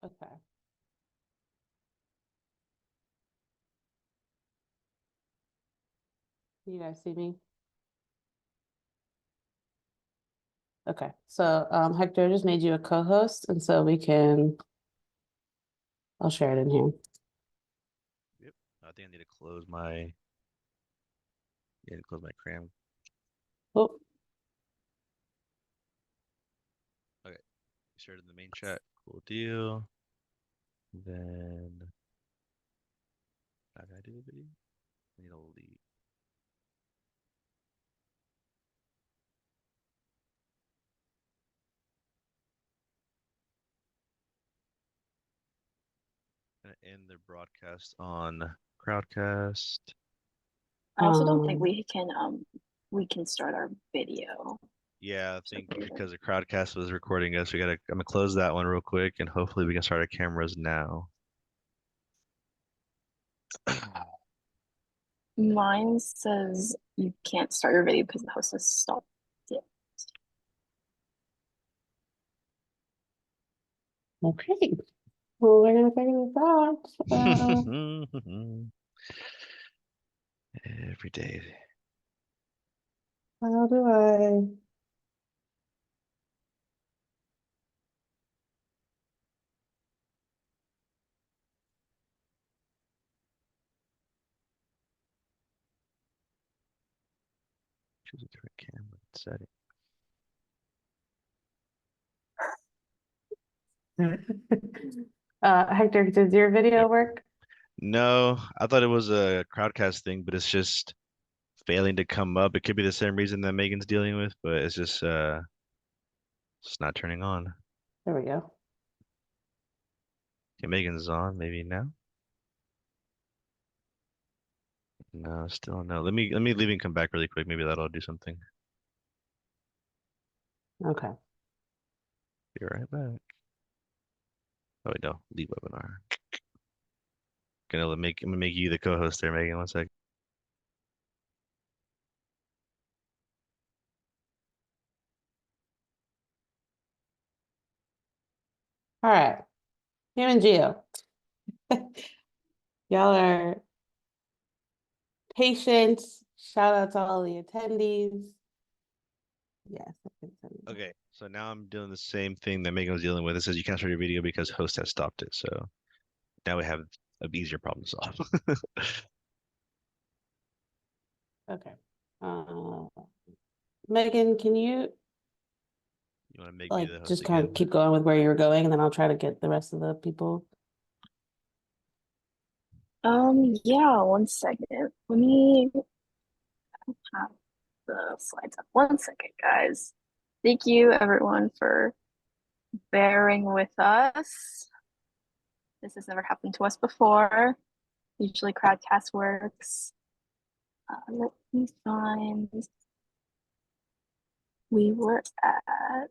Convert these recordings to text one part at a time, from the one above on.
Okay. You guys see me? Okay, so Hector just made you a co-host, and so I'll share it in here. Yep. I think I need to close my cram. Oh, Okay. Shared in the main chat. Cool deal. Then how did I do the video? I need to leave. Gonna end the broadcast on Crowdcast. I also don't think we can start our video. Yeah, I think because the Crowdcast was recording us, I'm gonna close that one real quick and hopefully we can start our cameras now. Mine says you can't start your video because the host has stopped it. okay. Well, we're gonna figure this out. Every day. How do I? Choose a different camera setting. Hector, does your video work? No, I thought it was a Crowdcast thing, but it's just failing to come up. It could be the same reason that Megan's dealing with, but it's just not turning on. There we go. Okay, Megan's on, maybe now. No, still no. Let me leave and come back really quick. Maybe that'll do something. Okay. Be right back. Oh wait, no, leave webinar. I'm gonna make you the co-host there, Megan. 1 sec. All right. Human Geo. Y'all are patient. Shout out to all the attendees. Yes. Okay, so now I'm doing the same thing that Megan was dealing with. It says you can't start your video because host has stopped it. So now we have an easier problem to solve. Okay. Megan, can you You want to make me the host just kind of again? keep going with where you're going, and then I'll try to get the rest of the people. Yeah, 1 second. Let me have the slides up. 1 second, guys. Thank you everyone for bearing with us. This has never happened to us before. Usually Crowdcast works. Let me find. We were at.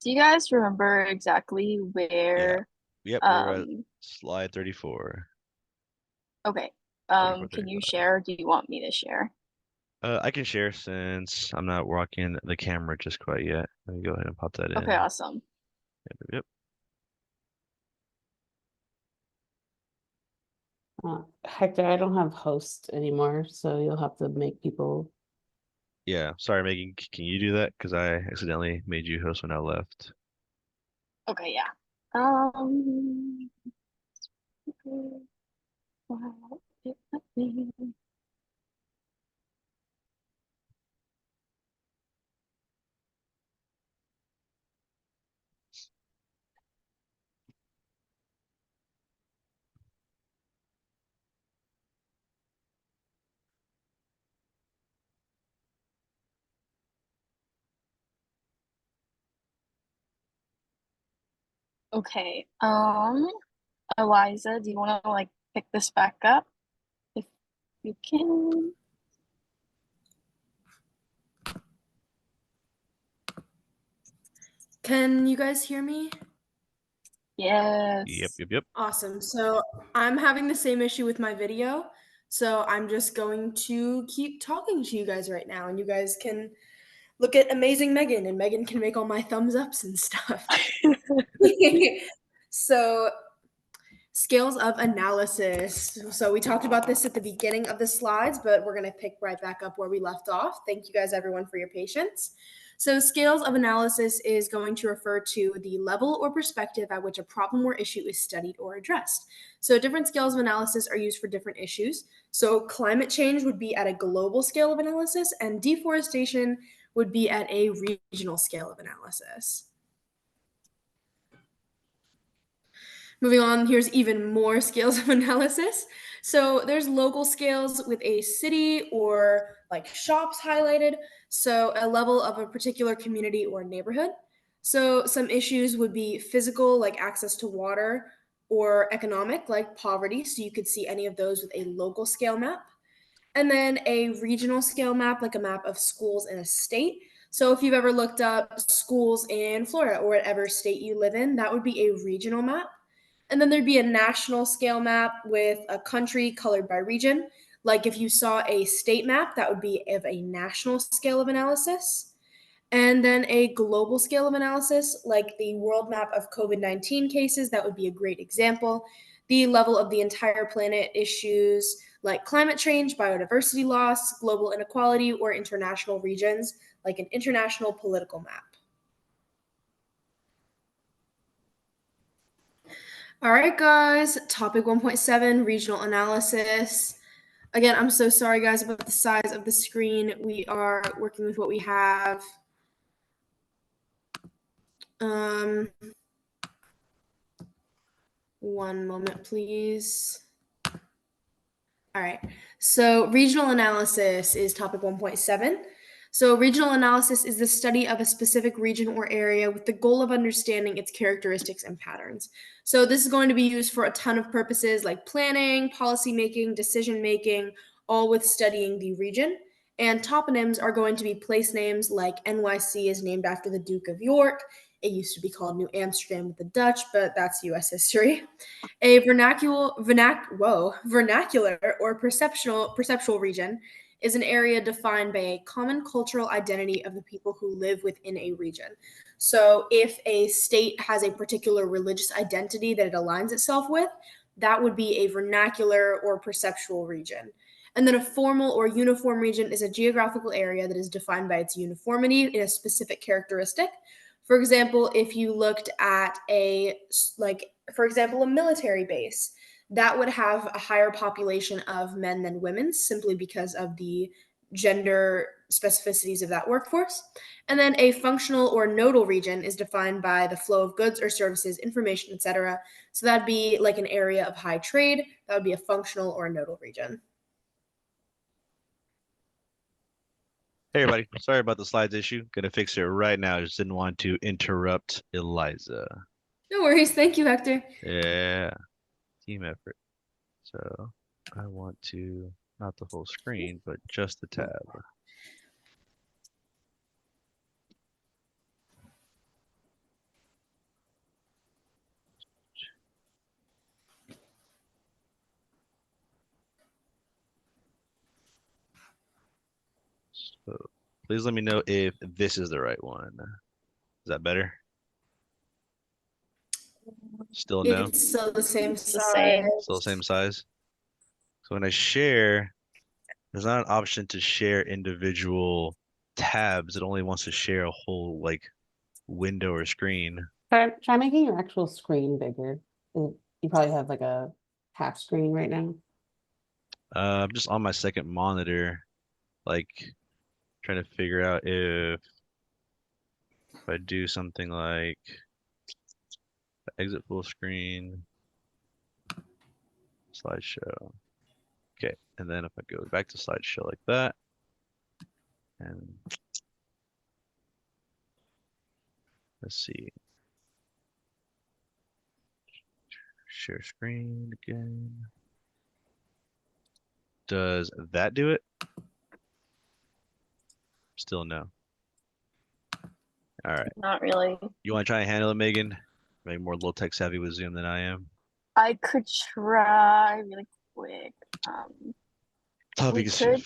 Do you guys remember exactly Yeah. where? Yep, we're at slide 34. Okay. 34, Can you 35. share? Do you want me to share? I can share since I'm not rocking the camera just quite yet. Let me go ahead and pop that in. Okay, awesome. Yep. Hector, I don't have host anymore, so you'll have to make people. Yeah, sorry, Megan. Can you do that? Because I accidentally made you host when I left. Okay, yeah. Okay. Eliza, do you want to pick this back up? If you can. Can you guys hear me? Yes. Yep. Awesome. So I'm having the same issue with my video. So I'm just going to keep talking to you guys right now, and you guys can look at amazing Megan, and Megan can make all my thumbs ups and stuff. So scales of analysis. So we talked about this at the beginning of the slides, but we're going to pick right back up where we left off. Thank you guys, everyone, for your patience. So scales of analysis is going to refer to the level or perspective at which a problem or issue is studied or addressed. So different scales of analysis are used for different issues. So climate change would be at a global scale of analysis, and deforestation would be at a regional scale of analysis. Moving on, here's even more scales of analysis. So there's local scales with a city or like shops highlighted. So a level of a particular community or neighborhood. So some issues would be physical, like access to water, or economic, like poverty. So you could see any of those with a local scale map. And then a regional scale map, like a map of schools in a state. So if you've ever looked up schools in Florida or whatever state you live in, that would be a regional map. And then there'd be a national scale map with a country colored by region. Like if you saw a state map, that would be of a national scale of analysis. And then a global scale of analysis, like the world map of COVID-19 cases, that would be a great example. The level of the entire planet issues like climate change, biodiversity loss, global inequality, or international regions, like an international political map. All right, guys, topic 1.7, regional analysis. Again, I'm so sorry, guys, about the size of the screen. We are working with what we have. One moment, please. All right, so regional analysis is topic 1.7. So regional analysis is the study of a specific region or area with the goal of understanding its characteristics and patterns. So this is going to be used for a ton of purposes like planning, policy making, decision making, all with studying the region. And toponyms are going to be place names like NYC is named after the Duke of York. It used to be called New Amsterdam with the Dutch, but that's US history. A vernacular or perceptual region is an area defined by a common cultural identity of the people who live within a region. So if a state has a particular religious identity that it aligns itself with, that would be a vernacular or perceptual region. And then a formal or uniform region is a geographical area that is defined by its uniformity in a specific characteristic. For example, if you looked at a military base, that would have a higher population of men than women simply because of the gender specificities of that workforce. And then a functional or nodal region is defined by the flow of goods or services, information, etc. So that'd be like an area of high trade. That would be a functional or a nodal region. Hey everybody, sorry about the slides issue. Gonna fix it right now. Just didn't want to interrupt Eliza. No worries. Thank you, Hector. Yeah, team effort. So I want to, not the whole screen, but just the tab. So please let me know if this is the right one. Is that better? Still no? It's still the same It's the size. same. Still same size? So when I share, there's not an option to share individual tabs. It only wants to share a whole like window or screen. Try making your actual screen bigger. You probably have like a half screen right now. I'm just on my second monitor, like trying to figure out if I do something like exit full screen, slideshow. Okay, and then if I go back to slideshow like that, and let's see, share screen again. Does that do it? Still no. All right. Not really. You want to try and handle it, Megan? Maybe more low tech savvy with Zoom than I am. I could try really quick. We Topic could.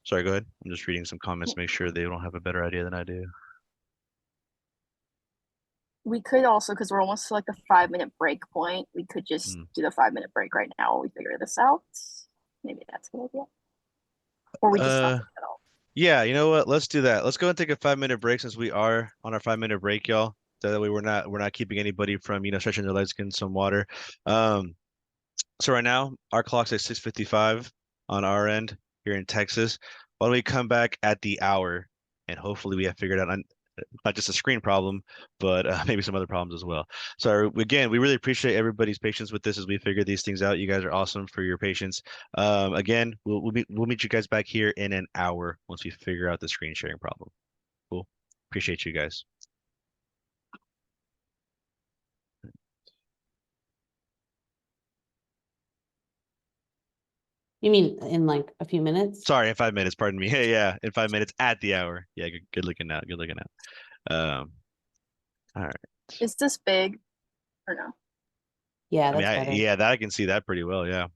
Sorry, go ahead. I'm just reading some comments to make sure they don't have a better idea than I do. We could also, because we're almost to like the 5-minute break point, we could just do the 5-minute break right now while we figure this out. Maybe that's a good idea. Or we just stop it at all. Yeah, you know what? Let's do that. Let's go and take a 5-minute break since we are on our 5-minute break, y'all. So that way we're not keeping anybody from, stretching their legs, getting some water. So right now our clock's at 6:55 on our end here in Texas. Why don't we come back at the hour and hopefully we have figured out not just a screen problem, but maybe some other problems as well. So again, we really appreciate everybody's patience with this as we figure these things out. You guys are awesome for your patience. Again, we'll meet you guys back here in an hour once we figure out the screen sharing problem. Cool. Appreciate you guys. You mean in like a few minutes? Sorry, in 5 minutes. Pardon me. Hey, yeah, in 5 minutes at the hour. Yeah, good looking out. Good looking out. All right. Is this big or no? Yeah, I mean, that's better. yeah, that I can see that pretty well. Yeah.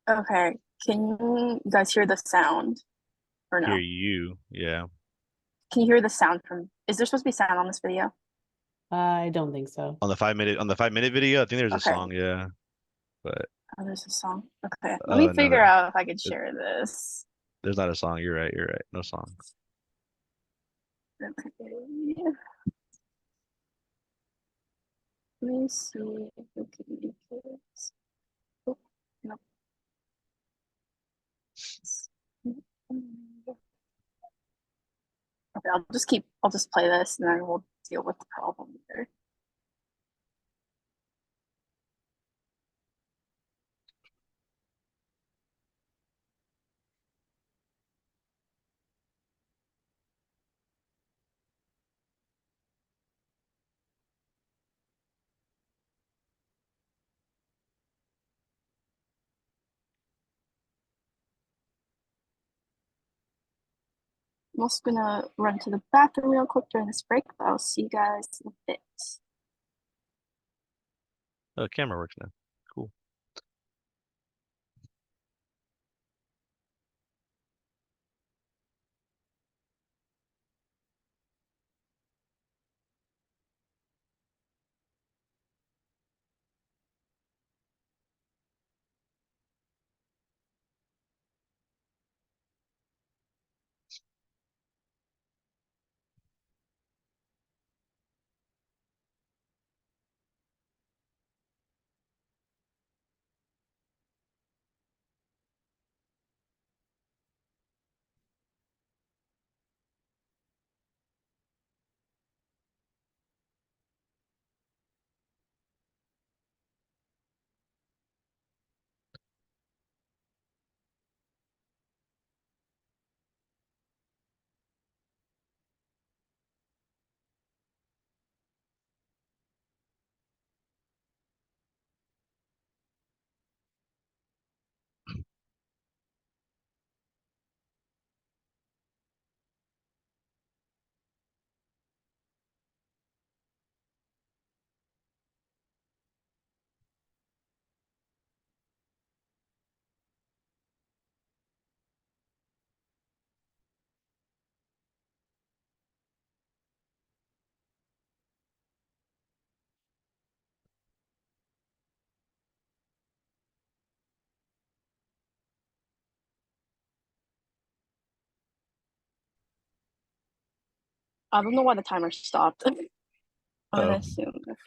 Okay. Can you guys hear the sound or no? Hear you. Yeah. Can you hear the sound from? Is there supposed to be sound on this video? I don't think so. On the 5-minute video, I think there's a Okay. song. Yeah. But Oh, there's a song. Okay. Let me figure out if I could share this. there's not a song. You're right. You're right. No song. Okay. Let me see if we can make this. Oh, no. Okay, I'll just play this and then we'll deal with the problem later. I'm also gonna run to the bathroom real quick during this break, but I'll see you guys in a bit. Oh, camera works now. Cool. I don't know why the timer stopped. I'm gonna Oh, assume if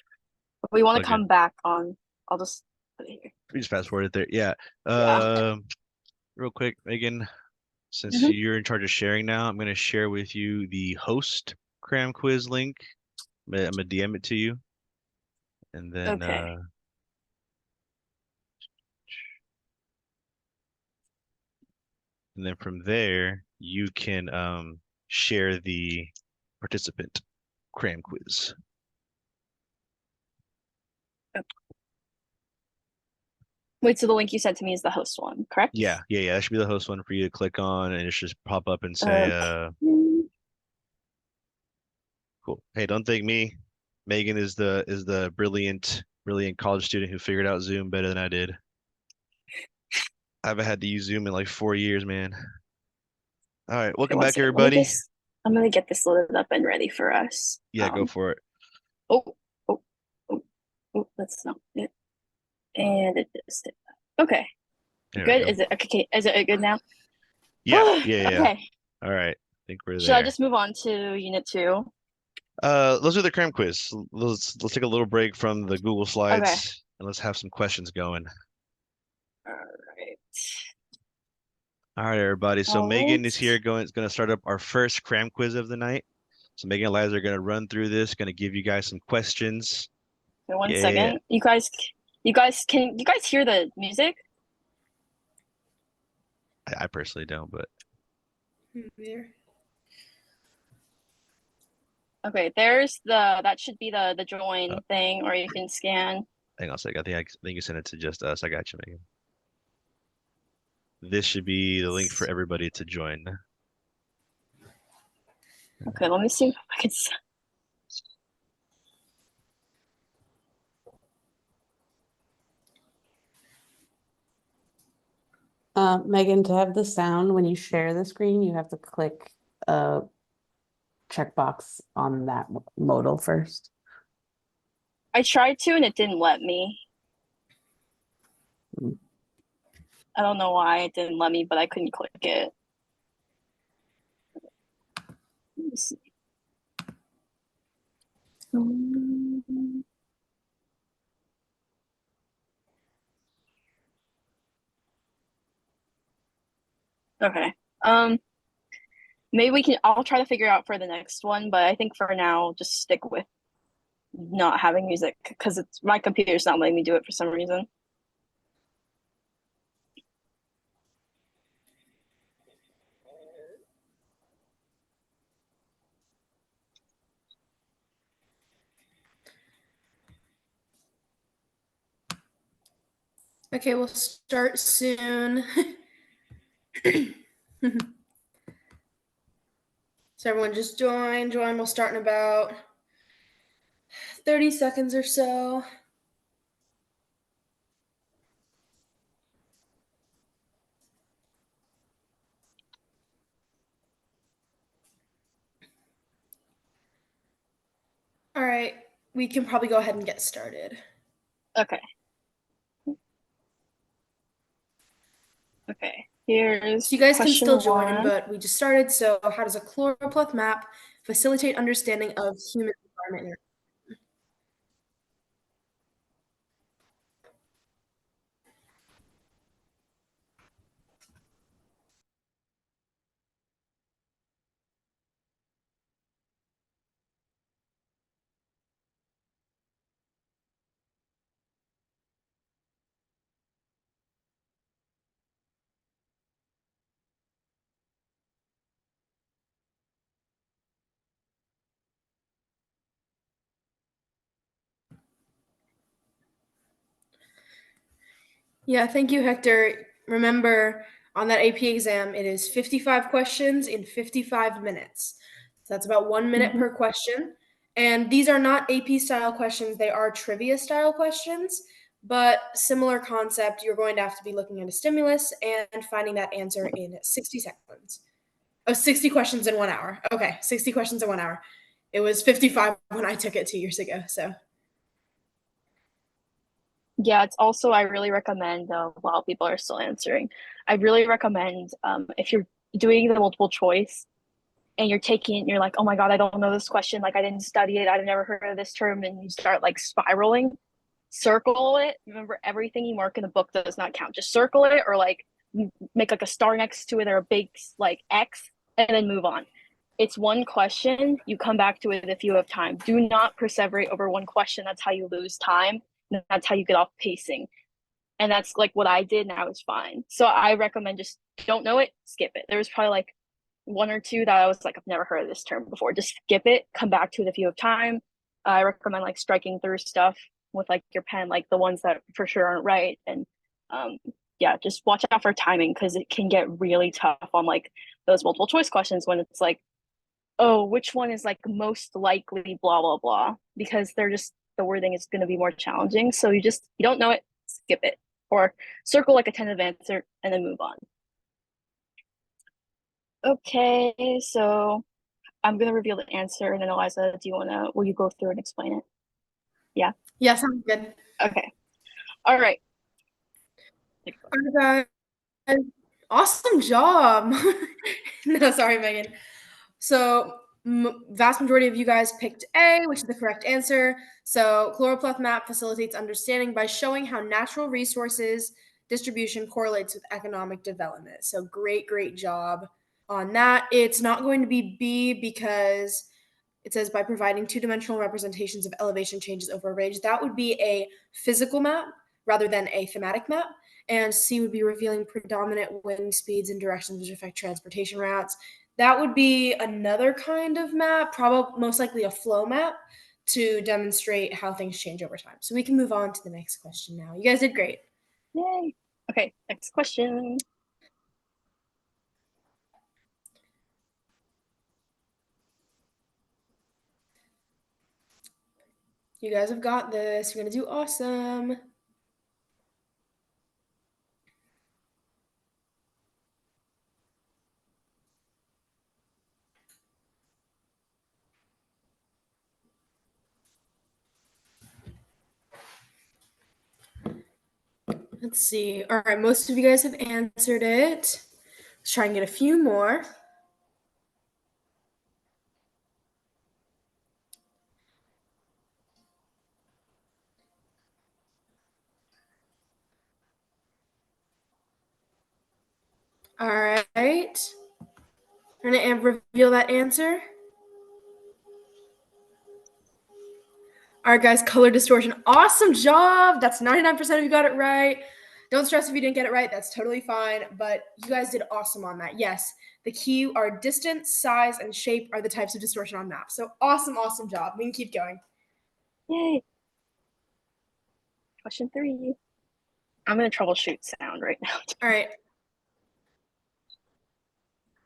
we want to okay. come back on, I'll just put it here. We just fast forward it there. Yeah. Yeah. Real quick, Megan, since Mhm. you're in charge of sharing now, I'm gonna share with you the host cram quiz link. I'm gonna DM it to you, and then Okay. and then from there you can share the participant cram quiz. Wait, so the link you sent to me is the host one, correct? Yeah. That should be the host one for you to click on, and it should just pop up and say, Okay. cool. Hey, don't thank me. Megan is the brilliant college student who figured out Zoom better than I did. I haven't had to use Zoom in like 4 years, man. All right, welcome one back, second. Let me everybody. I'm gonna get this loaded up and ready for us. Yeah, go for it. Oh, that's not it. And it just did that. Okay. There we Good. go. Is it okay? Is it good now? Yeah. Okay. All right, I think we're Should I there. just move on to unit 2? Let's do the cram quiz. Let's take a little break from the Google Slides Okay. and let's have some questions going. All right. All right, everybody. So All Megan is right. here going to start up our first cram quiz of the night. So Megan and Liza are going to run through this, going to give you guys some questions. Okay, one Yeah. second. You guys, can you guys hear the music? I personally don't, but There. Okay, there's that should be the join thing, or you can scan. hang on a second. I think you sent it to just us. I got you, Megan. This should be the link for everybody to join. Okay, let me see if I can. Megan, to have the sound when you share the screen, you have to click a checkbox on that modal first. I tried to and it didn't let me. Mm. I don't know why it didn't let me, but I couldn't click it. Let me see. Okay. Maybe I'll try to figure out for the next one, but I think for now, just stick with not having music because my computer's not letting me do it for some reason. Okay, we'll start soon. So everyone just join. We'll start in about 30 seconds or so. All right, we can probably go ahead and get started. Okay. Okay, here's So you guys can still question join, one. but we just started. So how does a chloroploth map facilitate understanding of human environment? Yeah, thank you, Hector. Remember, on that AP exam, it is 55 questions in 55 minutes. So that's about 1 minute per question. And these are not AP style questions, they are trivia style questions, but similar concept. You're going to have to be looking at a stimulus and finding that answer in 60 seconds. Oh, 60 questions in 1 hour. Okay, 60 questions in 1 hour. It was 55 when I took it 2 years ago. So Yeah, it's also, I really recommend, while people are still answering, I really recommend if you're doing the multiple choice and you're like, oh my God, I don't know this question. Like, I didn't study it. I've never heard of this term. And you start like spiraling, circle it. Remember, everything you mark in the book does not count. Just circle it or like make like a star next to it or a big like X and then move on. It's one question. You come back to it if you have time. Do not perseverate over one question. That's how you lose time. And that's how you get off pacing. And that's like what I did, and I was fine. So I recommend just don't know it, skip it. There was probably like one or two that I was like, I've never heard of this term before. Just skip it, come back to it if you have time. I recommend like striking through stuff with like your pen, like the ones that for sure aren't right. And yeah, just watch out for timing because it can get really tough on like those multiple choice questions when it's like, oh, which one is like most likely, blah, blah, blah. because the wording is going to be more challenging. So you don't know it, skip it, or circle like a tentative answer and then move on. Okay, so I'm going to reveal the answer, and then Eliza, will you go through and explain it? Yeah? Yeah, sounds good. Okay. All right. Alright, guys. Awesome job. No, sorry, Megan. So vast majority of you guys picked A, which is the correct answer. So choropleth map facilitates understanding by showing how natural resources distribution correlates with economic development. So great job on that. It's not going to be B because it says by providing two-dimensional representations of elevation changes over a range. That would be a physical map rather than a thematic map. And C would be revealing predominant wind speeds and directions which affect transportation routes. That would be another kind of map, probably most likely a flow map to demonstrate how things change over time. So we can move on to the next question now. You guys did great. Yay. Okay, next question. You guys have got this. You're going to do awesome. Let's see. All right, most of you guys have answered it. Let's try and get a few more. All right. We're going to reveal that answer. All right, guys, color distortion. Awesome job. That's 99% of you got it right. Don't stress if you didn't get it right. That's totally fine. But you guys did awesome on that. Yes, the key are distance, size, and shape are the types of distortion on maps. So awesome job. We can keep going. Yay. Question 3. I'm going to troubleshoot sound right now. All right.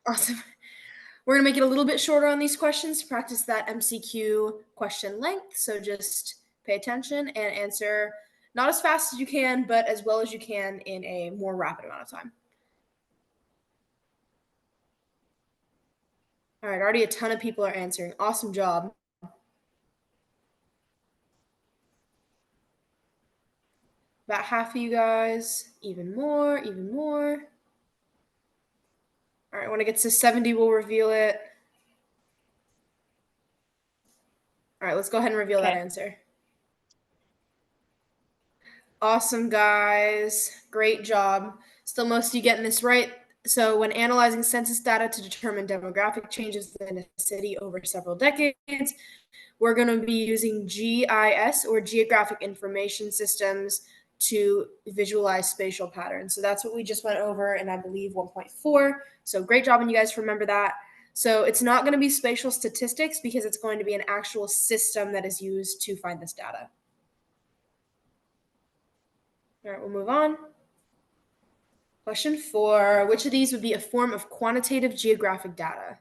Awesome. We're going to make it a little bit shorter on these questions to practice that MCQ question length. So just pay attention and answer not as fast as you can, but as well as you can in a more rapid amount of time. All right, already a ton of people are answering. Awesome job. About half of you guys, even more. All right, when it gets to 70, we'll reveal it. All right, let's go ahead and reveal that answer. Awesome, guys. Great job. Still most of you getting this right. So when analyzing census data to determine demographic changes in a city over several decades, we're going to be using GIS or geographic information systems to visualize spatial patterns. So that's what we just went over in, I believe, 1.4. So great job, and you guys remember that. So it's not going to be spatial statistics because it's going to be an actual system that is used to find this data. All right, we'll move on. Question 4, which of these would be a form of quantitative geographic data?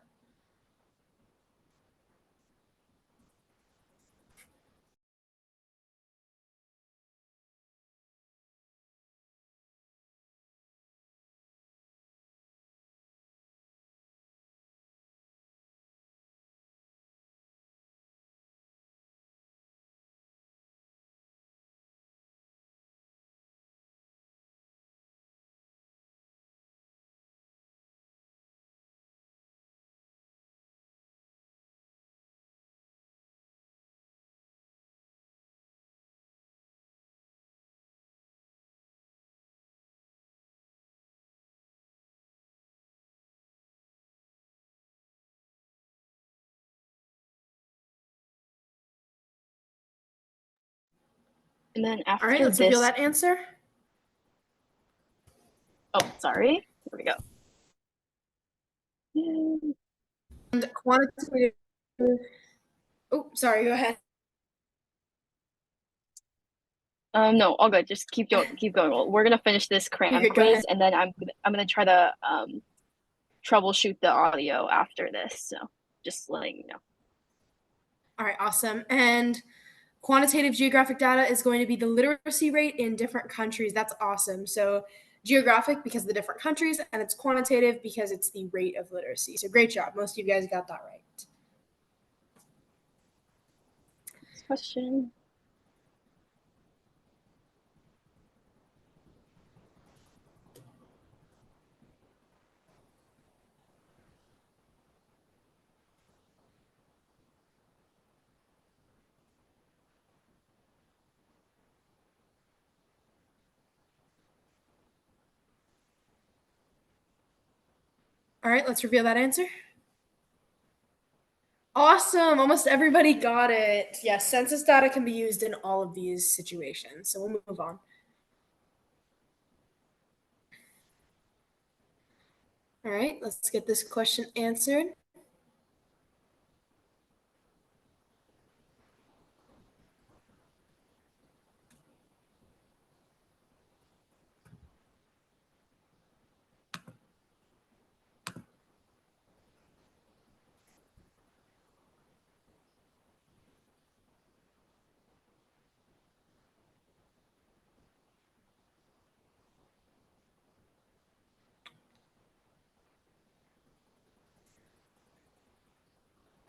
And then after All right, let's reveal that answer. Oh, sorry. Here we go. Yay. And quantitative. Oh, sorry, go ahead. No, all good. Just keep going. We're gonna finish this cram quiz, and then I'm gonna try to troubleshoot the audio after this. So just letting you know. All right, awesome. And Quantitative geographic data is going to be the literacy rate in different countries. That's awesome. So geographic because of the different countries, and it's quantitative because it's the rate of literacy. So great job. Most of you guys got that right. Next question. All right, let's reveal that answer. Awesome. Almost everybody got it. Yes, census data can be used in all of these situations. So we'll move on. All right, let's get this question answered.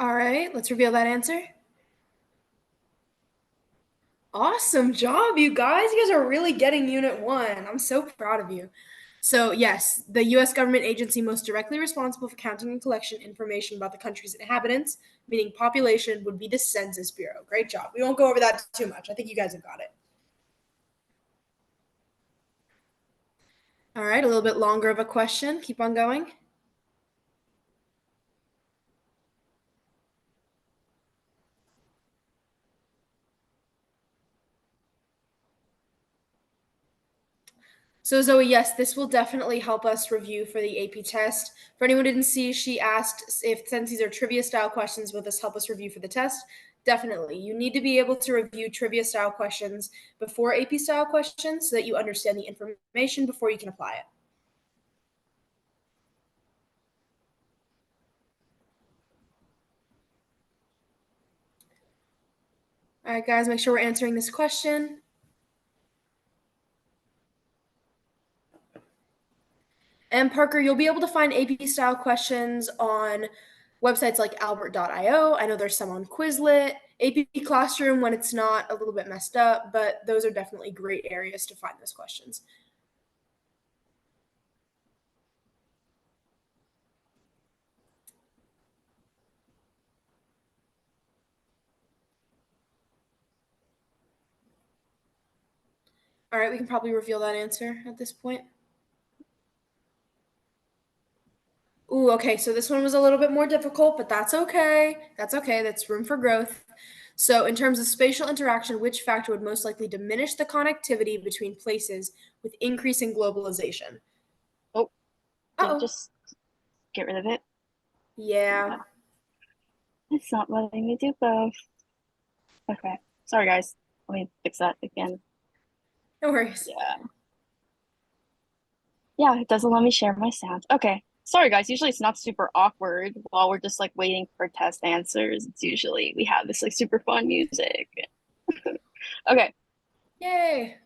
All right, let's reveal that answer. Awesome job, you guys. You guys are really getting Unit 1. I'm so proud of you. So, yes, the U.S. government agency most directly responsible for counting and collection information about the country's inhabitants, meaning population, would be the Census Bureau. Great job. We won't go over that too much. I think you guys have got it. All right, a little bit longer of a question. Keep on going. So Zoe, yes, this will definitely help us review for the AP test. For anyone who didn't see, she asked if since these are trivia style questions, will this help us review for the test? Definitely. You need to be able to review trivia style questions before AP style questions so that you understand the information before you can apply it. All right, guys, make sure we're answering this question. And Parker, you'll be able to find AP style questions on websites like albert.io. I know there's some on Quizlet, AP Classroom when it's not a little bit messed up, but those are definitely great areas to find those questions. All right, we can probably reveal that answer at this point. Ooh, okay, so this one was a little bit more difficult, but that's okay. That's okay. That's room for growth. So, in terms of spatial interaction, which factor would most likely diminish the connectivity between places with increasing globalization? Oh, did Uh-oh. it just get rid of it? Yeah. It's not letting me do both. Okay. Sorry, guys. Let me fix that again. No worries. Yeah. Yeah, it doesn't let me share my sound. Okay. Sorry, guys. Usually it's not super awkward while we're just like waiting for test answers. It's usually we have this like super fun music. Okay. Yay.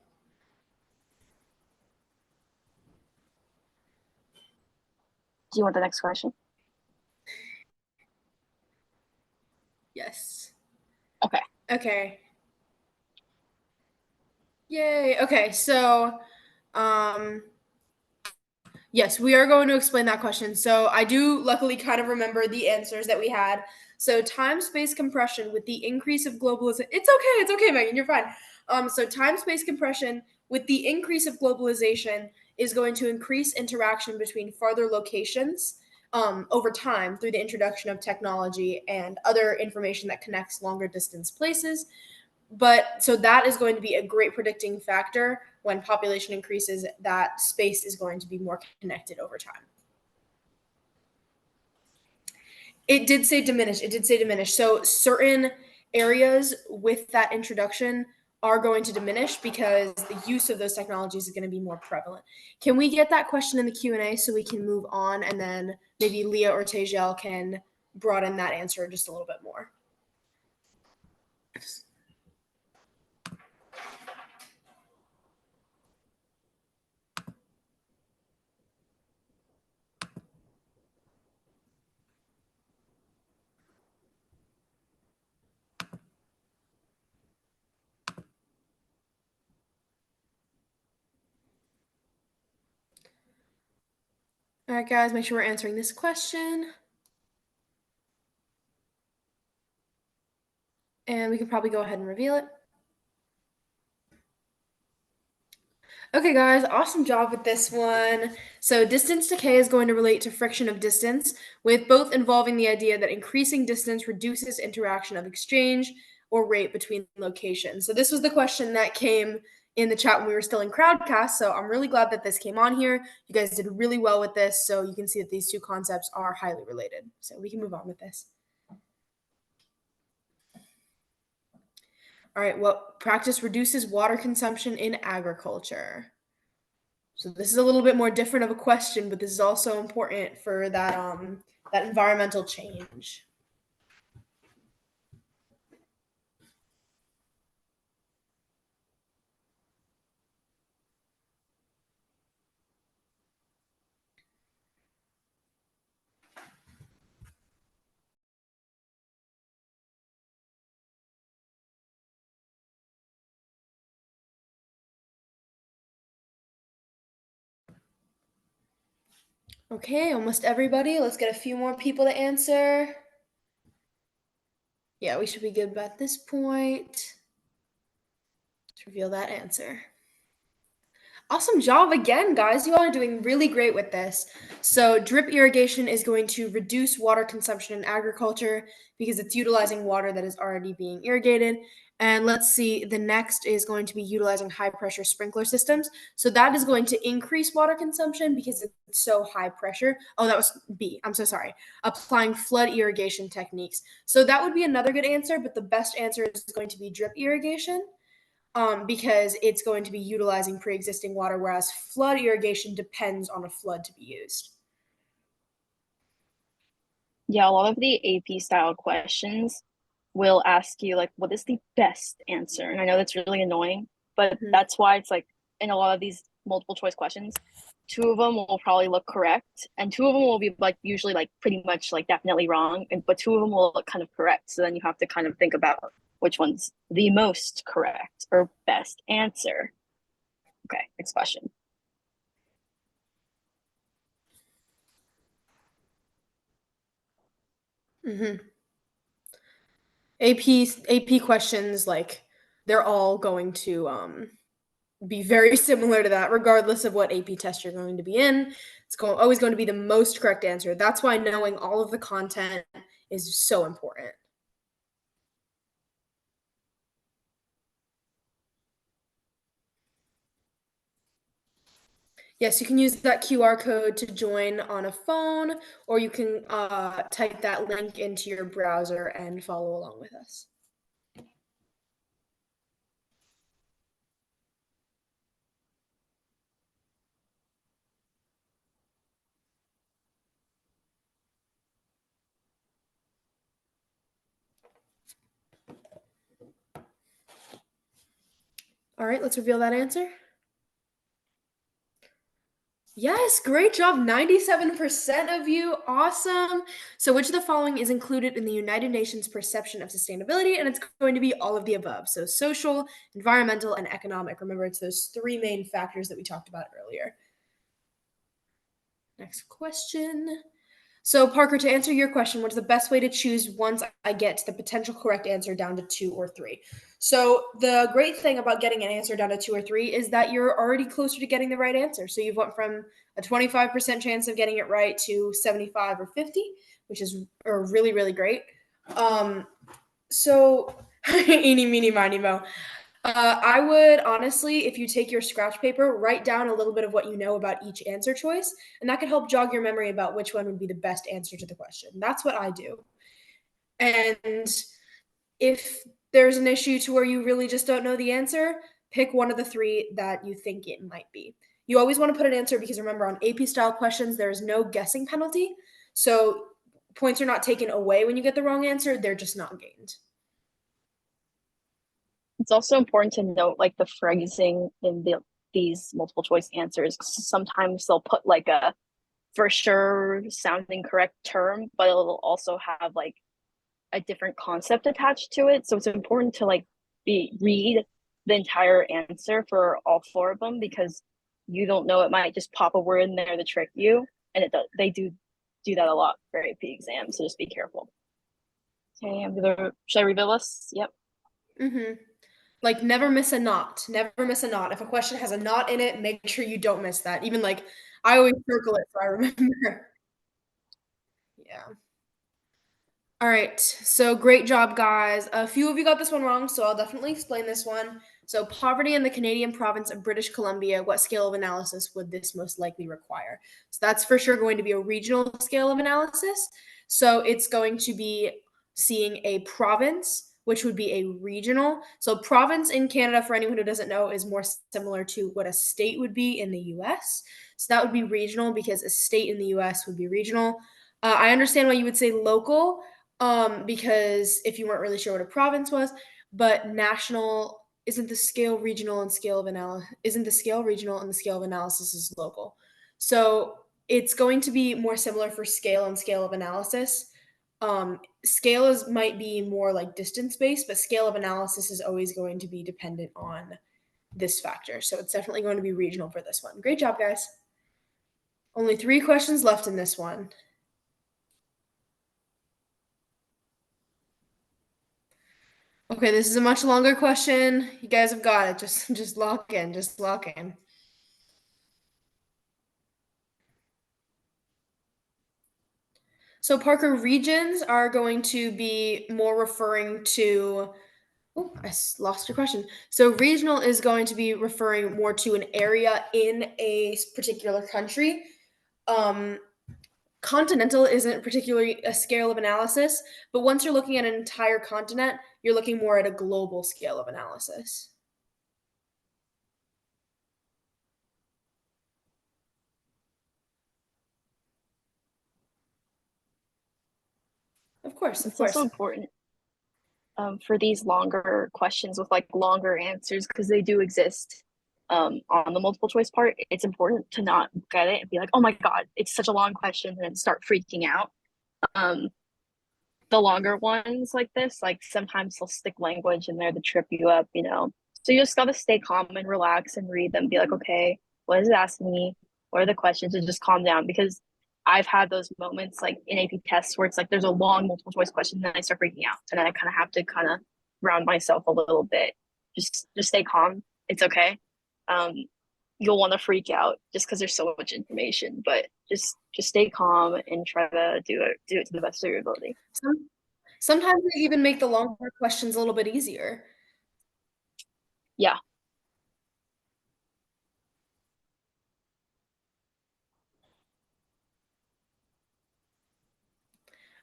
Do you want the next question? Yes. Okay. Okay. Yay. Okay, so yes, we are going to explain that question. So I do luckily kind of remember the answers that we had. So time-space compression with the increase of globalization. It's okay, Megan, you're fine. So time-space compression with the increase of globalization is going to increase interaction between farther locations over time through the introduction of technology and other information that connects longer distance places. But so that is going to be a great predicting factor when population increases, that space is going to be more connected over time. It did say diminish. It did say diminish. So certain areas with that introduction are going to diminish because the use of those technologies is going to be more prevalent. Can we get that question in the Q&A so we can move on, and then maybe Leah or Tejel can broaden that answer just a little bit more? All right, guys, make sure we're answering this question. And we can probably go ahead and reveal it. Okay, guys, awesome job with this one. So distance decay is going to relate to friction of distance, with both involving the idea that increasing distance reduces interaction of exchange or rate between locations. So this was the question that came in the chat when we were still in Crowdcast, so I'm really glad that this came on here. You guys did really well with this, so you can see that these two concepts are highly related. So we can move on with this. All right, what practice reduces water consumption in agriculture? So this is a little bit more different of a question, but this is also important for that that environmental change. Okay, almost everybody. Let's get a few more people to answer. Yeah, we should be good at this point. Let's reveal that answer. Awesome job again, guys. You all are doing really great with this. So drip irrigation is going to reduce water consumption in agriculture because it's utilizing water that is already being irrigated. And let's see, the next is going to be utilizing high pressure sprinkler systems. So that is going to increase water consumption because it's so high pressure. Oh, that was B. I'm so sorry. Applying flood irrigation techniques. So that would be another good answer, but the best answer is going to be drip irrigation. Because it's going to be utilizing pre-existing water, whereas flood irrigation depends on a flood to be used. Yeah, a lot of the AP style questions will ask you like, what is the best answer? And I know that's really annoying, but that's why it's like in a lot of these multiple choice questions, 2 of them will probably look correct, and 2 of them will be like usually like pretty much like definitely wrong, but 2 of them will look kind of correct. So then you have to kind of think about which one's the most correct or best answer. Okay, next question. AP questions, like they're all going to be very similar to that, regardless of what AP test you're going to be in. It's always going to be the most correct answer. That's why knowing all of the content is so important. Yes, you can use that QR code to join on a phone, or you can type that link into your browser and follow along with us. All right, let's reveal that answer. Yes, great job. 97% of you. Awesome. So which of the following is included in the United Nations perception of sustainability? And it's going to be all of the above. So social, environmental, and economic. Remember, it's those 3 main factors that we talked about earlier. Next question. So Parker, to answer your question, what's the best way to choose once I get the potential correct answer down to 2 or 3? So the great thing about getting an answer down to 2 or 3 is that you're already closer to getting the right answer. So you've went from a 25% chance of getting it right to 75 or 50, which is really, really great. So eeny, meeny, miny, mo. I would honestly, if you take your scratch paper, write down a little bit of what you know about each answer choice, and that could help jog your memory about which one would be the best answer to the question. That's what I do. And if there's an issue to where you really just don't know the answer, pick one of the 3 that you think it might be. You always want to put an answer because remember, on AP style questions, there is no guessing penalty. So points are not taken away when you get the wrong answer, they're just not gained. It's also important to note like the phrasing in these multiple choice answers. Sometimes they'll put like a for sure sounding correct term, but it'll also have like a different concept attached to it. So it's important to like read the entire answer for all 4 of them, because you don't know, it might just pop a word in there to trick you. and they do that a lot for AP exams, so just be careful. Okay, should I reveal this? Yep. Like never miss a knot. Never miss a knot. If a question has a knot in it, make sure you don't miss that. Even like I always circle it so I remember. Yeah. All right. So great job, guys. A few of you got this one wrong, so I'll definitely explain this one. So poverty in the Canadian province of British Columbia, what scale of analysis would this most likely require? So that's for sure going to be a regional scale of analysis. So it's going to be seeing a province, which would be a regional. So province in Canada, for anyone who doesn't know, is more similar to what a state would be in the US. So that would be regional because a state in the US would be regional. I understand why you would say local, because if you weren't really sure what a province was, but national isn't the scale regional and scale of analysis isn't the scale regional and the scale of analysis is local. So it's going to be more similar for scale and scale of analysis. Scale might be more like distance based, but scale of analysis is always going to be dependent on this factor. So it's definitely going to be regional for this one. Great job, guys. Only 3 questions left in this one. Okay, this is a much longer question. You guys have got it. Just lock in. Just lock in. So Parker, regions are going to be more referring to, oh, I lost your question. So regional is going to be referring more to an area in a particular country. Continental isn't particularly a scale of analysis, but once you're looking at an entire continent, you're looking more at a global scale of analysis. Of course. It's also important for these longer questions with like longer answers, because they do exist on the multiple choice part. It's important to not get it and be like, oh my God, it's such a long question, and start freaking out. The longer ones like this, like sometimes they'll stick language in there to trip you up, you know. So you just gotta stay calm and relax and read them. Be like, okay, what is it asking me? What are the questions? And just calm down, because I've had those moments like in AP tests where it's like there's a long multiple choice question, and then I start freaking out, and then I kind of have to kind of ground myself a little bit. Just stay calm. It's okay. You'll want to freak out just because there's so much information, but just stay calm and try to do it to the best of your ability. Sometimes they even make the longer questions a little bit easier. Yeah.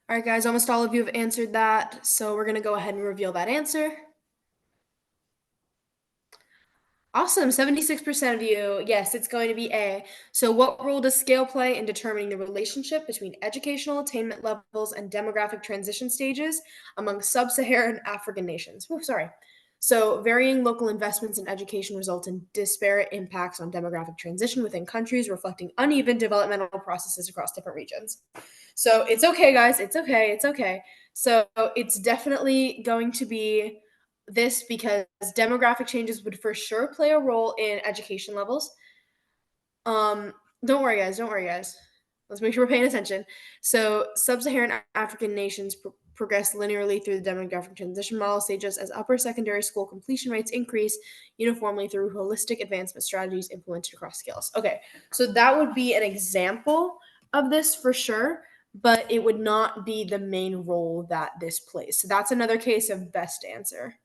All right, guys, almost all of you have answered that, so we're going to go ahead and reveal that answer. Awesome, 76% of you. Yes, it's going to be A. So what role does scale play in determining the relationship between educational attainment levels and demographic transition stages among sub-Saharan African nations? Oh, sorry. So varying local investments in education result in disparate impacts on demographic transition within countries, reflecting uneven developmental processes across different regions. So it's okay, guys. It's okay. It's okay. So it's definitely going to be this, because demographic changes would for sure play a role in education levels. Don't worry, guys. Don't worry, guys. Let's make sure we're paying attention. So sub-Saharan African nations progress linearly through the demographic transition model stages as upper secondary school completion rates increase uniformly through holistic advancement strategies implemented across scales. Okay, so that would be an example of this for sure, but it would not be the main role that this plays. So that's another case of best answer.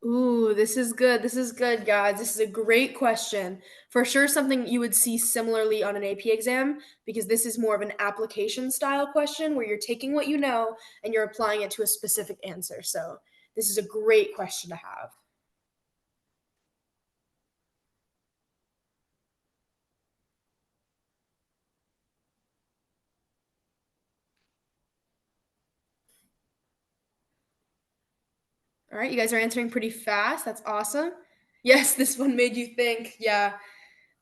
Ooh, this is good. This is good, guys. This is a great question. For sure, something you would see similarly on an AP exam, because this is more of an application style question where you're taking what you know and you're applying it to a specific answer. So this is a great question to have. All right, you guys are answering pretty fast. That's awesome. Yes, this one made you think. Yeah,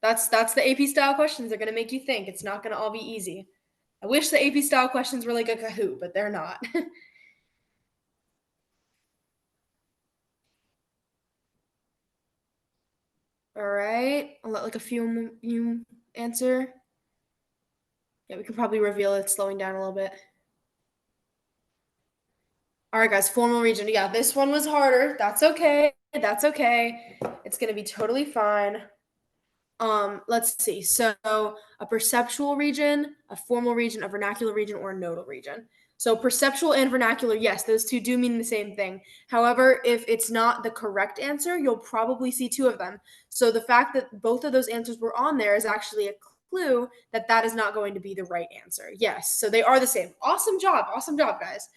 that's the AP style questions. They're gonna make you think. It's not gonna all be easy. I wish the AP style questions were like a Kahoot, but they're not. All right. I'll let like a few you answer. Yeah, we can probably reveal it slowing down a little bit. All right, guys, formal region. Yeah, this one was harder. That's okay. That's okay. It's going to be totally fine. Let's see. So a perceptual region, a formal region, a vernacular region, or a nodal region. So perceptual and vernacular, yes, those two do mean the same thing. However, if it's not the correct answer, you'll probably see two of them. So the fact that both of those answers were on there is actually a clue that that is not going to be the right answer. Yes, so they are the same. Awesome job, guys.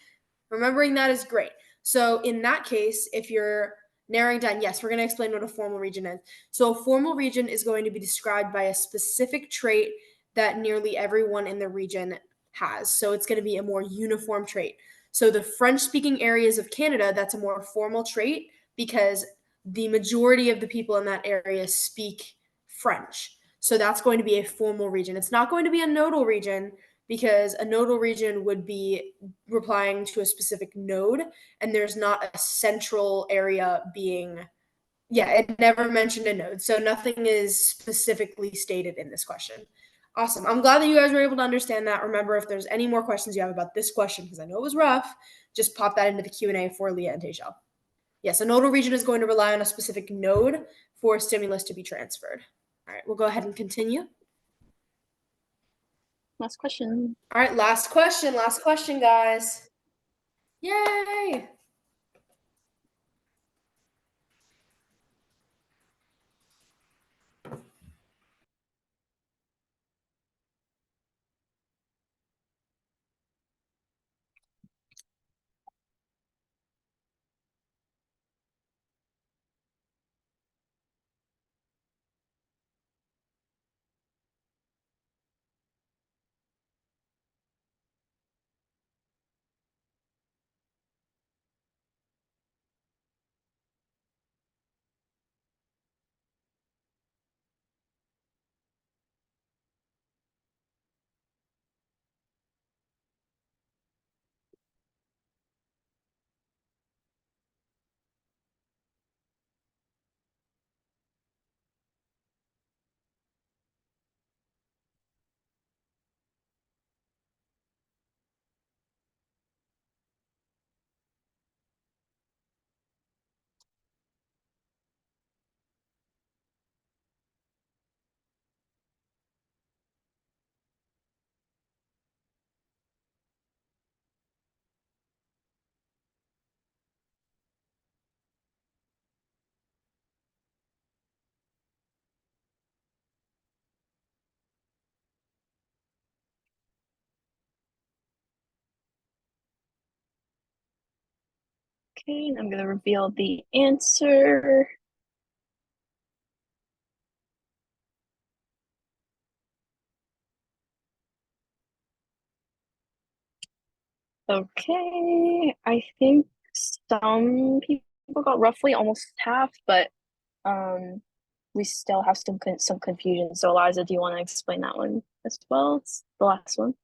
Remembering that is great. So in that case, if you're narrowing down, yes, we're going to explain what a formal region is. So a formal region is going to be described by a specific trait that nearly everyone in the region has. So it's going to be a more uniform trait. So the French-speaking areas of Canada, that's a more formal trait because the majority of the people in that area speak French. So that's going to be a formal region. It's not going to be a nodal region because a nodal region would be replying to a specific node, and there's not a central area being, yeah, it never mentioned a node. So nothing is specifically stated in this question. Awesome. I'm glad that you guys were able to understand that. Remember, if there's any more questions you have about this question, because I know it was rough, just pop that into the Q&A for Leah and Tayshel. Yes, a nodal region is going to rely on a specific node for stimulus to be transferred. All right, we'll go ahead and continue. Last question. All right, last question, guys. Yay! Okay, and I'm going to reveal the answer. Okay, I think some people got roughly almost half, but we still have some confusion. So Eliza, do you want to explain that one as well? It's the last one.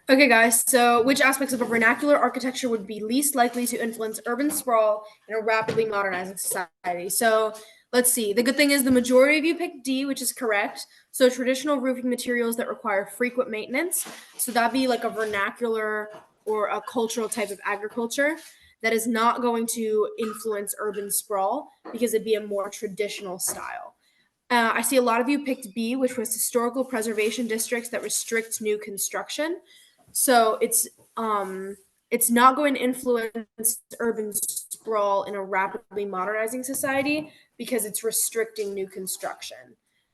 Okay, guys, so which aspects of a vernacular architecture would be least likely to influence urban sprawl in a rapidly modernizing society? So let's see. The good thing is the majority of you picked D, which is correct. So traditional roofing materials that require frequent maintenance. So that'd be like a vernacular or a cultural type of agriculture that is not going to influence urban sprawl because it'd be a more traditional style. I see a lot of you picked B, which was historical preservation districts that restrict new construction. So it's not going to influence urban sprawl in a rapidly modernizing society because it's restricting new construction.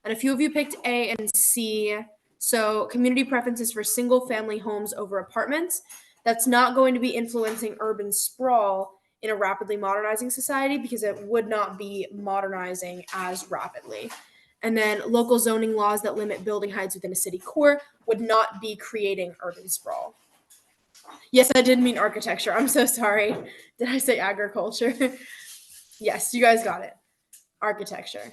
And a few of you picked A and C. So community preferences for single family homes over apartments. That's not going to be influencing urban sprawl in a rapidly modernizing society because it would not be modernizing as rapidly. And then local zoning laws that limit building heights within a city core would not be creating urban sprawl. Yes, I did mean architecture. I'm so sorry. Did I say agriculture? Yes, you guys got it. Architecture.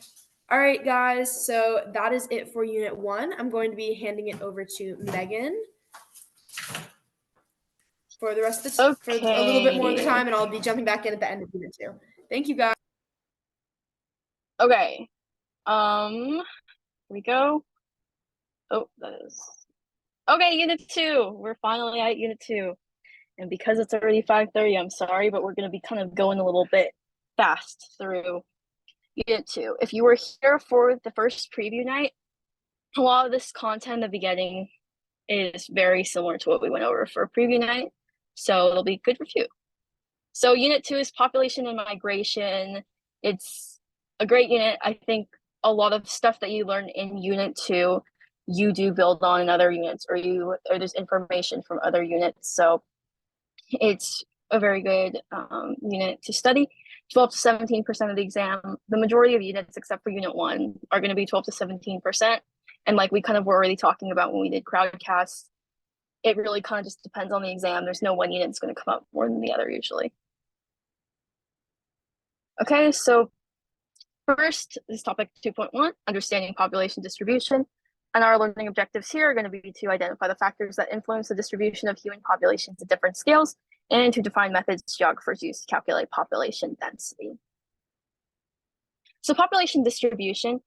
All right, guys. So that is it for Unit 1. I'm going to be handing it over to Megan. for the rest of the for a little bit more of the Okay. time, and I'll be jumping back in at the end of unit 2. Thank you, guys. Okay. Here we go. Oh, that is okay. Unit 2. We're finally at unit 2, and because it's already 5:30, I'm sorry, but we're gonna be kind of going a little bit fast through unit 2. If you were here for the first preview night, a lot of this content in the beginning is very similar to what we went over for preview night, so it'll be good review. So unit 2 is population and migration. It's a great unit. I think a lot of stuff that you learn in unit 2, you do build on in other units, or there's information from other units. So it's a very good unit to study. 12 to 17% of the exam. The majority of units, except for unit 1, are going to be 12 to 17%. And like we kind of were already talking about when we did crowdcast, it really kind of just depends on the exam. There's no one unit that's going to come up more than the other usually. Okay, so first is topic 2.1, understanding population distribution. And our learning objectives here are going to be to identify the factors that influence the distribution of human populations at different scales, and to define methods geographers use to calculate population density. So population distribution,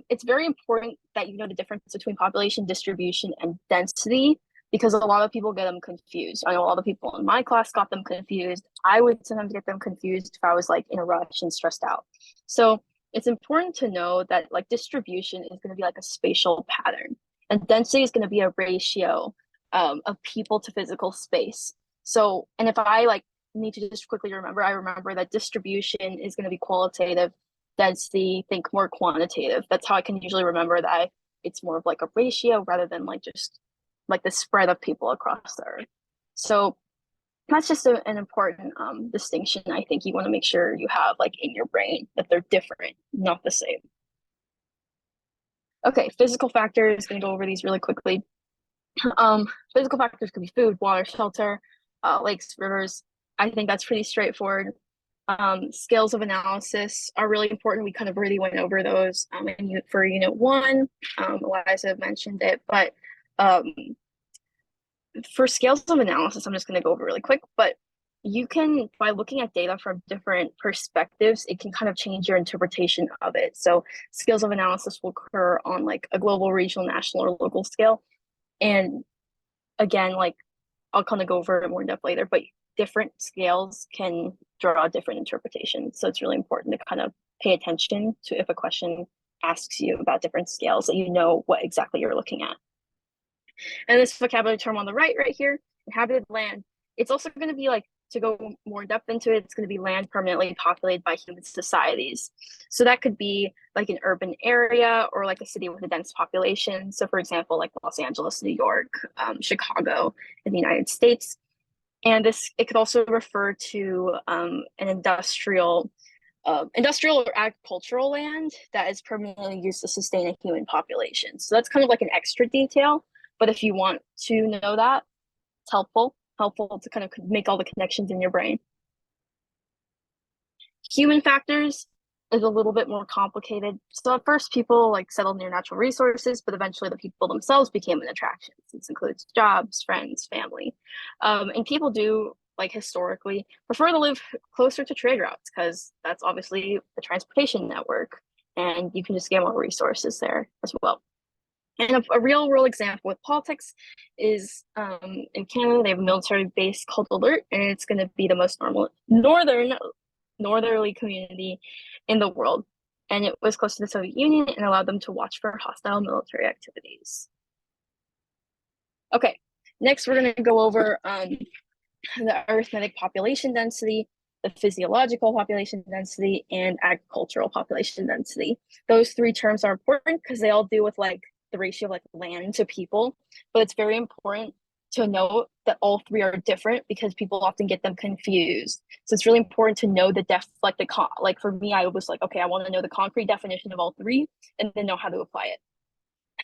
it's very important that you know the difference between population distribution and density, because a lot of people get them confused. I know a lot of people in my class got them confused. I would sometimes get them confused if I was like in a rush and stressed out. So it's important to know that like distribution is going to be like a spatial pattern, and density is going to be a ratio of people to physical space. So, and if I like need to just quickly remember, I remember that distribution is going to be qualitative, density, think more quantitative. That's how I can usually remember that it's more of like a ratio rather than like just like the spread of people across the earth. So that's just an important distinction. I think you want to make sure you have like in your brain that they're different, not the same. Okay, physical factors, going to go over these really quickly. Physical factors could be food, water, shelter, lakes, rivers. I think that's pretty straightforward. Scales of analysis are really important. We kind of already went over those for unit 1. Eliza mentioned it, but for scales of analysis, I'm just going to go over really quick, but you can, by looking at data from different perspectives, it can kind of change your interpretation of it. So scales of analysis will occur on like a global, regional, national, or local scale. And again, like I'll kind of go over it more in depth later, but different scales can draw different interpretations. So it's really important to kind of pay attention to if a question asks you about different scales, that you know what exactly you're looking at. And this vocabulary term on the right here, inhabited land, it's also going to be like, to go more in depth into it, it's going to be land permanently populated by human societies. So that could be like an urban area or like a city with a dense population. So for example, like Los Angeles, New York, Chicago in the United States. And it could also refer to an industrial or agricultural land that is permanently used to sustain a human population. So that's kind of like an extra detail, but if you want to know that, it's helpful to kind of make all the connections in your brain. Human factors is a little bit more complicated. So at first people like settled near natural resources, but eventually the people themselves became an attraction. This includes jobs, friends, family. And people do, like historically, prefer to live closer to trade routes because that's obviously the transportation network, and you can just get more resources there as well. And a real world example with politics is in Canada, they have a military base called Alert, and it's going to be the most northerly community in the world. And it was close to the Soviet Union and allowed them to watch for hostile military activities. Okay, next we're going to go over the arithmetic population density, the physiological population density, and agricultural population density. Those 3 terms are important because they all deal with like the ratio of like land to people, but it's very important to note that all 3 are different because people often get them confused. So it's really important to know the like for me, I was like, okay, I want to know the concrete definition of all 3 and then know how to apply it.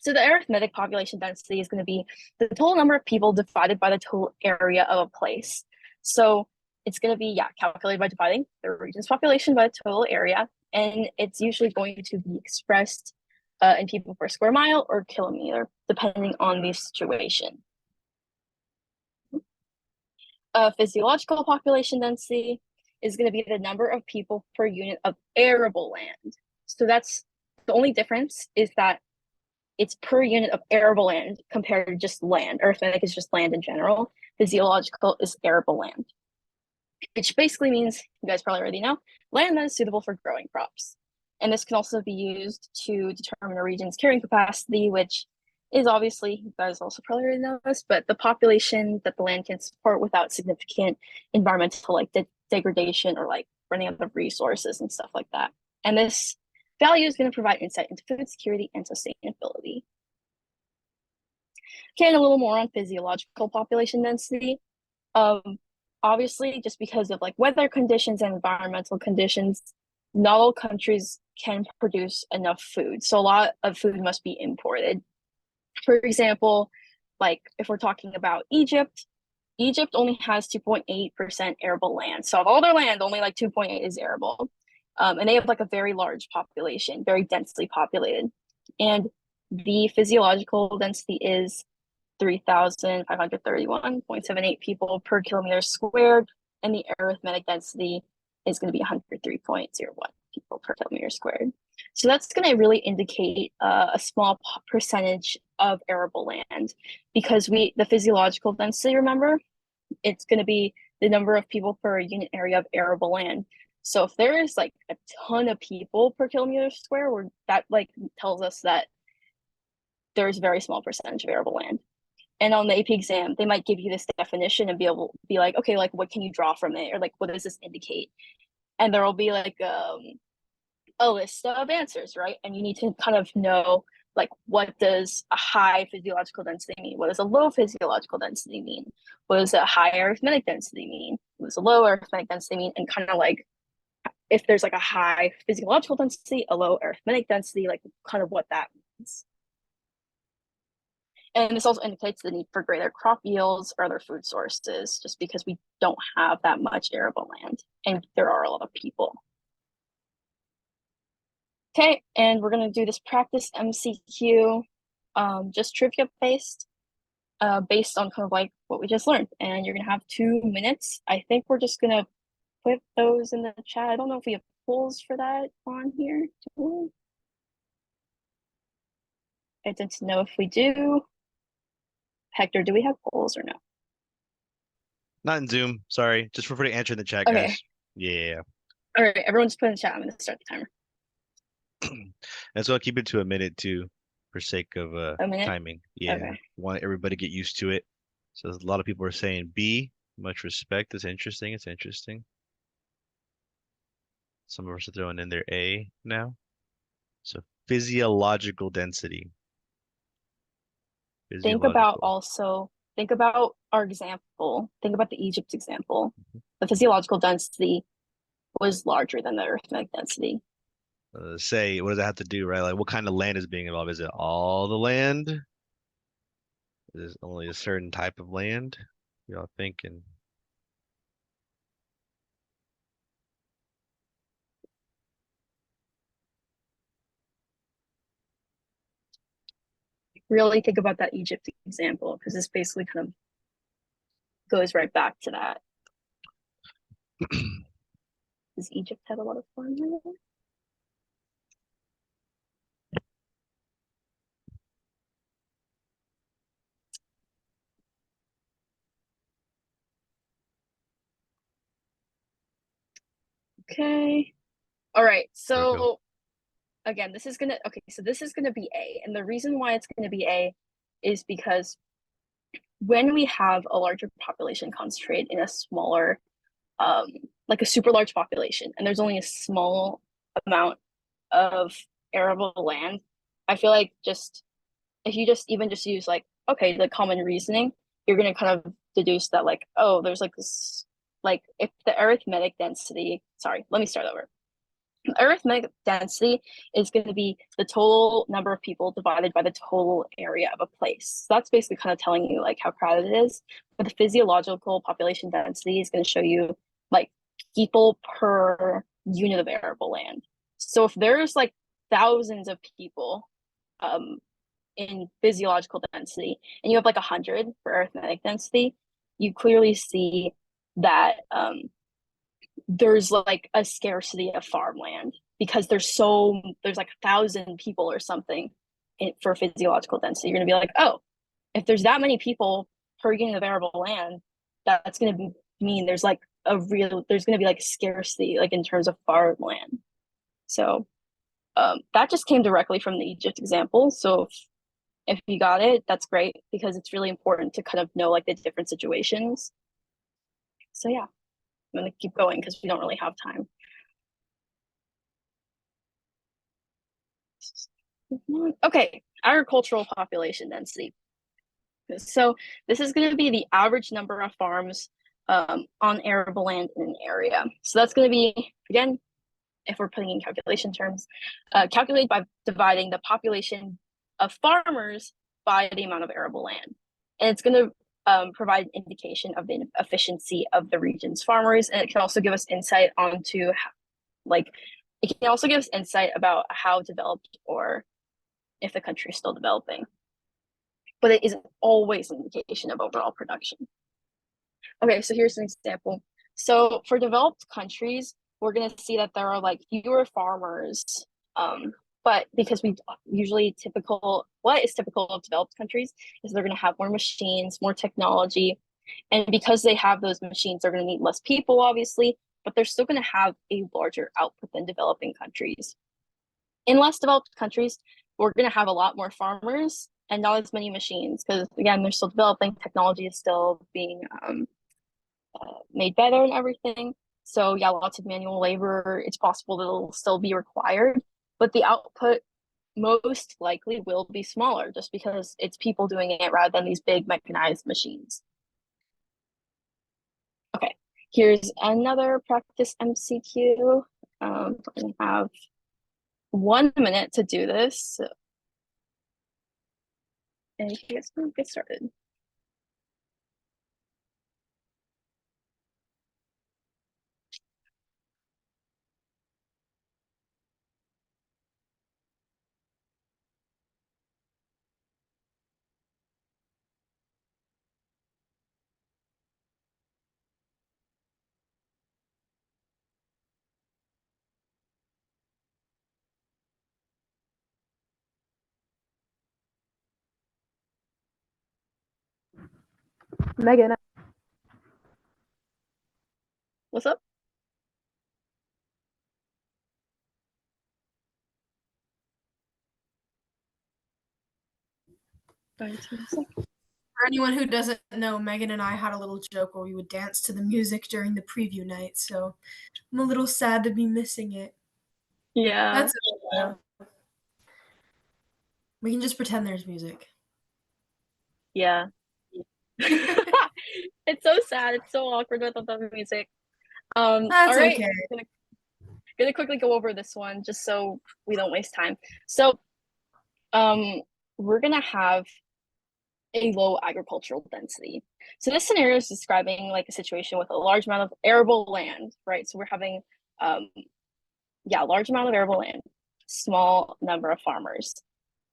So the arithmetic population density is going to be the total number of people divided by the total area of a place. So it's going to be, calculated by dividing the region's population by the total area. And it's usually going to be expressed in people per square mile or kilometer, depending on the situation. Physiological population density is going to be the number of people per unit of arable land. So that's the only difference, is that it's per unit of arable land compared to just land. Arithmetic is just land in general. Physiological is arable land, which basically means, you guys probably already know, land that is suitable for growing crops. And this can also be used to determine a region's carrying capacity, which is obviously, you guys also probably already know this, but the population that the land can support without significant environmental like degradation or like running out of resources and stuff like that. And this value is going to provide insight into food security and sustainability. Okay, and a little more on physiological population density. Obviously, just because of like weather conditions and environmental conditions, not all countries can produce enough food. So a lot of food must be imported. For example, like if we're talking about Egypt, Egypt only has 2.8% arable land. So of all their land, only like 2.8 is arable. And they have like a very large population, very densely populated. And the physiological density is 3,531.78 people per kilometer squared, and the arithmetic density is going to be 103.01 people per kilometer squared. So that's going to really indicate a small percentage of arable land, because the physiological density, remember, it's going to be the number of people per unit area of arable land. So if there is like a ton of people per kilometer square, that like tells us that there's a very small percentage of arable land. And on the AP exam, they might give you this definition and be able to be like, okay, like what can you draw from it? Or like, what does this indicate? And there will be like a list of answers, right? And you need to kind of know, like, what does a high physiological density mean? What does a low physiological density mean? What does a high arithmetic density mean? What does a low arithmetic density mean? And kind of like, if there's like a high physiological density, a low arithmetic density, like kind of what that means. And this also indicates the need for greater crop yields or other food sources, just because we don't have that much arable land and there are a lot of people. Okay, and we're going to do this practice MCQ, just trivia based on kind of like what we just learned. And you're going to have 2 minutes. I think we're just going to put those in the chat. I don't know if we have polls for that on here. I don't know if we do. Hector, do we have polls or no? Not in Zoom. Sorry. Just feel free to answer in the chat, Okay. guys. Yeah. All right, everyone just put in the chat. I'm going to start the timer. And so I'll keep it to a minute too, for sake of A minute? timing. Yeah. Okay. Want everybody to get used to it. So a lot of people are saying B. Much respect. It's interesting. It's interesting. Some of us are throwing in their A now. So physiological density. Think about our example. Think about the Egypt example. The physiological density was larger than the arithmetic density. Say, what does that have to do, right? Like, what kind of land is being involved? Is it all the land? Is it only a certain type of land? Y'all thinking? Really think about that Egypt example, because this basically kind of goes right back to that. Does Egypt have a lot of farmland? Okay. All right. So again, this is gonna be A. And the reason why it's gonna be A is because when we have a larger population concentrated in a smaller, like a super large population, and there's only a small amount of arable land, I feel like if you just use like, okay, like common reasoning, you're gonna kind of deduce that like, oh, there's like this, like if the arithmetic density, sorry, let me start over. Arithmetic density is going to be the total number of people divided by the total area of a place. So that's basically kind of telling you like how crowded it is. But the physiological population density is going to show you like people per unit of arable land. So if there's like thousands of people in physiological density and you have like 100 for arithmetic density, you clearly see that there's like a scarcity of farmland because there's like 1,000 people or something for physiological density. You're gonna be like, oh, if there's that many people per unit of arable land, that's gonna mean there's gonna be like a scarcity like in terms of farmland. So that just came directly from the Egypt example. So if you got it, that's great because it's really important to kind of know like the different situations. So yeah, I'm gonna keep going because we don't really have time. Okay, agricultural population density. So this is going to be the average number of farms on arable land in an area. So that's going to be, again, if we're putting in calculation terms, calculated by dividing the population of farmers by the amount of arable land. And it's going to provide an indication of the efficiency of the region's farmers. And it can also give us insight onto, it can also give us insight about how developed or if the country is still developing. But it isn't always an indication of overall production. Okay, so here's an example. So for developed countries, we're going to see that there are like fewer farmers, but because what is typical of developed countries is they're going to have more machines, more technology, and because they have those machines, they're going to need less people, obviously, but they're still going to have a larger output than developing countries. In less developed countries, we're going to have a lot more farmers and not as many machines because, again, they're still developing. Technology is still being made better and everything. So yeah, lots of manual labor. It's possible that it'll still be required, but the output most likely will be smaller just because it's people doing it rather than these big mechanized machines. Okay, here's another practice MCQ. I'm going to have 1 minute to do this. And you guys can get started. Megan. What's up? For anyone who doesn't know, Megan and I had a little joke where we would dance to the music during the preview night, so I'm a little sad to be missing it. Yeah. That's okay. We can just pretend there's music. Yeah. It's so sad. It's so awkward without the music. That's all right. okay. Gonna quickly go over this one just so we don't waste time. So we're gonna have a low agricultural density. So this scenario is describing like a situation with a large amount of arable land, right? So we're having large amount of arable land, small number of farmers.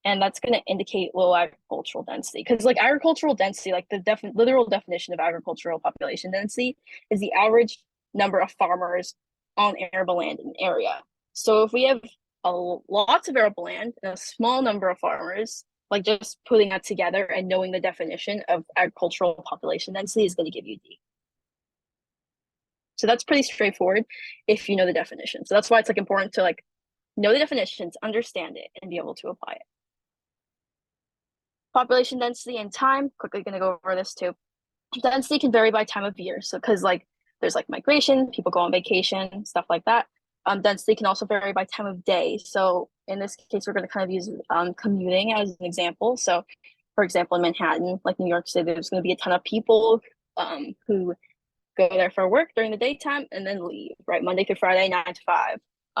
And that's going to indicate low agricultural density because like agricultural density, like the literal definition of agricultural population density is the average number of farmers on arable land in an area. So if we have lots of arable land and a small number of farmers, like just putting that together and knowing the definition of agricultural population density is going to give you D. So that's pretty straightforward if you know the definition. So that's why it's like important to like know the definitions, understand it, and be able to apply it. Population density and time, quickly going to go over this too. Density can vary by time of year. So because like there's like migration, people go on vacation, stuff like that. Density can also vary by time of day. So in this case, we're going to kind of use commuting as an example. So for example, in Manhattan, like New York City, there's going to be a ton of people who go there for work during the daytime and then leave, right? Monday through Friday, 9 to 5.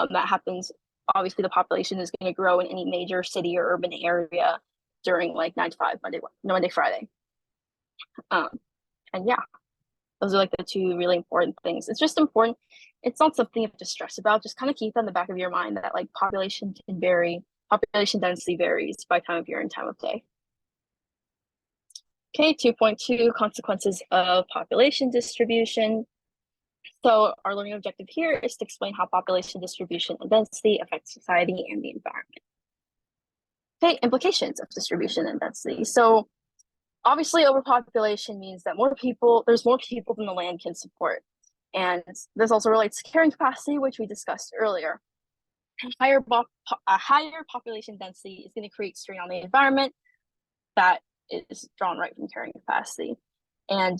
That happens. Obviously, the population is going to grow in any major city or urban area during like 9 to 5, Monday, Friday. And yeah, those are like the two really important things. It's just important. It's not something you have to stress about. Just kind of keep on the back of your mind that like population can vary. Population density varies by time of year and time of day. Okay, 2.2, consequences of population distribution. So our learning objective here is to explain how population distribution and density affect society and the environment. Okay, implications of distribution and density. So obviously overpopulation means that there's more people than the land can support. And this also relates to carrying capacity, which we discussed earlier. A higher population density is going to create strain on the environment that is drawn right from carrying capacity. And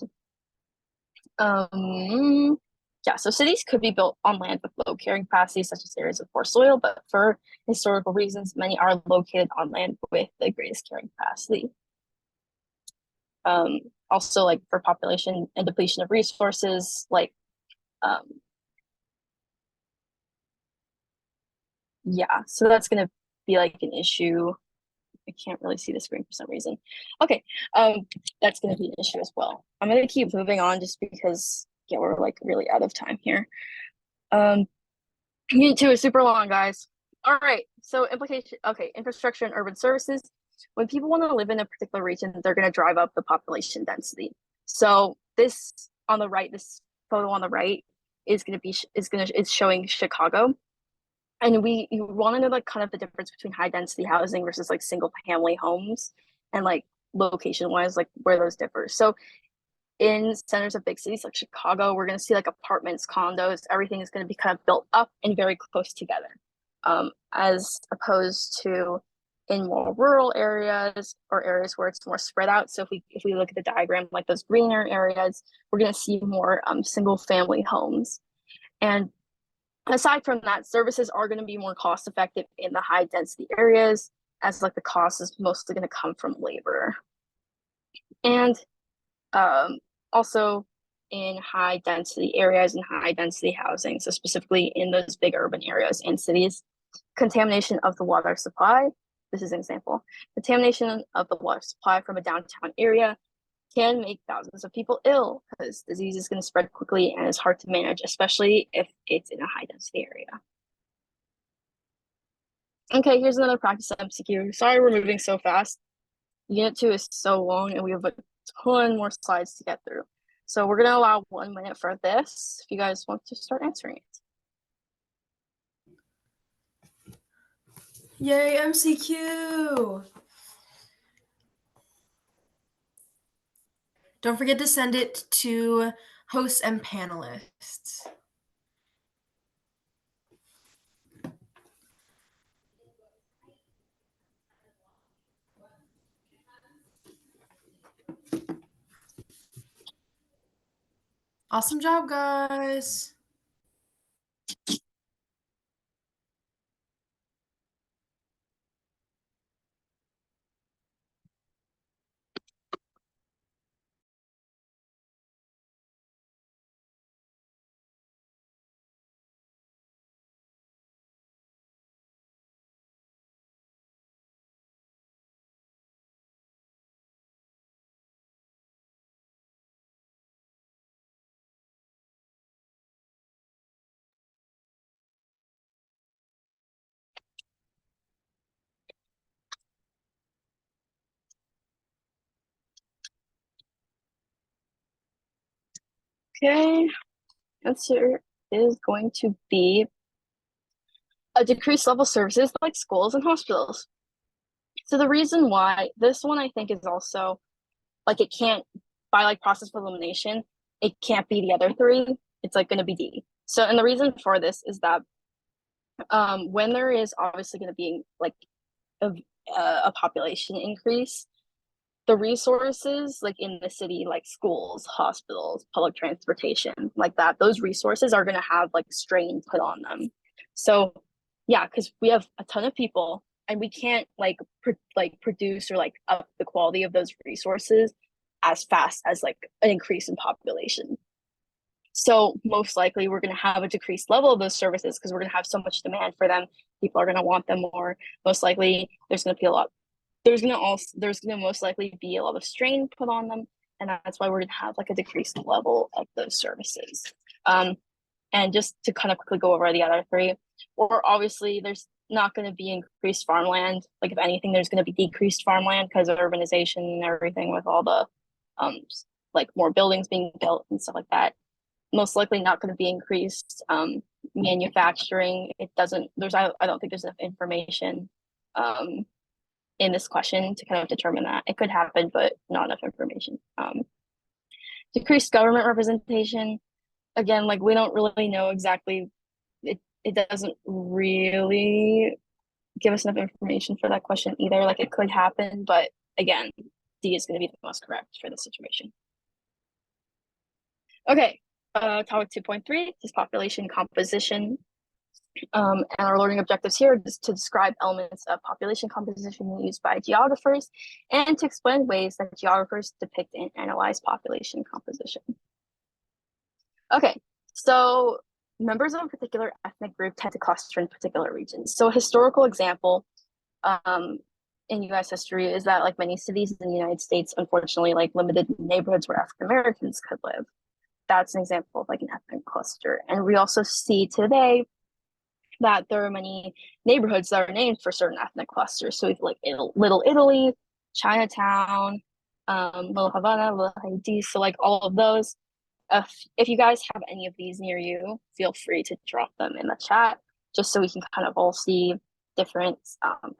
yeah, so cities could be built on land with low carrying capacity, such as areas of poor soil, but for historical reasons, many are located on land with the greatest carrying capacity. Also, like for population and depletion of resources, like yeah, so that's going to be like an issue. I can't really see the screen for some reason. Okay, that's going to be an issue as well. I'm going to keep moving on just because, yeah, we're like really out of time here. Unit 2 is super long, guys. All right, so implication, okay, infrastructure and urban services. When people want to live in a particular region, they're going to drive up the population density. So this on the right, this photo on the right is showing Chicago. And you want to know like kind of the difference between high density housing versus like single family homes and like location wise, like where those differ. So in centers of big cities like Chicago, we're going to see like apartments, condos, everything is going to be kind of built up and very close together, as opposed to in more rural areas or areas where it's more spread out. So if we look at the diagram, like those greener areas, we're going to see more single family homes. And aside from that, services are going to be more cost effective in the high density areas, as like the cost is mostly going to come from labor. And also in high density areas and high density housing, so specifically in those big urban areas and cities, contamination of the water supply. This is an example. Contamination of the water supply from a downtown area can make thousands of people ill because disease is going to spread quickly and it's hard to manage, especially if it's in a high density area. Okay, here's another practice MCQ. Sorry we're moving so fast. Unit 2 is so long and we have a ton more slides to get through. So we're going to allow 1 minute for this if you guys want to start answering it. Yay, MCQ! Don't forget to send it to hosts and panelists. Awesome job, guys. Okay, answer is going to be a decreased level services like schools and hospitals. So the reason why this one I think is also like it can't, by like process of elimination, it can't be the other three. It's like going to be D. So, and the reason for this is that when there is obviously going to be like a population increase, the resources like in the city, like schools, hospitals, public transportation, like that, those resources are going to have like strain put on them. So yeah, because we have a ton of people and we can't produce or like up the quality of those resources as fast as like an increase in population. So most likely we're going to have a decreased level of those services because we're going to have so much demand for them. People are going to want them more. Most likely there's going to be there's going to most likely be a lot of strain put on them. And that's why we're going to have like a decreased level of those services. And just to kind of quickly go over the other three, or obviously there's not going to be increased farmland. Like if anything, there's going to be decreased farmland because of urbanization and everything with all the like more buildings being built and stuff like that. Most likely not going to be increased. Manufacturing, I don't think there's enough information in this question to kind of determine that. It could happen, but not enough information. Decreased government representation, again, like we don't really know exactly. It doesn't really give us enough information for that question either. Like it could happen, but again, D is going to be the most correct for this situation. Okay, topic 2.3 is population composition. And our learning objectives here is to describe elements of population composition used by geographers and to explain ways that geographers depict and analyze population composition. Okay, so members of a particular ethnic group tend to cluster in particular regions. So a historical example in US history is that like many cities in the United States, unfortunately, like limited neighborhoods where African Americans could live. That's an example of like an ethnic cluster. And we also see today that there are many neighborhoods that are named for certain ethnic clusters. So we have like Little Italy, Chinatown, Little Havana, Little Haiti. So like all of those. If you guys have any of these near you, feel free to drop them in the chat just so we can kind of all see different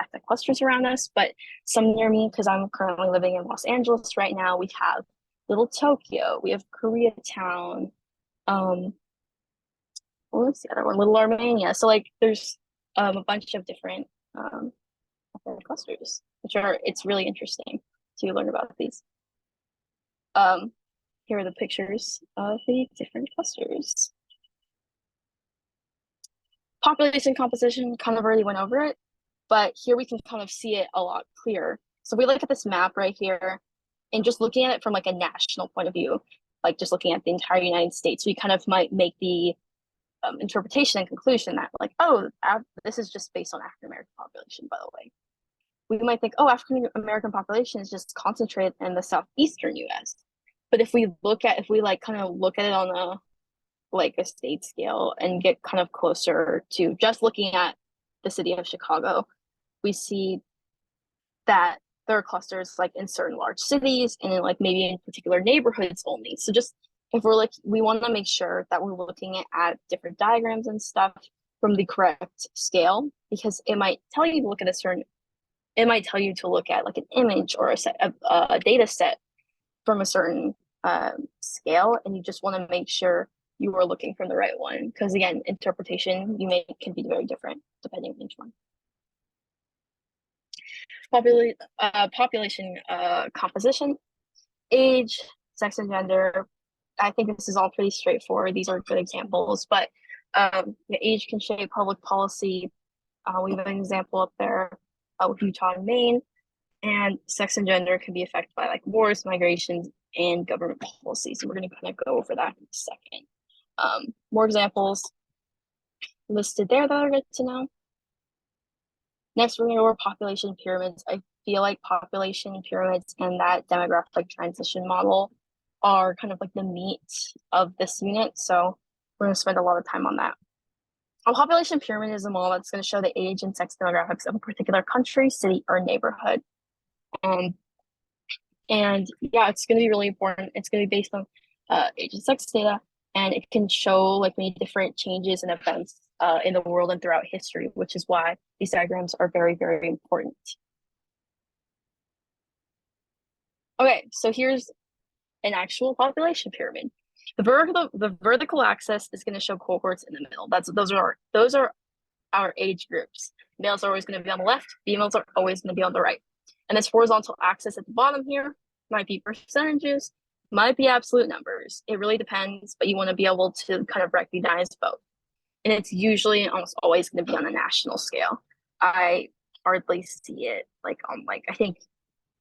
ethnic clusters around us. But some near me, because I'm currently living in Los Angeles right now, we have Little Tokyo, we have Koreatown, what's the other one? Little Armenia. So like there's a bunch of different ethnic clusters, it's really interesting to learn about these. Here are the pictures of the different clusters. Population composition, kind of already went over it, but here we can kind of see it a lot clearer. So we look at this map right here, and just looking at it from like a national point of view, like just looking at the entire United States, we kind of might make the interpretation and conclusion that like, oh, this is just based on African American population, by the way. We might think, oh, African American population is just concentrated in the southeastern US. But if we like kind of look at it on a state scale and get kind of closer to just looking at the city of Chicago, we see that there are clusters like in certain large cities and in like maybe in particular neighborhoods only. So just if we're like, we want to make sure that we're looking at different diagrams and stuff from the correct scale, because it might tell you to look at it might tell you to look at like an image or a data set from a certain scale, and you just want to make sure you are looking from the right one, because again, interpretation can be very different depending on each one. Population composition, age, sex and gender. I think this is all pretty straightforward. These are good examples, but the age can shape public policy. We have an example up there with Utah and Maine, and sex and gender can be affected by like wars, migrations, and government policies. So we're going to kind of go over that in a second. More examples listed there that are good to know. Next, we're going to go over population pyramids. I feel like population pyramids and that demographic transition model are kind of like the meat of this unit. So we're going to spend a lot of time on that. A population pyramid is a model that's going to show the age and sex demographics of a particular country, city, or neighborhood. And yeah, it's going to be really important. It's going to be based on age and sex data, and it can show like many different changes and events in the world and throughout history, which is why these diagrams are very, very important. Okay, so here's an actual population pyramid. The vertical axis is going to show cohorts in the middle. Those are our age groups. Males are always going to be on the left. Females are always going to be on the right. And this horizontal axis at the bottom here might be percentages, might be absolute numbers. It really depends, but you want to be able to kind of recognize both. And it's usually almost always going to be on a national scale. I hardly see it like on like, I think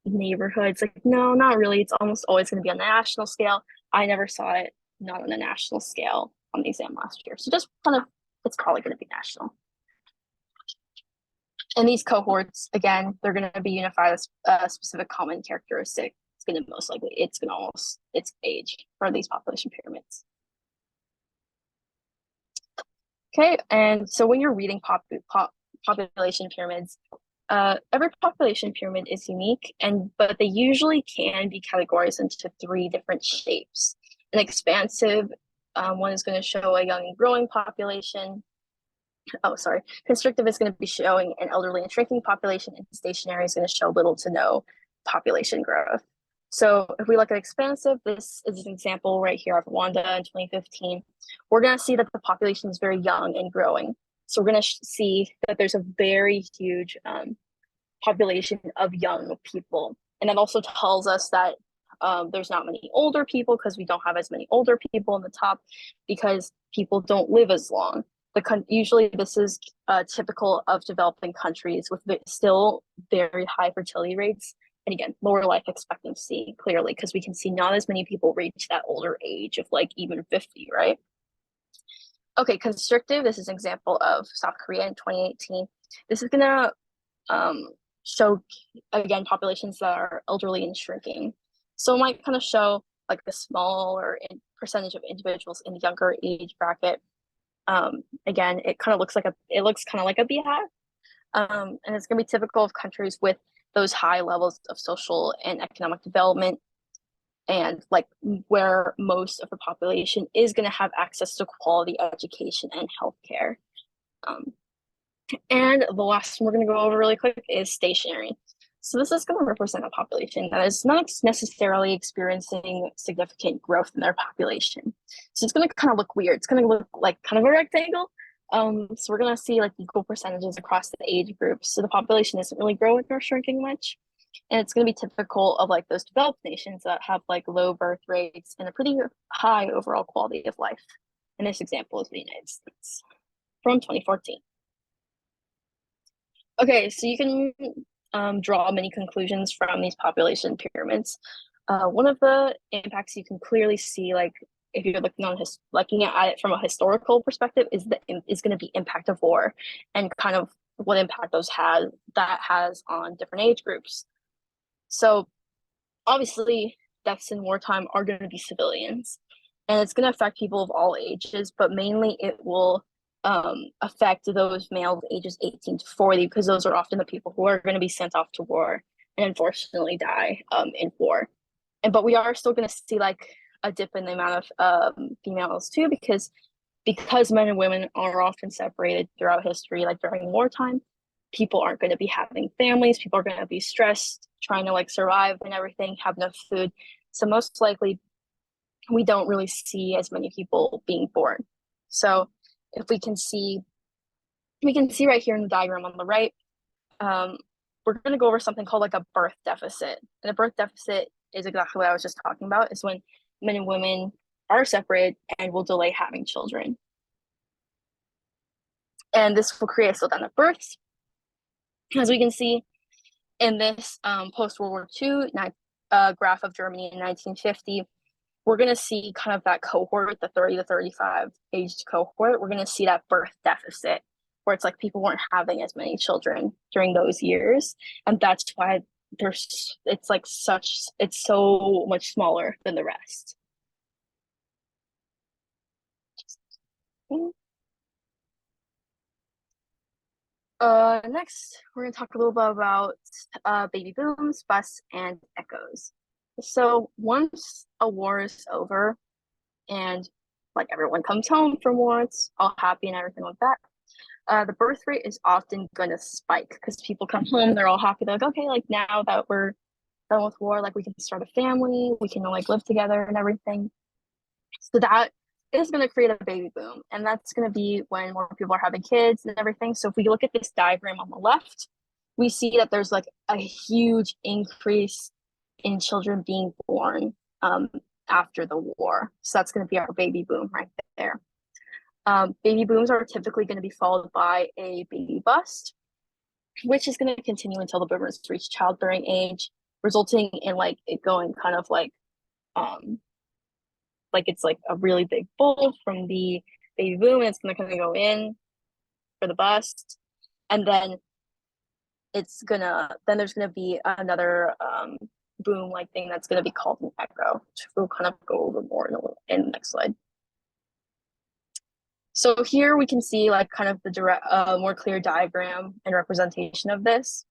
neighborhoods, like no, not really. It's almost always going to be on the national scale. I never saw it not on a national scale on the exam last year. So just kind of, it's probably going to be national. And these cohorts, again, they're going to be unified as a specific common characteristic. It's going to most likely, it's age for these population pyramids. Okay, and so when you're reading population pyramids, every population pyramid is unique, but they usually can be categorized into 3 different shapes. An expansive one is going to show a young and growing population. Oh, sorry. Constrictive is going to be showing an elderly and shrinking population, and stationary is going to show little to no population growth. So if we look at expansive, this is an example right here of Rwanda in 2015. We're going to see that the population is very young and growing. So we're going to see that there's a very huge population of young people. And that also tells us that there's not many older people, because we don't have as many older people in the top, because people don't live as long. Usually this is typical of developing countries with still very high fertility rates. And again, lower life expectancy, clearly, because we can see not as many people reach that older age of like even 50, right? Okay, constrictive, this is an example of South Korea in 2018. This is gonna show, again, populations that are elderly and shrinking. So it might kind of show like a smaller percentage of individuals in the younger age bracket. Again, it looks kind of like a beehive. And it's gonna be typical of countries with those high levels of social and economic development, and like where most of the population is going to have access to quality education and healthcare. And the last one we're going to go over really quick is stationary. So this is going to represent a population that is not necessarily experiencing significant growth in their population. So it's going to kind of look weird. It's going to look like kind of a rectangle. So we're going to see like equal percentages across the age groups. So the population isn't really growing or shrinking much. And it's going to be typical of like those developed nations that have like low birth rates and a pretty high overall quality of life. And this example is the United States from 2014. Okay, so you can draw many conclusions from these population pyramids. One of the impacts you can clearly see, like if you're looking at it from a historical perspective, is going to be impact of war, and kind of what impact that has on different age groups. So obviously deaths in wartime are going to be civilians, and it's going to affect people of all ages, but mainly it will affect those males ages 18 to 40, because those are often the people who are going to be sent off to war and unfortunately die in war. But we are still going to see like a dip in the amount of females too, because men and women are often separated throughout history, like during wartime. People aren't going to be having families. People are going to be stressed, trying to like survive and everything, have enough food. So most likely we don't really see as many people being born. So if we can see right here in the diagram on the right, we're going to go over something called like a birth deficit. And a birth deficit is exactly what I was just talking about. Is when men and women are separated and will delay having children. And this will create a slowdown of births. As we can see in this post-World War II graph of Germany in 1950, we're going to see kind of that cohort, the 30 to 35 aged cohort. We're going to see that birth deficit, where it's like people weren't having as many children during those years. And that's why it's so much smaller than the rest. Next, we're going to talk a little bit about baby booms, busts, and echoes. So once a war is over and like everyone comes home from war, it's all happy and everything like that, the birth rate is often going to spike, because people come home, they're all happy. They're like, okay, like now that we're done with war, like we can start a family, we can like live together and everything. So that is going to create a baby boom, and that's going to be when more people are having kids and everything. So if we look at this diagram on the left, we see that there's like a huge increase in children being born after the war. So that's going to be our baby boom right there. Baby booms are typically going to be followed by a baby bust, which is going to continue until the boomers reach childbearing age, resulting in like it going kind of like it's like a really big bull from the baby boom, and it's going to kind of go in for the bust, and then there's going to be another boom like thing that's going to be called an echo, which we'll kind of go over more in the next slide. So here we can see like kind of the direct more clear diagram and representation of this.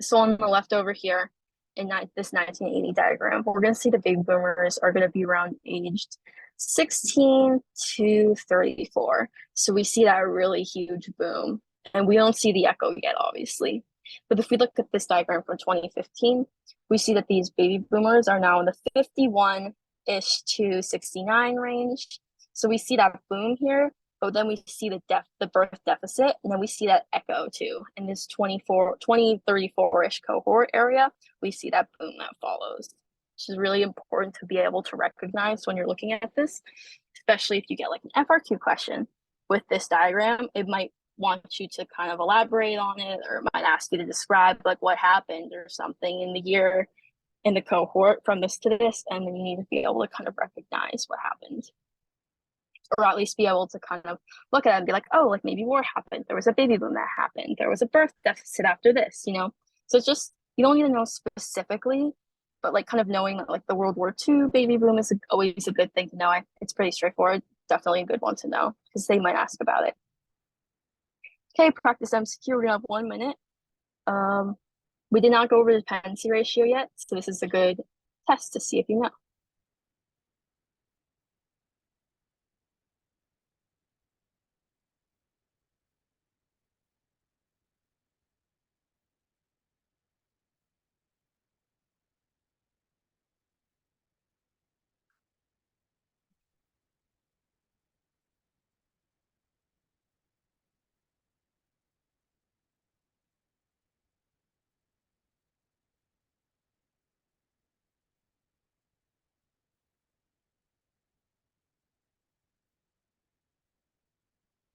So on the left over here in this 1980 diagram, we're going to see the baby boomers are going to be around aged 16 to 34. So we see that really huge boom, and we don't see the echo yet, obviously. But if we look at this diagram from 2015, we see that these baby boomers are now in the 51-ish to 69 range. So we see that boom here, but then we see the birth deficit, and then we see that echo too. In this 2034-ish cohort area, we see that boom that follows, which is really important to be able to recognize when you're looking at this, especially if you get like an FRQ question with this diagram. It might want you to kind of elaborate on it, or it might ask you to describe like what happened or something in the year in the cohort from this to this, and then you need to be able to kind of recognize what happened, or at least be able to kind of look at it and be like, oh, like maybe war happened, there was a baby boom that happened, there was a birth deficit after this, you know. So it's just, you don't need to know specifically, but like kind of knowing that like the World War II baby boom is always a good thing to know. It's pretty straightforward, definitely a good one to know because they might ask about it. Okay, practice MCQ, we're gonna have 1 minute. We did not go over the dependency ratio yet, so this is a good test to see if you know.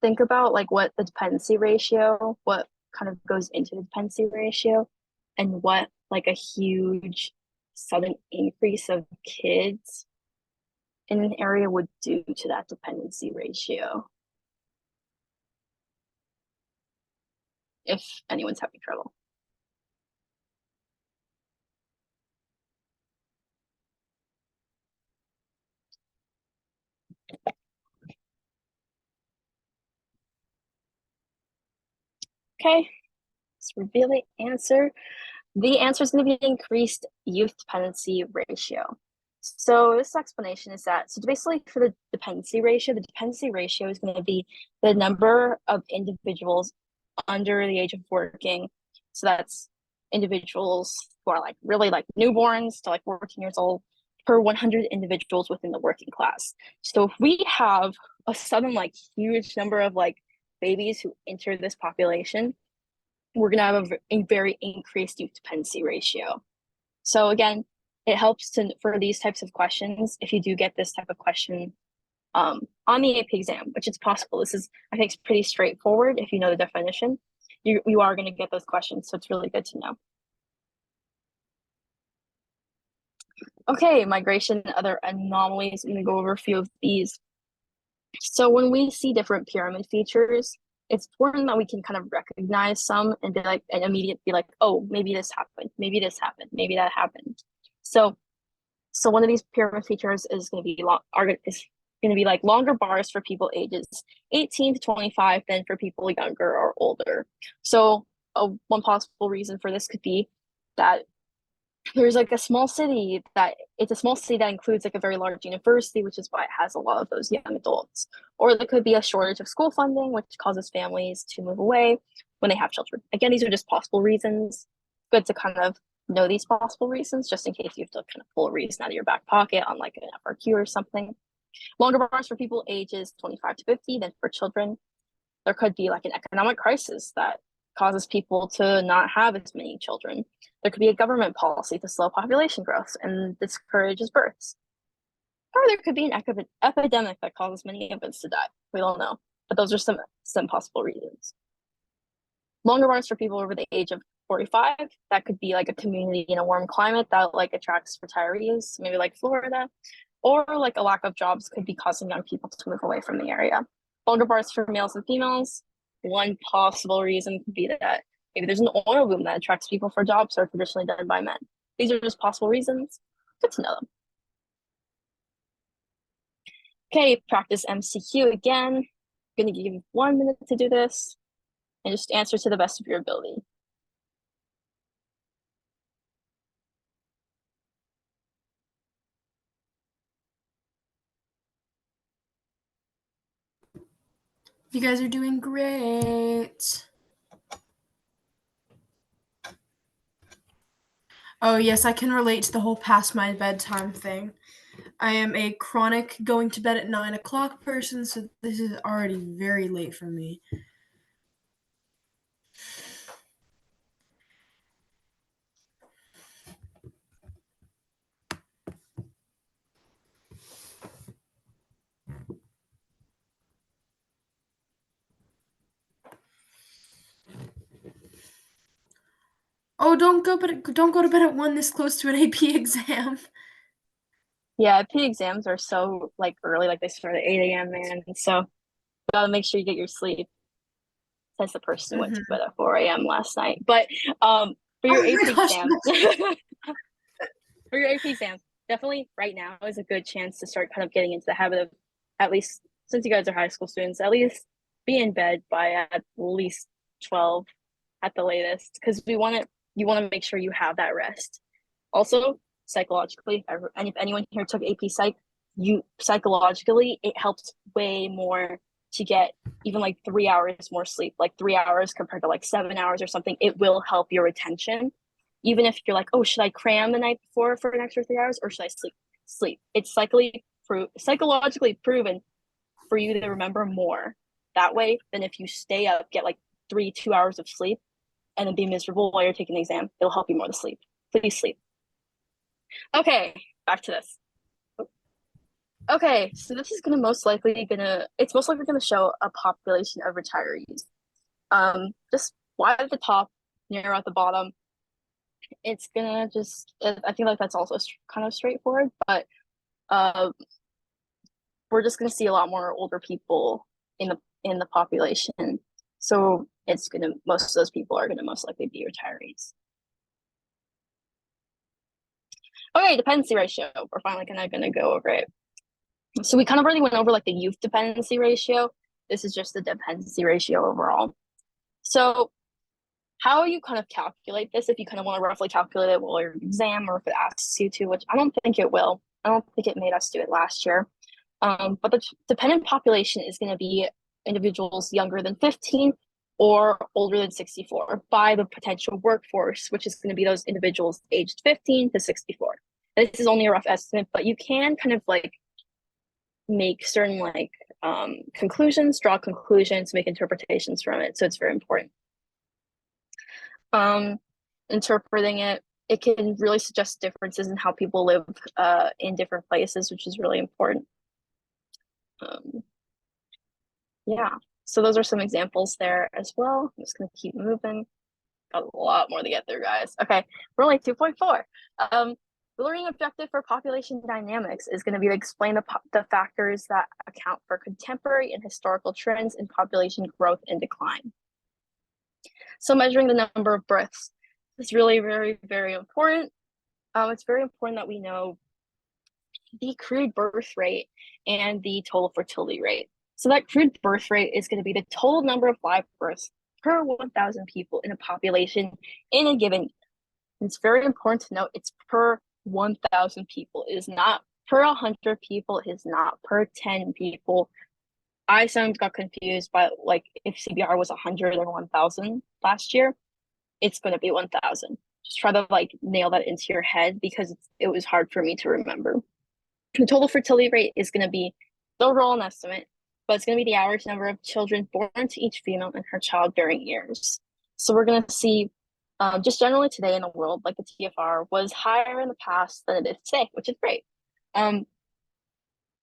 Think about like what the dependency ratio, what kind of goes into the dependency ratio, and what like a huge sudden increase of kids in an area would do to that dependency ratio, if anyone's having trouble. Okay, let's reveal the answer. The answer is going to be increased youth dependency ratio. So this explanation is that, so basically for the dependency ratio is going to be the number of individuals under the age of working. So that's individuals who are like really like newborns to like 14 years old per 100 individuals within the working class. So if we have a sudden like huge number of like babies who enter this population, we're going to have a very increased youth dependency ratio. So again, it helps to for these types of questions, if you do get this type of question on the AP exam, which it's possible. This is, I think, it's pretty straightforward if you know the definition. You are going to get those questions, so it's really good to know. Okay, migration, other anomalies. I'm going to go over a few of these. So when we see different pyramid features, it's important that we can kind of recognize some and be like, and immediately be like, oh, maybe this happened, maybe this happened, maybe that happened. So one of these pyramid features is going to be like longer bars for people ages 18 to 25 than for people younger or older. So one possible reason for this could be that there's like a small city that includes like a very large university, which is why it has a lot of those young adults. Or there could be a shortage of school funding, which causes families to move away when they have children. Again, these are just possible reasons. Good to kind of know these possible reasons, just in case you have to kind of pull a reason out of your back pocket on like an FRQ or something. Longer bars for people ages 25 to 50 than for children. There could be like an economic crisis that causes people to not have as many children. There could be a government policy to slow population growth and discourages births. Or there could be an epidemic that causes many infants to die. We don't know, but those are some possible reasons. Longer bars for people over the age of 45, that could be like a community in a warm climate that like attracts retirees, maybe like Florida, or like a lack of jobs could be causing young people to move away from the area. Longer bars for males and females, one possible reason could be that maybe there's an oil boom that attracts people for jobs that are traditionally done by men. These are just possible reasons. Good to know them. Okay, practice MCQ again. I'm going to give you 1 minute to do this and just answer to the best of your ability. You guys are doing great. Oh, yes, I can relate to the whole past my bedtime thing. I am a chronic going to bed at 9 o'clock person, so this is already very late for me. Oh, don't go to bed at 1 this close to an AP exam. Yeah, P exams are so like early, like they start at 8 a.m. man. And so you gotta make sure you get your sleep. Says the person who went to bed at 4 a.m. last night. But for your Oh my AP gosh, exams, for your AP exams, definitely right now is a good chance to start kind of getting into the habit of, at least since you guys are high school students, at least be in bed by at least 12 at the latest, because you want to make sure you have that rest. Also, psychologically, and if anyone here took AP Psych, you psychologically, it helps way more to get even like 3 hours more sleep, like 3 hours compared to like 7 hours or something. It will help your retention. Even if you're like, oh, should I cram the night before for an extra 3 hours, or should I sleep? It's psychologically proven for you to remember more that way than if you stay up, get like 2 hours of sleep, and then be miserable while you're taking the exam. It'll help you more to sleep. Please sleep. Okay, back to this. Okay, so this is most likely gonna show a population of retirees. Just wide at the top, narrow at the bottom. It's gonna I feel like that's also kind of straightforward, but we're just gonna see a lot more older people in the population. So most of those people are gonna most likely be retirees. Okay, dependency ratio. We're finally gonna go over it. So we kind of already went over like the youth dependency ratio. This is just the dependency ratio overall. So how you kind of calculate this, if you kind of want to roughly calculate it while your exam, or if it asks you to, which I don't think it will. I don't think it made us do it last year. But the dependent population is going to be individuals younger than 15 or older than 64 by the potential workforce, which is going to be those individuals aged 15 to 64. And this is only a rough estimate, but you can kind of like make certain like conclusions, draw conclusions, make interpretations from it. So it's very important. Interpreting it can really suggest differences in how people live in different places, which is really important. Yeah, so those are some examples there as well. I'm just gonna keep moving. Got a lot more to get through, guys. Okay, we're only 2.4. The learning objective for population dynamics is going to be to explain the factors that account for contemporary and historical trends in population growth and decline. So measuring the number of births is really very, very important. It's very important that we know the crude birth rate and the total fertility rate. So that crude birth rate is going to be the total number of live births per 1,000 people in a population in a given year. It's very important to note it's per 1,000 people. It is not per 100 people. It is not per 10 people. I sometimes got confused by like if CBR was 100 or 1,000 last year, it's going to be 1,000. Just try to like nail that into your head because it was hard for me to remember. The total fertility rate is going to be the overall estimate, but it's going to be the average number of children born to each female in her childbearing years. So we're going to see just generally today in the world, like the TFR was higher in the past than it is today, which is great.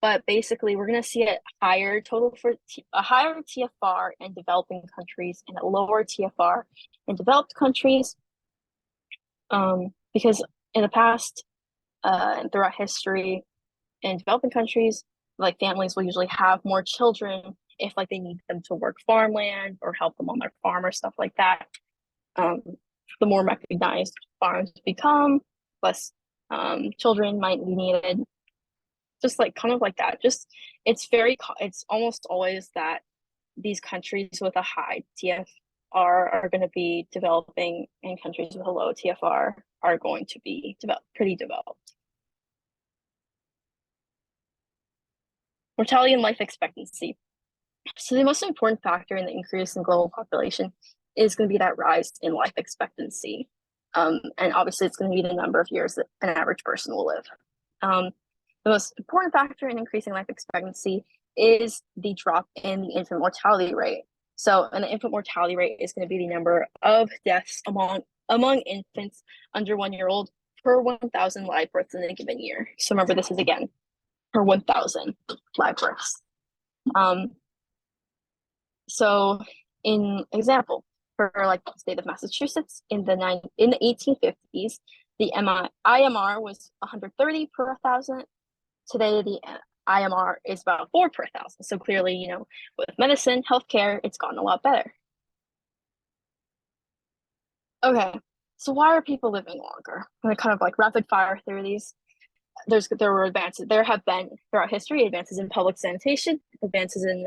But basically, we're going to see a higher TFR in developing countries and a lower TFR in developed countries. Because in the past and throughout history, in developing countries, like families will usually have more children if like they need them to work farmland or help them on their farm or stuff like that. The more recognized farms become, less children might be needed. Just like kind of like that. Just it's almost always that these countries with a high TFR are going to be developing, and countries with a low TFR are going to be pretty developed. Mortality and life expectancy. So the most important factor in the increase in global population is going to be that rise in life expectancy. And obviously it's going to be the number of years that an average person will live. The most important factor in increasing life expectancy is the drop in the infant mortality rate. So, and the infant mortality rate is going to be the number of deaths among infants under 1 year old per 1,000 live births in a given year. So remember, this is again per 1,000 live births. So, in example, for like the state of Massachusetts in the 1850s, the IMR was 130 per 1,000. Today, the IMR is about 4 per 1,000. So clearly, you know, with medicine, healthcare, it's gotten a lot better. Okay, so why are people living longer? And kind of like rapid fire through these. There were advances. There have been throughout history advances in public sanitation, advances in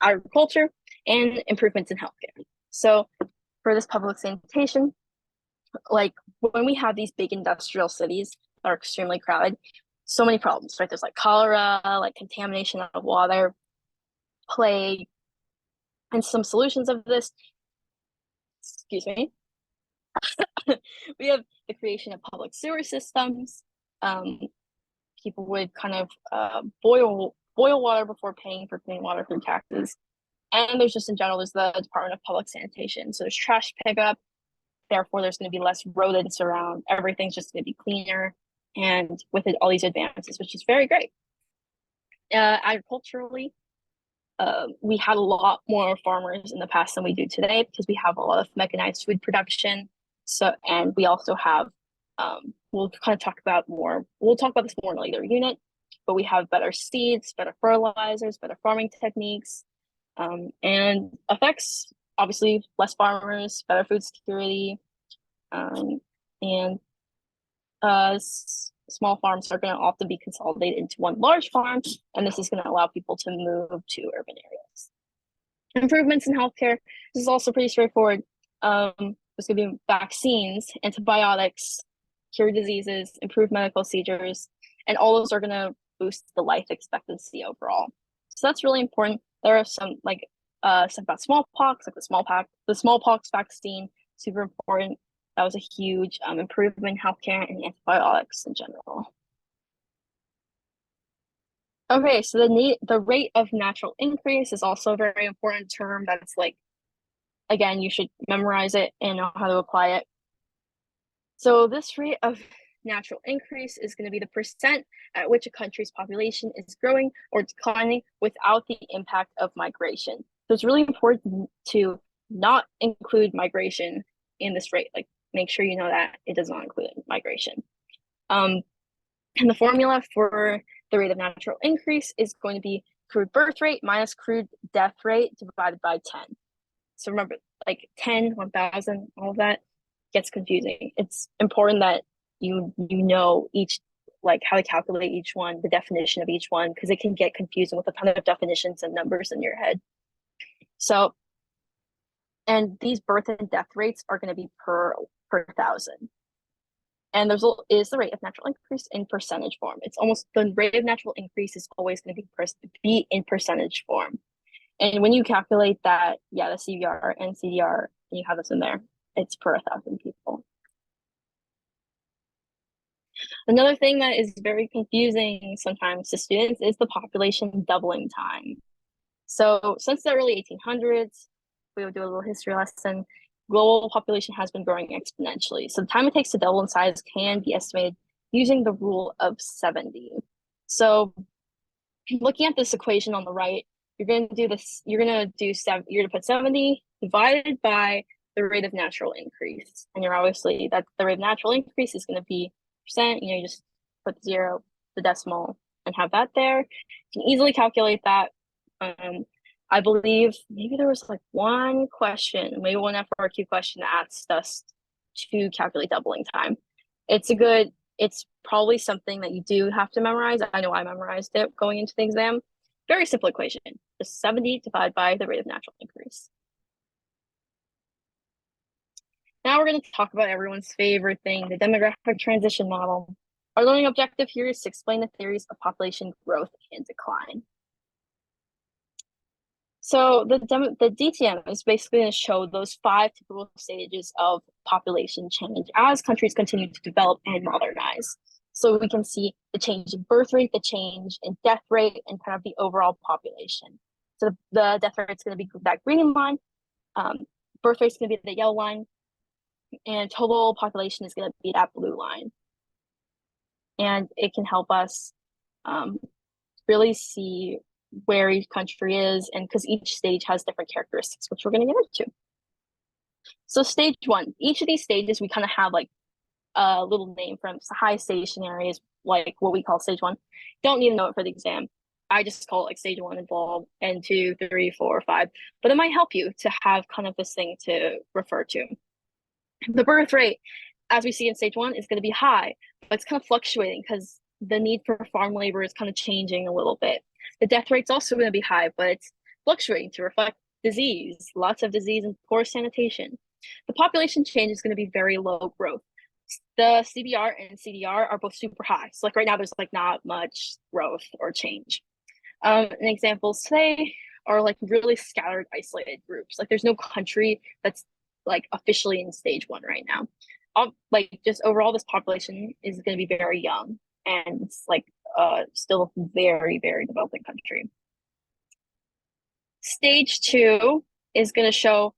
agriculture, and improvements in healthcare. So for this public sanitation, like when we have these big industrial cities that are extremely crowded, so many problems, right? There's like cholera, like contamination of water, plague, and some solutions of this. Excuse me. We have the creation of public sewer systems. People would kind of boil water before paying for clean water through taxes. And there's just in general, there's the Department of Public Sanitation. So there's trash pickup. Therefore, there's going to be less rodents around. Everything's just going to be cleaner. And with it, all these advances, which is very great. Agriculturally, we had a lot more farmers in the past than we do today because we have a lot of mechanized food production. So, and we also have, we'll kind of talk about more, we'll talk about this more in a later unit, but we have better seeds, better fertilizers, better farming techniques, and effects, obviously less farmers, better food security, and small farms are going to often be consolidated into one large farm, and this is going to allow people to move to urban areas. Improvements in healthcare, this is also pretty straightforward. There's going to be vaccines, antibiotics, cure diseases, improve medical procedures, and all those are going to boost the life expectancy overall. So that's really important. There are some like stuff about smallpox, like the smallpox vaccine, super important. That was a huge improvement in healthcare and antibiotics in general. Okay, so the rate of natural increase is also a very important term. That's like, again, you should memorize it and know how to apply it. So this rate of natural increase is going to be the percent at which a country's population is growing or declining without the impact of migration. So it's really important to not include migration in this rate. Like, make sure you know that it does not include migration. And the formula for the rate of natural increase is going to be crude birth rate minus crude death rate divided by 10. So remember, like 10, 1,000, all of that gets confusing. It's important that you know each, like how to calculate each one, the definition of each one, because it can get confusing with a ton of definitions and numbers in your head. So, and these birth and death rates are going to be per 1,000. And there is the rate of natural increase in percentage form. It's almost, the rate of natural increase is always going to be in percentage form. And when you calculate that, yeah, the CVR and CDR, and you have this in there, it's per 1,000 people. Another thing that is very confusing sometimes to students is the population doubling time. So since the early 1800s, we would do a little history lesson, global population has been growing exponentially. So the time it takes to double in size can be estimated using the rule of 70. So looking at this equation on the right, you're going to do this, you're going to put 70 divided by the rate of natural increase. And you're obviously, that the rate of natural increase is going to be percent, you just put 0, the decimal, and have that there. You can easily calculate that. I believe maybe there was like one question, maybe one FRQ question that asked us to calculate doubling time. It's probably something that you do have to memorize. I know I memorized it going into the exam. Very simple equation, just 70 divided by the rate of natural increase. Now we're going to talk about everyone's favorite thing, the demographic transition model. Our learning objective here is to explain the theories of population growth and decline. So the DTM is basically going to show those 5 typical stages of population change as countries continue to develop and modernize. So we can see the change in birth rate, the change in death rate, and kind of the overall population. So the death rate is going to be that green line, birth rate is going to be the yellow line, and total population is going to be that blue line. And it can help us really see where each country is, and because each stage has different characteristics, which we're going to get into. So stage 1, each of these stages, we kind of have like a little name from high stationary is like what we call stage 1. Don't need to know it for the exam. I just call it like stage 1 involved, and 2, 3, 4, 5. But it might help you to have kind of this thing to refer to. The birth rate, as we see in stage 1, is going to be high, but it's kind of fluctuating because the need for farm labor is kind of changing a little bit. The death rate's also going to be high, but it's fluctuating to reflect disease, lots of disease and poor sanitation. The population change is going to be very low growth. The CBR and CDR are both super high. So like right now, there's like not much growth or change. And examples today are like really scattered, isolated groups. Like there's no country that's like officially in stage 1 right now. Like just overall, this population is going to be very young, and it's like still very, very developing country. Stage 2 is going to show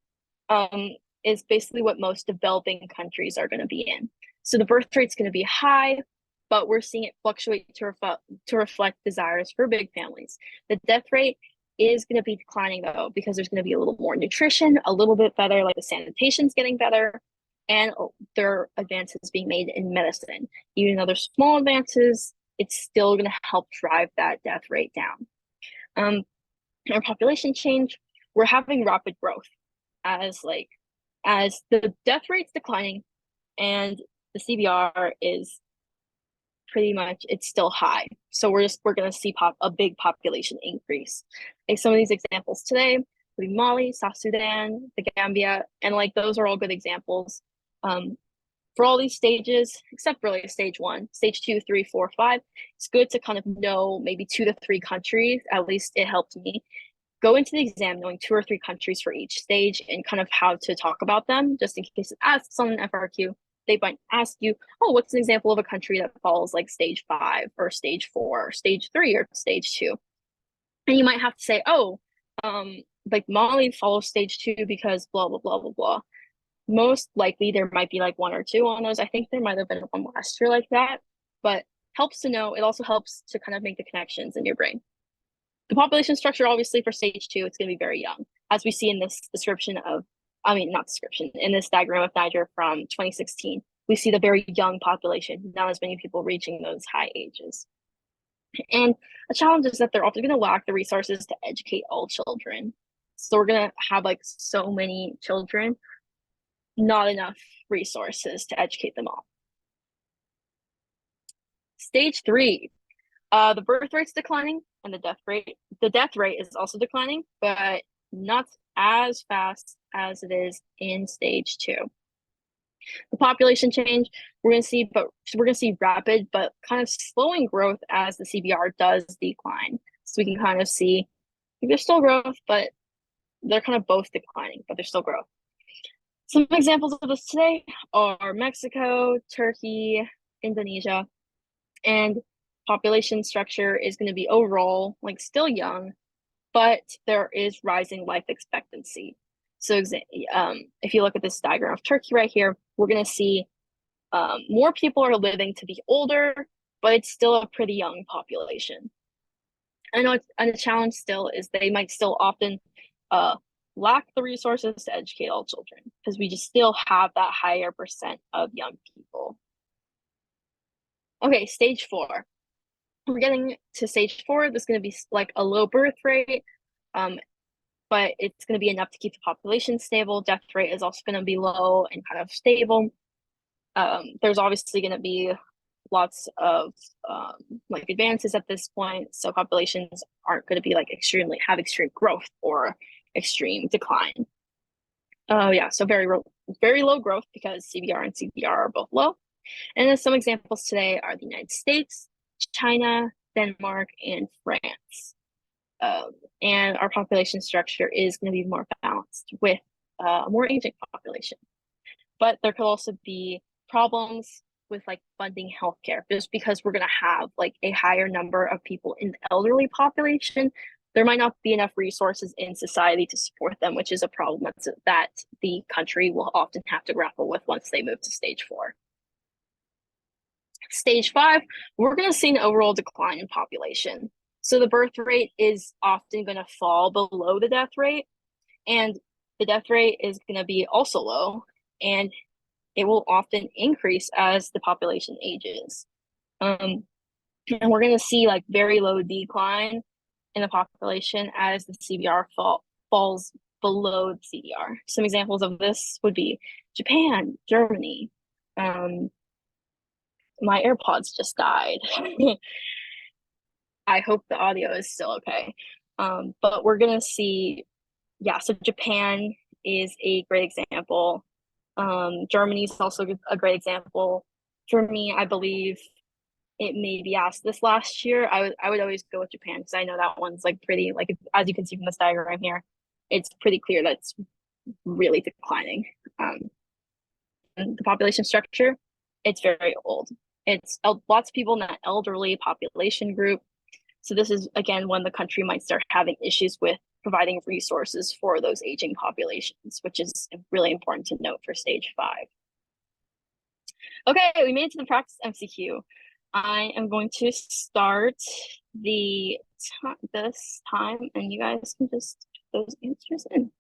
is basically what most developing countries are going to be in. So the birth rate is going to be high, but we're seeing it fluctuate to reflect desires for big families. The death rate is going to be declining though, because there's going to be a little more nutrition, a little bit better, like the sanitation's getting better, and there are advances being made in medicine. Even though there's small advances, it's still going to help drive that death rate down. Our population change, we're having rapid growth as the death rate's declining and the CBR is pretty much, it's still high. So we're going to see a big population increase. Like some of these examples today would be Mali, South Sudan, the Gambia, and like those are all good examples. For all these stages, except really stage 1, stage 2, 3, 4, 5, it's good to kind of know maybe 2 to 3 countries. At least it helped me go into the exam knowing 2 or 3 countries for each stage and kind of how to talk about them, just in case it asks on an FRQ. They might ask you, oh, what's an example of a country that falls like stage 5 or stage 4 or stage 3 or stage 2? And you might have to say, oh, like Mali follows stage 2 because blah, blah, blah, blah, blah. Most likely there might be like 1 or 2 on those. I think there might have been one last year like that, but helps to know. It also helps to kind of make the connections in your brain. The population structure, obviously for stage 2, it's going to be very young. As we see in this in this diagram of Niger from 2016, we see the very young population, not as many people reaching those high ages. And a challenge is that they're often going to lack the resources to educate all children. So we're going to have like so many children, not enough resources to educate them all. Stage 3, the birth rate's declining and the death rate is also declining, but not as fast as it is in stage 2. The population change we're going to see rapid but kind of slowing growth as the CBR does decline. So we can kind of see there's still growth, but they're kind of both declining, but there's still growth. Some examples of this today are Mexico, Turkey, Indonesia, and population structure is going to be overall like still young, but there is rising life expectancy. So if you look at this diagram of Turkey right here, we're going to see more people are living to be older, but it's still a pretty young population. I know a challenge still is they might still often lack the resources to educate all children because we just still have that higher percent of young people. Okay, stage 4. We're getting to stage 4. This is going to be like a low birth rate, but it's going to be enough to keep the population stable. Death rate is also going to be low and kind of stable. There's obviously going to be lots of like advances at this point, so populations aren't going to be like extreme growth or extreme decline. So very low growth because CBR and CBR are both low. And then some examples today are the United States, China, Denmark, and France. and our population structure is going to be more balanced with a more aging population. But there could also be problems with like funding healthcare, just because we're going to have like a higher number of people in the elderly population. There might not be enough resources in society to support them, which is a problem that the country will often have to grapple with once they move to stage 4. Stage 5, we're going to see an overall decline in population. So the birth rate is often going to fall below the death rate, and the death rate is going to be also low, and it will often increase as the population ages. And we're going to see like very low decline in the population as the CBR falls below the CDR. Some examples of this would be Japan, Germany. My AirPods just died. I hope the audio is still okay. But we're going to see, so Japan is a great example. Germany is also a great example. For me, I believe it may be asked this last year. I would always go with Japan because I know that one's like pretty, like as you can see from this diagram here, it's pretty clear that it's really declining. And the population structure, it's very old. It's lots of people in that elderly population group. So this is, again, when the country might start having issues with providing resources for those aging populations, which is really important to note for stage 5. Okay, we made it to the practice MCQ. I am going to start this time, and you guys can just put those answers in.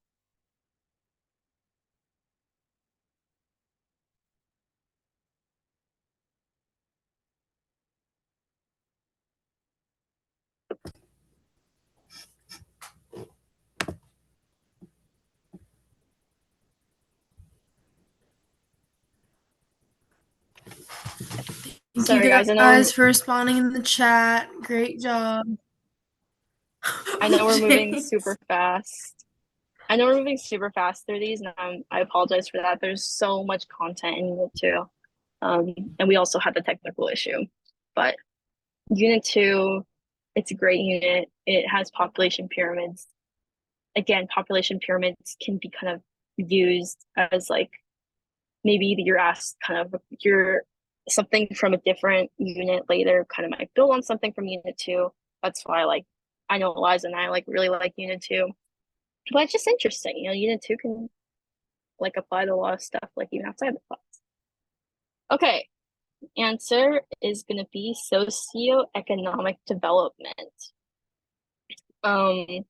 Thank you guys for responding in the chat. Great job. I know we're moving super fast. I know we're moving super fast through these, and I apologize for that. There's so much content in Unit 2. And we also had the technical issue. But Unit 2, it's a great unit. It has population pyramids. Again, population pyramids can be kind of used as like, maybe you're asked kind of something from a different unit later kind of might build on something from Unit 2. That's why I know Eliza and I really like Unit 2. But it's just interesting, Unit 2 can apply to a lot of stuff even outside the class. Okay, answer is going to be socioeconomic development. An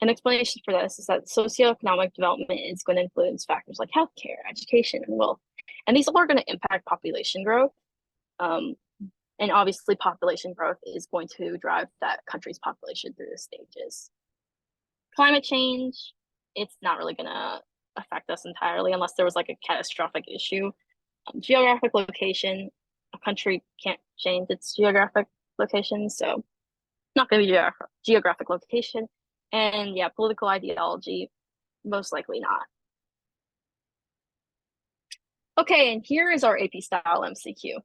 explanation for this is that socioeconomic development is going to influence factors like healthcare, education, and wealth. And these all are going to impact population growth. And obviously population growth is going to drive that country's population through the stages. Climate change, it's not really going to affect us entirely unless there was a catastrophic issue. Geographic location, a country can't change its geographic location, so not going to be geographic location. And political ideology, most likely not. Okay, and here is our AP style MCQ.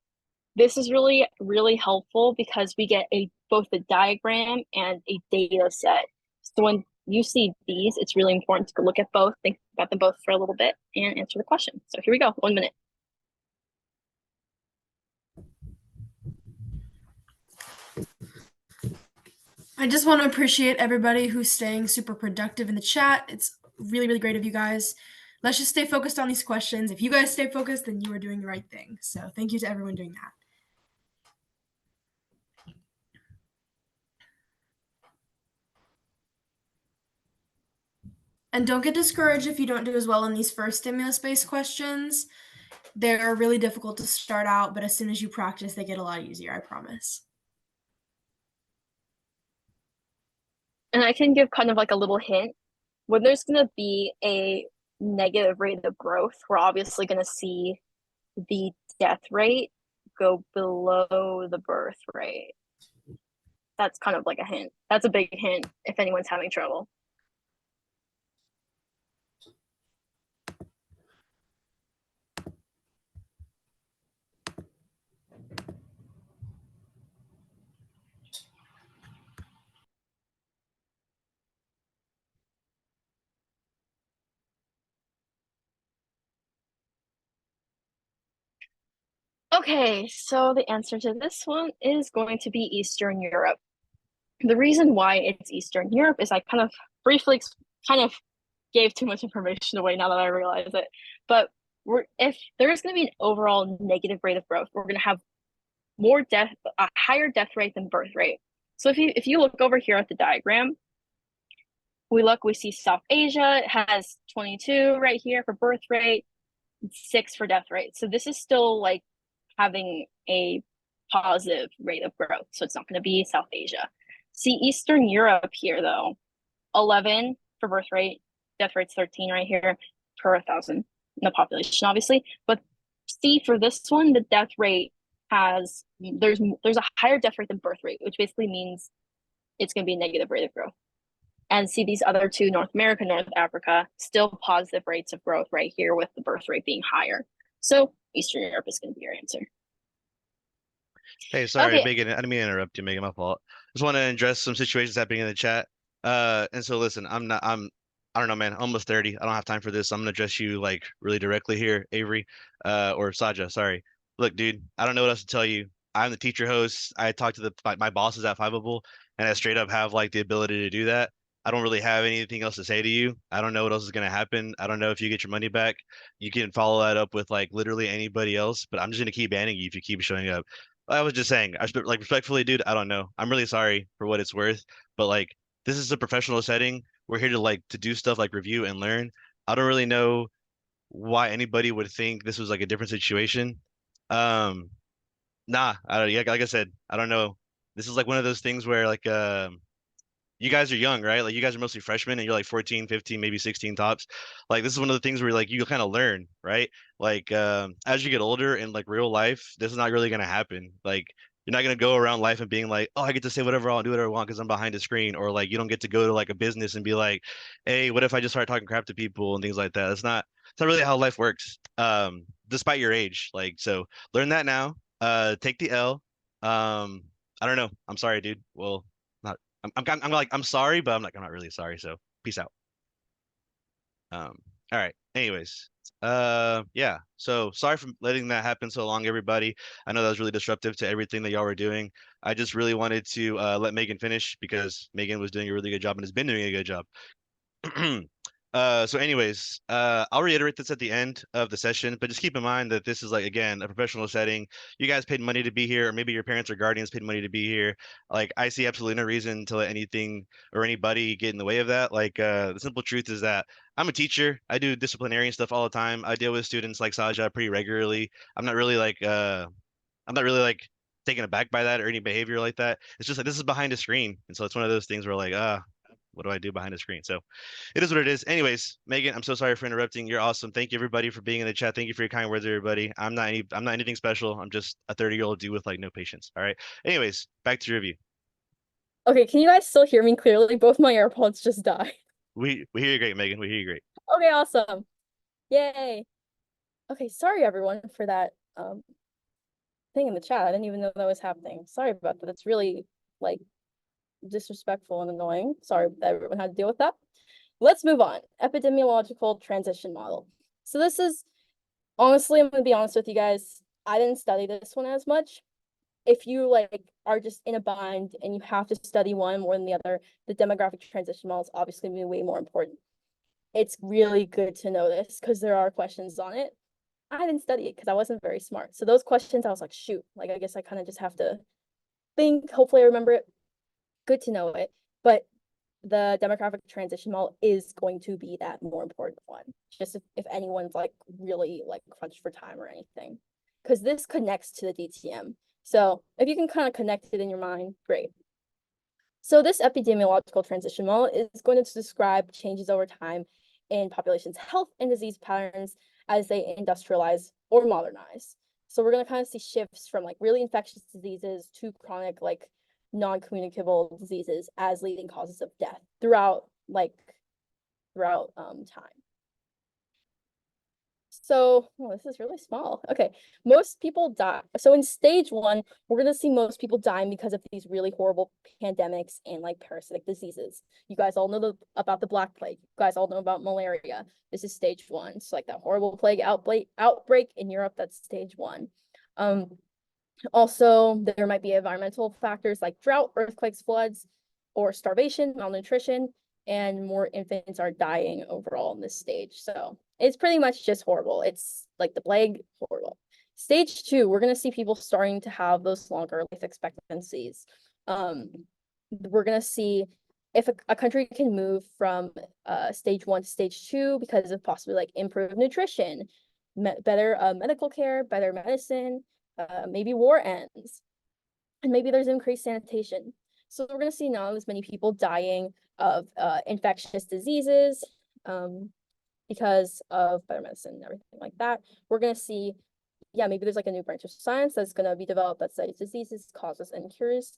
This is really, really helpful because we get both a diagram and a data set. So when you see these, it's really important to look at both, think about them both for a little bit, and answer the question. So here we go, 1 minute. I just want to appreciate everybody who's staying super productive in the chat. It's really, really great of you guys. Let's just stay focused on these questions. If you guys stay focused, then you are doing the right thing. So thank you to everyone doing that. And don't get discouraged if you don't do as well in these first stimulus-based questions. They're really difficult to start out, but as soon as you practice, they get a lot easier, I promise. And I can give kind of a little hint. When there's going to be a negative rate of growth, we're obviously going to see the death rate go below the birth rate. That's kind of a hint. That's a big hint if anyone's having trouble. Okay, so the answer to this one is going to be Eastern Europe. The reason why it's Eastern Europe is I kind of briefly kind of gave too much information away now that I realize it. But if there is going to be an overall negative rate of growth, we're going to have a higher death rate than birth rate. So if you look over here at the diagram, we see South Asia, it has 22 right here for birth rate, 6 for death rate. So this is still like having a positive rate of growth. So it's not going to be South Asia. See Eastern Europe here though, 11 for birth rate, death rate's 13 right here per 1,000 in the population, obviously. But see for this one, the death rate there's a higher death rate than birth rate, which basically means it's going to be a negative rate of growth. And see these other two, North America, North Africa, still positive rates of growth right here with the birth rate being higher. So Eastern Europe is going to be your answer. Hey, sorry, Okay. Megan. I didn't mean to interrupt you, Megan. My fault. Just want to address some situations happening in the chat. And so listen, I don't know, man. Almost 30. I don't have time for this. I'm gonna address you like really directly here, Avery, or Saja. Sorry. Look, dude, I don't know what else to tell you. I'm the teacher host. I talk to my bosses at Fiveable, and I straight up have like the ability to do that. I don't really have anything else to say to you. I don't know what else is gonna happen. I don't know if you get your money back. You can follow that up with like literally anybody else, but I'm just gonna keep banning you if you keep showing up. I was just saying, like respectfully, dude, I don't know. I'm really sorry for what it's worth, but like this is a professional setting. We're here to to do stuff like review and learn. I don't really know why anybody would think this was like a different situation. Um, nah, I don't, yeah, like I said, I don't know. This is like one of those things where you guys are young, right? Like you guys are mostly freshmen and you're like 14, 15, maybe 16 tops. Like this is one of the things where like you kind of learn, right? Like as you get older in like real life, this is not really gonna happen. Like you're not gonna go around life and being like, oh, I get to say whatever I want, do whatever I want because I'm behind a screen, or like you don't get to go to like a business and be like, hey, what if I just start talking crap to people and things like that? It's not really how life works. Despite your age. Like so learn that now. Take the L. I don't know. I'm sorry, dude. Well, not I'm like I'm sorry, but I'm not really sorry. So peace out. All right. Anyways, yeah. So sorry for letting that happen so long, everybody. I know that was really disruptive to everything that y'all were doing. I just really wanted to let Megan finish because Megan was doing a really good job and has been doing a good job. So anyways, I'll reiterate this at the end of the session, but just keep in mind that this is like, again, a professional setting. You guys paid money to be here, or maybe your parents or guardians paid money to be here. Like, I see absolutely no reason to let anything or anybody get in the way of that. Like, the simple truth is that I'm a teacher. I do disciplinary stuff all the time. I deal with students like Saja pretty regularly. I'm not really like taken aback by that or any behavior like that. It's just like this is behind a screen. And so it's one of those things where like, what do I do behind the screen? So it is what it is. Anyways, Megan, I'm so sorry for interrupting. You're awesome. Thank you everybody for being in the chat. Thank you for your kind words, everybody. I'm not anything special. I'm just a 30-year-old dude with like no patience. All right. Anyways, back to review. Okay, can you guys still hear me clearly? Both my AirPods just died. We hear you great, Megan. We hear you great. Okay, awesome. Yay. Okay, sorry everyone for that thing in the chat. I didn't even know that was happening. Sorry about that. It's really like disrespectful and annoying. Sorry that everyone had to deal with that. Let's move on. Epidemiological transition model. So this is, honestly, I'm gonna be honest with you guys, I didn't study this one as much. If you like are just in a bind and you have to study one more than the other, the demographic transition model is obviously gonna be way more important. It's really good to know this because there are questions on it. I didn't study it because I wasn't very smart. So those questions, I was like, shoot, like I guess I kind of just have to think. Hopefully I remember it. Good to know it. But the demographic transition model is going to be that more important one. Just if anyone's like really like crunched for time or anything. Because this connects to the DTM. So if you can kind of connect it in your mind, great. So this epidemiological transition model is going to describe changes over time in populations' health and disease patterns as they industrialize or modernize. So we're going to kind of see shifts from like really infectious diseases to chronic like non-communicable diseases as leading causes of death throughout time. So, this is really small. Okay, most people die. So in stage 1, we're going to see most people dying because of these really horrible pandemics and like parasitic diseases. You guys all know about the Black Plague. You guys all know about malaria. This is stage 1. So like that horrible plague outbreak in Europe, that's stage 1. Also, there might be environmental factors like drought, earthquakes, floods, or starvation, malnutrition, and more infants are dying overall in this stage. So it's pretty much just horrible. It's like the plague, horrible. Stage 2, we're going to see people starting to have those longer life expectancies. We're going to see if a country can move from stage 1 to stage 2 because of possibly like improved nutrition, better medical care, better medicine, maybe war ends, and maybe there's increased sanitation. So we're going to see not as many people dying of infectious diseases because of better medicine and everything like that. We're going to see, yeah, maybe there's like a new branch of science that's going to be developed that studies diseases, causes, and cures.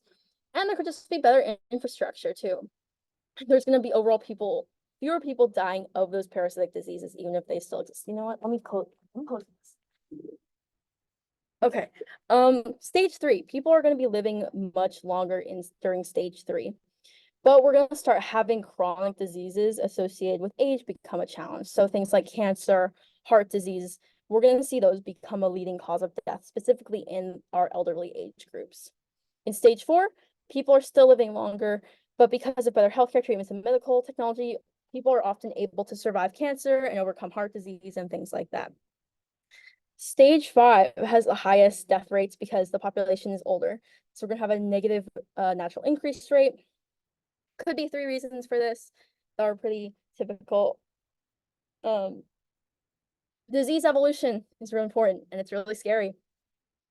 And there could just be better infrastructure too. There's going to be overall fewer people dying of those parasitic diseases, even if they still exist. You know what? Let me close this. Okay. Stage 3, people are going to be living much longer during stage 3, but we're going to start having chronic diseases associated with age become a challenge. So things like cancer, heart disease, we're going to see those become a leading cause of death, specifically in our elderly age groups. In stage 4, people are still living longer, but because of better healthcare treatments and medical technology, people are often able to survive cancer and overcome heart disease and things like that. Stage 5 has the highest death rates because the population is older. So we're going to have a negative natural increase rate. Could be 3 reasons for this that are pretty typical. Disease evolution is really important, and it's really scary.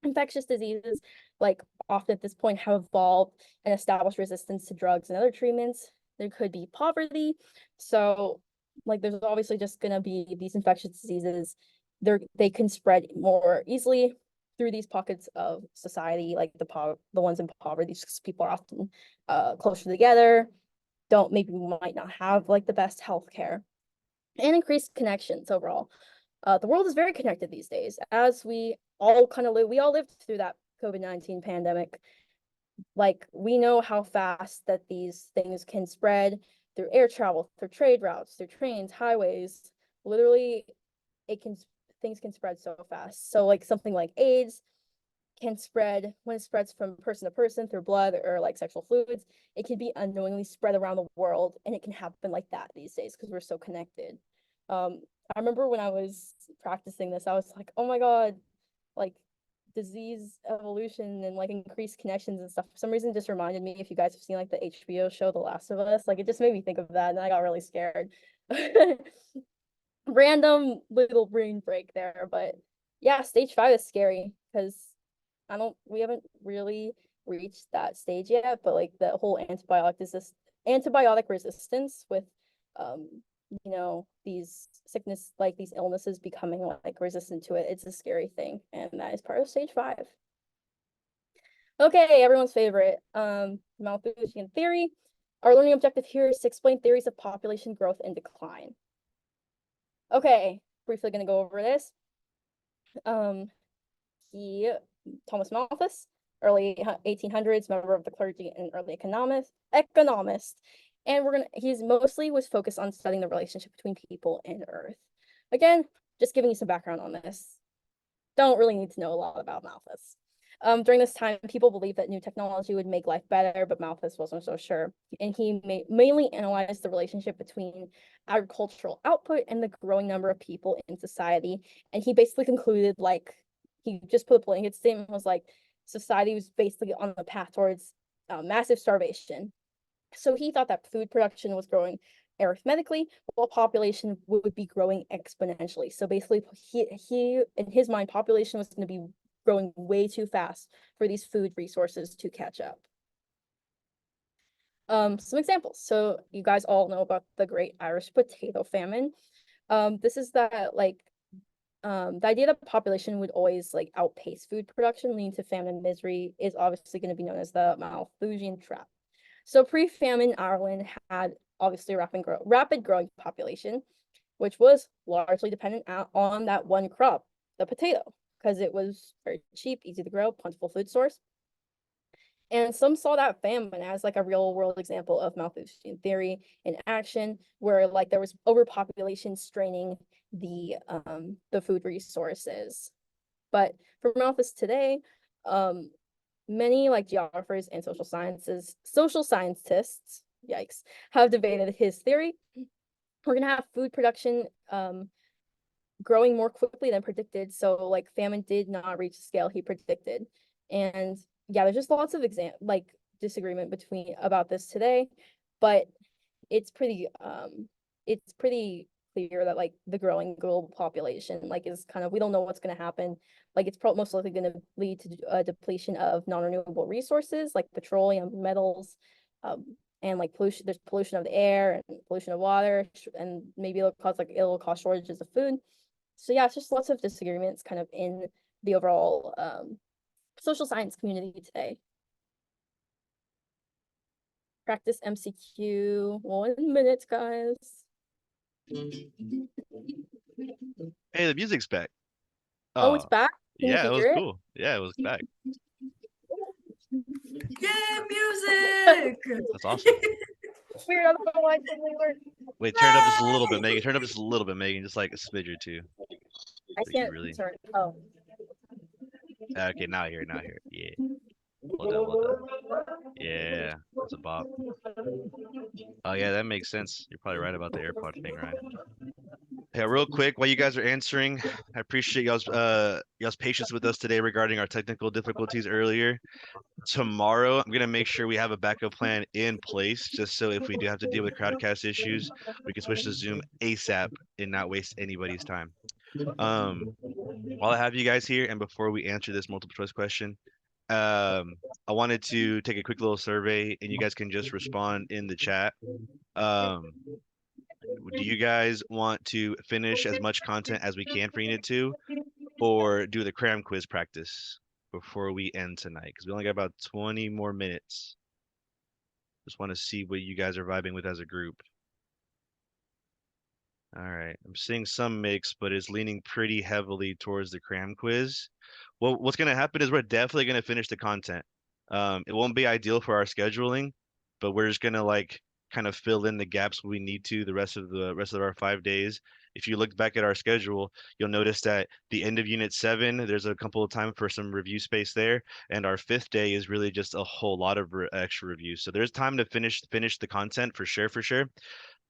Infectious diseases, like often at this point, have evolved and established resistance to drugs and other treatments. There could be poverty. So like there's obviously just going to be these infectious diseases. They can spread more easily through these pockets of society, like the ones in poverty. These people are often closer together, might not have like the best healthcare, and increased connections overall. The world is very connected these days, as we all lived through that COVID-19 pandemic. Like we know how fast that these things can spread through air travel, through trade routes, through trains, highways. Literally, things can spread so fast. So like something like AIDS can spread when it spreads from person to person through blood or like sexual fluids. It can be unknowingly spread around the world, and it can happen like that these days because we're so connected. I remember when I was practicing this, I was like, oh my God, like disease evolution and like increased connections and stuff. For some reason, it just reminded me, if you guys have seen like the HBO show The Last of Us, like it just made me think of that, and I got really scared. Random little brain break there, but yeah, stage 5 is scary because we haven't really reached that stage yet, but like the whole antibiotic resistance with these sickness, like these illnesses becoming like resistant to it, it's a scary thing, and that is part of stage 5. Okay, everyone's favorite, Malthusian theory. Our learning objective here is to explain theories of population growth and decline. Okay, briefly going to go over this. Thomas Malthus, early 1800s, member of the clergy and early economist. And he's mostly was focused on studying the relationship between people and Earth. Again, just giving you some background on this. Don't really need to know a lot about Malthus. During this time, people believed that new technology would make life better, but Malthus wasn't so sure. And he mainly analyzed the relationship between agricultural output and the growing number of people in society. And he basically concluded, like, he just put a blanket statement, was like, society was basically on the path towards massive starvation. So he thought that food production was growing arithmetically, while population would be growing exponentially. So basically, he in his mind, population was going to be growing way too fast for these food resources to catch up. Some examples. So you guys all know about the Great Irish Potato Famine. This is that the idea that population would always like outpace food production, leading to famine and misery, is obviously going to be known as the Malthusian trap. So pre-famine Ireland had obviously a rapid growing population, which was largely dependent on that one crop, the potato, because it was very cheap, easy to grow, plentiful food source. And some saw that famine as like a real world example of Malthusian theory in action, where like there was overpopulation straining the food resources. But for Malthus today, many like geographers and social scientists, yikes, have debated his theory. We're gonna have food production growing more quickly than predicted. So like famine did not reach the scale he predicted. And yeah, there's just lots of disagreement about this today, but it's pretty clear that like the growing global population is kind of, we don't know what's going to happen. Like it's most likely going to lead to a depletion of non-renewable resources like petroleum, metals, and like pollution. There's pollution of the air and pollution of water, and maybe it'll cause shortages of food. So yeah, it's just lots of disagreements kind of in the overall social science community today. Practice MCQ 1 minute, guys. Hey, the music's back. Oh, it's back? Can you Yeah, it was hear it? cool. Yeah, it was back. Yay, music! That's awesome. Weird, I don't know why it suddenly worked. Wait, turn it up just a little bit, Megan. Turn it up just a little bit, Megan. Just like a smidge or two. I Like you can't really- turn. Oh. Okay, now I hear it. Now I hear it. Yeah. Well done. Well done. Yeah, that's a bop. Oh yeah, that makes sense. You're probably right about the AirPod thing, right? Yeah, real quick, while you guys are answering, I appreciate y'all's patience with us today regarding our technical difficulties earlier. Tomorrow, I'm gonna make sure we have a backup plan in place, just so if we do have to deal with crowdcast issues, we can switch to Zoom ASAP and not waste anybody's time. While I have you guys here, and before we answer this multiple choice question, I wanted to take a quick little survey, and you guys can just respond in the chat. Do you guys want to finish as much content as we can for Unit 2, or do the cram quiz practice before we end tonight? Because we only got about 20 more minutes. Just want to see what you guys are vibing with as a group. All right, I'm seeing some mix, but it's leaning pretty heavily towards the cram quiz. Well, what's going to happen is we're definitely going to finish the content. It won't be ideal for our scheduling, but we're just going to kind of fill in the gaps we need to the rest of our 5 days. If you look back at our schedule, you'll notice that the end of Unit 7, there's a couple of time for some review space there, and our 5th day is really just a whole lot of extra reviews. So there's time to finish the content for sure.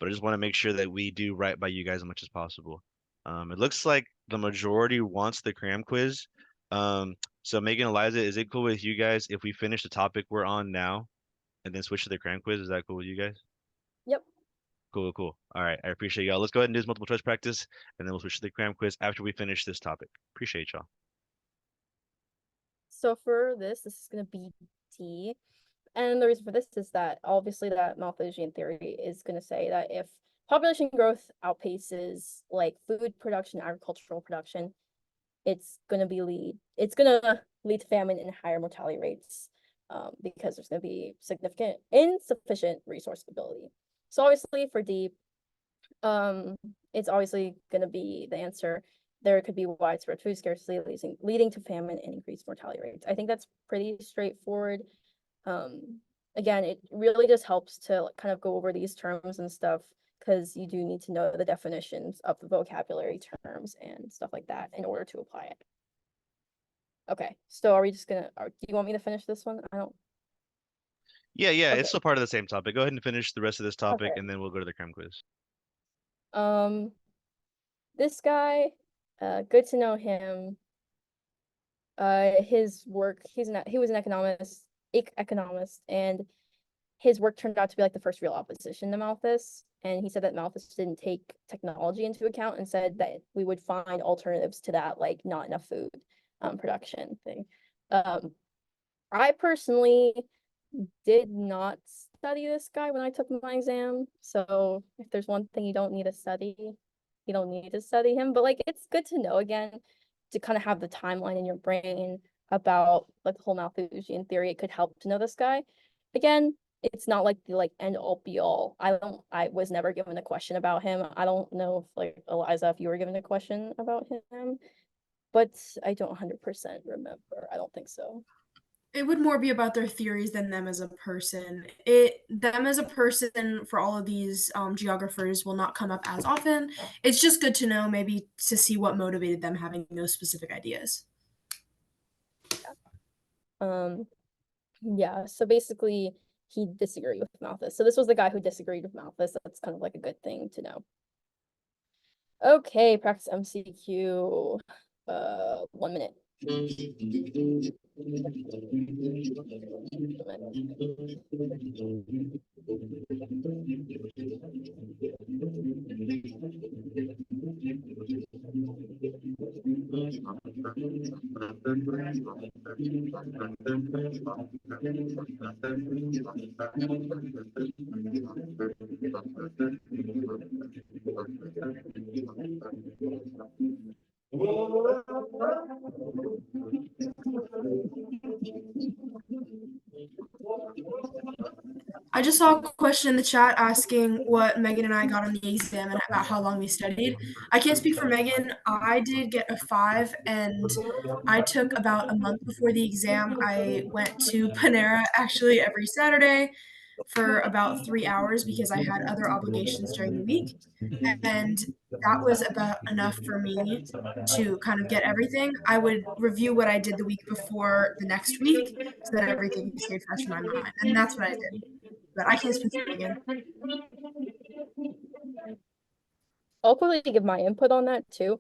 But I just want to make sure that we do right by you guys as much as possible. It looks like the majority wants the cram quiz. So Megan, Eliza, is it cool with you guys if we finish the topic we're on now and then switch to the cram quiz? Is that cool with you guys? Yep. Cool. All right, I appreciate y'all. Let's go ahead and do this multiple choice practice, and then we'll switch to the cram quiz after we finish this topic. Appreciate y'all. So for this is going to be D. And the reason for this is that obviously that Malthusian theory is going to say that if population growth outpaces like food production, agricultural production, it's going to lead to famine and higher mortality rates, because there's going to be significant insufficient resource stability. So obviously for D, it's obviously going to be the answer. There could be widespread food scarcity leading to famine and increased mortality rates. I think that's pretty straightforward. Again, it really just helps to kind of go over these terms and stuff, because you do need to know the definitions of the vocabulary terms and stuff like that in order to apply it. Okay, so are we just gonna, do you want me to finish this one? I don't. Yeah, Okay. It's still part of the same topic. Go ahead and finish the rest of this topic, Okay. and then we'll go to the cram quiz. This guy, good to know him. His work, he was an economist, and his work turned out to be like the first real opposition to Malthus. And he said that Malthus didn't take technology into account and said that we would find alternatives to that, like not enough food production thing. I personally did not study this guy when I took my exam. So if there's one thing you don't need to study, you don't need to study him. But like it's good to know again, to kind of have the timeline in your brain about like the whole Malthusian theory. It could help to know this guy. Again, it's not like the end all be all. I was never given a question about him. I don't know if like Eliza, if you were given a question about him, but I don't 100% remember. I don't think so. It would more be about their theories than them as a person. Them as a person for all of these geographers will not come up as often. It's just good to know, maybe to see what motivated them having those specific ideas. Yeah, so basically he disagreed with Malthus. So this was the guy who disagreed with Malthus. That's kind of like a good thing to know. Okay, practice MCQ. 1 minute. I just saw a question in the chat asking what Megan and I got on the exam and about how long we studied. I can't speak for Megan. I did get a 5, and I took about a month before the exam. I went to Panera actually every Saturday for about 3 hours because I had other obligations during the week. And that was about enough for me to kind of get everything. I would review what I did the week before the next week so that everything stayed fresh in my mind. And that's what I did. But I can't speak for Megan. I'll quickly give my input on that too.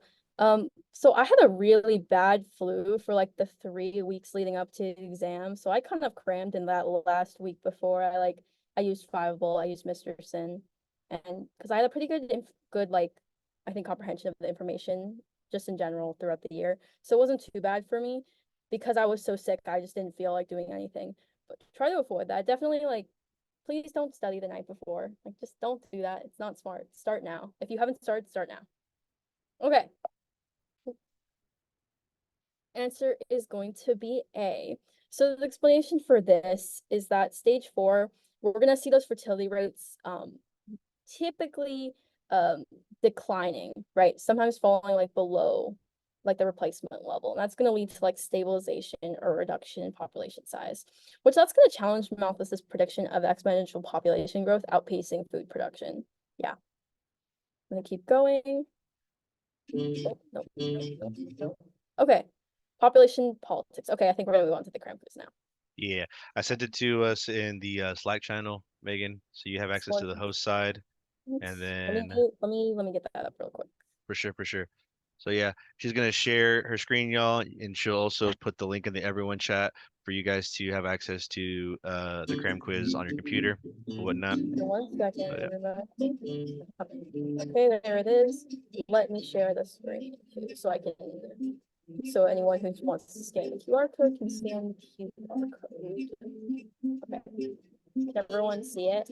So I had a really bad flu for like the 3 weeks leading up to the exam. So I kind of crammed in that last week before. I used Fiveable, I used Mr. Sin, and because I had a pretty good like I think comprehension of the information just in general throughout the year. So it wasn't too bad for me because I was so sick. I just didn't feel like doing anything. But try to avoid that. Definitely like please don't study the night before. Like, just don't do that. It's not smart. Start now. If you haven't started, start now. Okay. Answer is going to be A. So the explanation for this is that stage 4, we're going to see those fertility rates typically declining, right? Sometimes falling like below like the replacement level. And that's going to lead to like stabilization or reduction in population size, which that's going to challenge Malthus's prediction of exponential population growth outpacing food production. Yeah. I'm going to keep going. Oh, no. Okay. Population politics. Okay, I think we're going to move on to the cram quiz now. Yeah, I sent it to us in the Slack channel, Megan, so you have access to the host side, and then let me get that up real quick. for sure. So yeah, she's gonna share her screen, y'all, and she'll also put the link in the everyone chat for you guys to have access to the cram quiz on your computer and whatnot. 1 second, But, yeah. everybody. Okay, there it is. Let me share the screen so I can. So anyone who wants to scan the QR code can scan the QR code. Okay. Can everyone see it?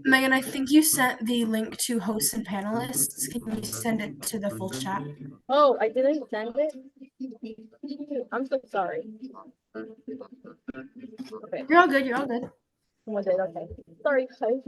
Megan, I think you sent the link to hosts and panelists. Can you send it to the full chat? Oh, I didn't send it? I'm so sorry. Okay. You're all good. You're all good. Someone did, okay. Sorry, guys.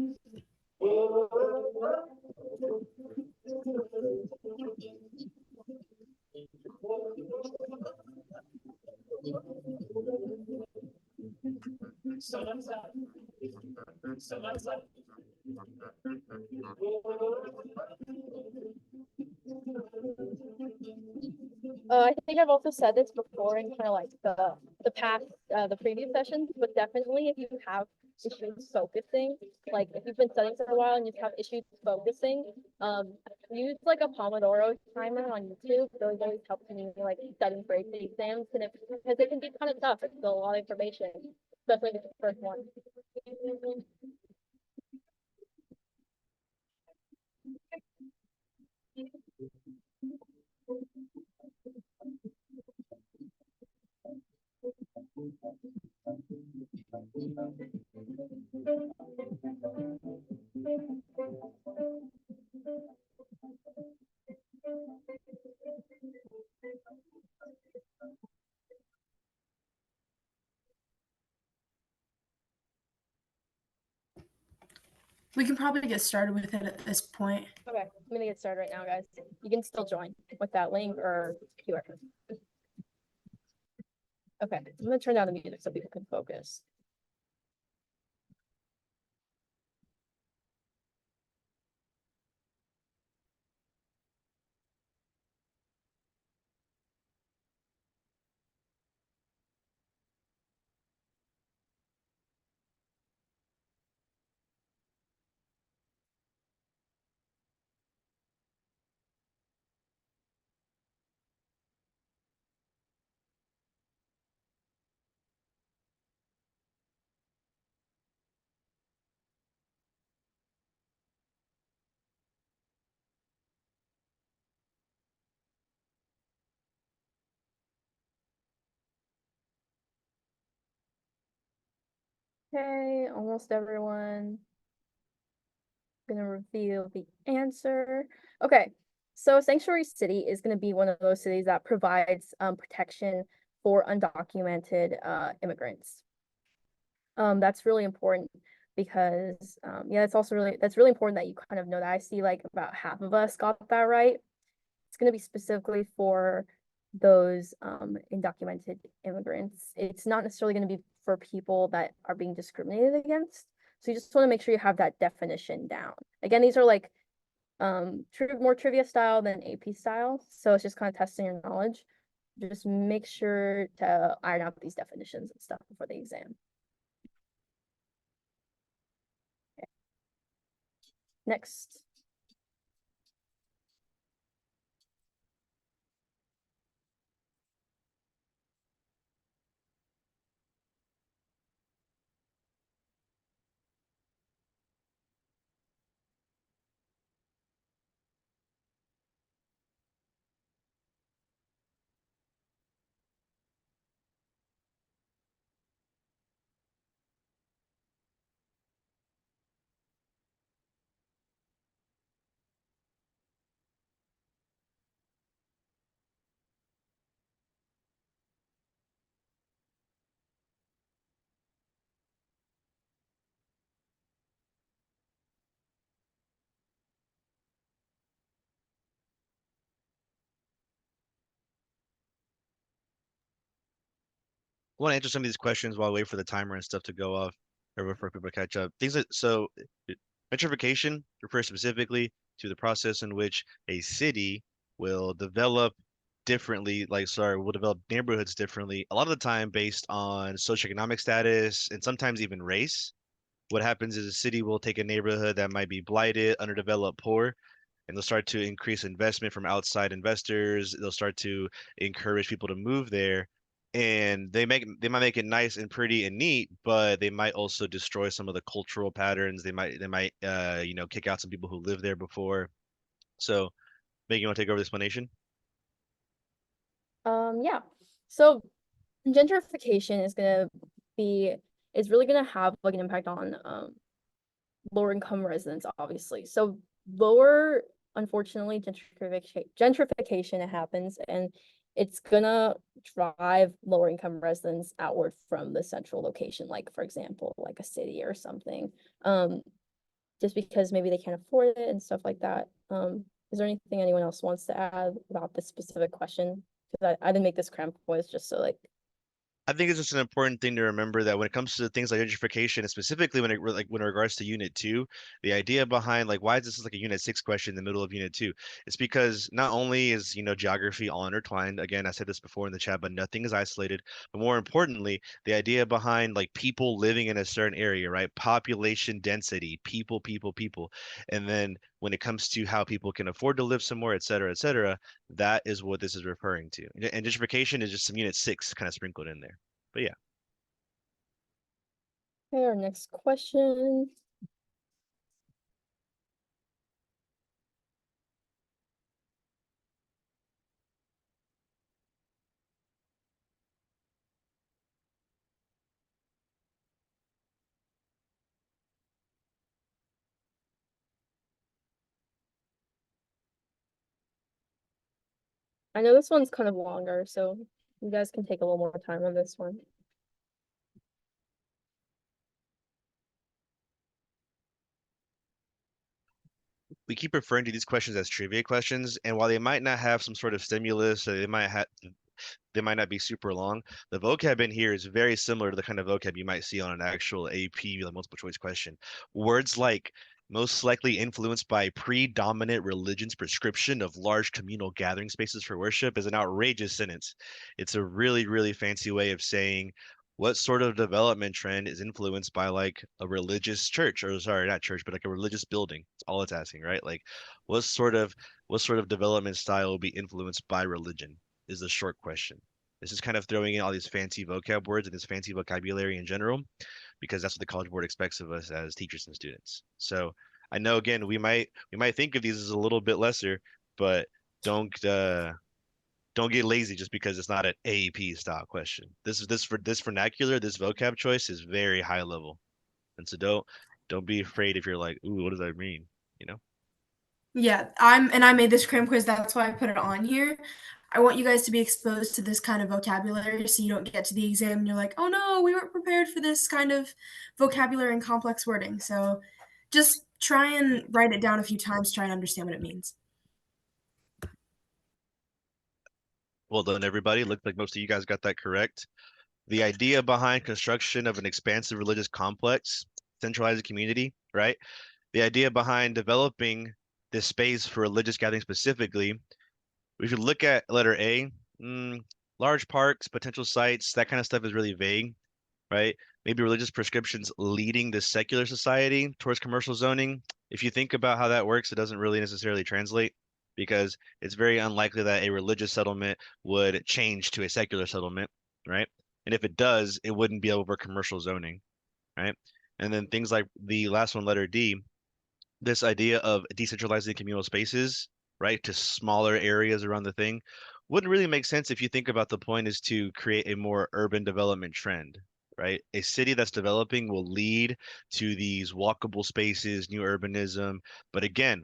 I think I've also said this before in kind of like the past the previous sessions, but definitely if you have issues focusing, like if you've been studying for a while and you have issues focusing, use like a Pomodoro timer on YouTube. Those always help me like studying for the exams, and because it can be kind of tough. It's still a lot of information, especially if it's the first one. We can probably get started with it at this point. Okay, I'm gonna get started right now, guys. You can still join with that link or QR code. Okay, I'm gonna turn down the music so people can focus. Okay, almost everyone. Gonna reveal the answer. Okay, so Sanctuary City is gonna be one of those cities that provides protection for undocumented immigrants. That's really important because yeah, that's really important that you kind of know that. I see like about half of us got that right. It's gonna be specifically for those undocumented immigrants. It's not necessarily gonna be for people that are being discriminated against. So you just want to make sure you have that definition down. Again, these are like more trivia style than AP style. So it's just kind of testing your knowledge. Just make sure to iron out these definitions and stuff before the exam. Okay. Next. I want to answer some of these questions while I wait for the timer and stuff to go off or for people to catch up. Things that gentrification refers specifically to the process in which a city will develop differently, will develop neighborhoods differently, a lot of the time based on socioeconomic status and sometimes even race. What happens is a city will take a neighborhood that might be blighted, underdeveloped, poor, and they'll start to increase investment from outside investors. They'll start to encourage people to move there. And they might make it nice and pretty and neat, but they might also destroy some of the cultural patterns. They might kick out some people who lived there before. So, Megan, you want to take over the explanation? Yeah. So gentrification is really gonna have like an impact on lower income residents, obviously. So unfortunately, gentrification happens and it's gonna drive lower income residents outward from the central location, like for example, like a city or something. Just because maybe they can't afford it and stuff like that. Is there anything anyone else wants to add about this specific question? Because I didn't make this cram quiz just so like I think it's just an important thing to remember that when it comes to things like gentrification, and specifically when it regards to Unit 2, the idea behind like why is this like a Unit 6 question in the middle of Unit 2? It's because not only is geography all intertwined. Again, I said this before in the chat, but nothing is isolated. But more importantly, the idea behind like people living in a certain area, right? Population density, people, and then when it comes to how people can afford to live somewhere, et cetera, that is what this is referring to. And gentrification is just some Unit 6 kind of sprinkled in there. But yeah. okay, our next question. I know this one's kind of longer, so you guys can take a little more time on this one. We keep referring to these questions as trivia questions, and while they might not have some sort of stimulus, or they might not be super long, the vocab in here is very similar to the kind of vocab you might see on an actual AP, like multiple choice question. Words like most likely influenced by predominant religion's prescription of large communal gathering spaces for worship is an outrageous sentence. It's a really, really fancy way of saying what sort of development trend is influenced by like a religious church, or sorry, not church, but like a religious building. That's all it's asking, right? Like what sort of development style will be influenced by religion is the short question. This is kind of throwing in all these fancy vocab words and this fancy vocabulary in general, because that's what the College Board expects of us as teachers and students. So I know again we might think of these as a little bit lesser, but don't get lazy just because it's not an AAP style question. This vernacular, this vocab choice is very high level, and so don't be afraid if you're like, ooh, what does that mean? You know. Yeah, I made this cram quiz, that's why I put it on here. I want you guys to be exposed to this kind of vocabulary so you don't get to the exam and you're like, oh no, we weren't prepared for this kind of vocabulary and complex wording. So just try and write it down a few times, try and understand what it means. Well done, everybody. Looked like most of you guys got that correct. The idea behind construction of an expansive religious complex, centralized community, right? The idea behind developing this space for religious gathering specifically, we should look at letter A. Large parks, potential sites, that kind of stuff is really vague, right? Maybe religious prescriptions leading the secular society towards commercial zoning. If you think about how that works, it doesn't really necessarily translate, because it's very unlikely that a religious settlement would change to a secular settlement, right? And if it does, it wouldn't be over commercial zoning, right? And then things like the last one, letter D, this idea of decentralizing communal spaces, right, to smaller areas around the thing wouldn't really make sense if you think about the point is to create a more urban development trend, right? A city that's developing will lead to these walkable spaces, new urbanism, but again,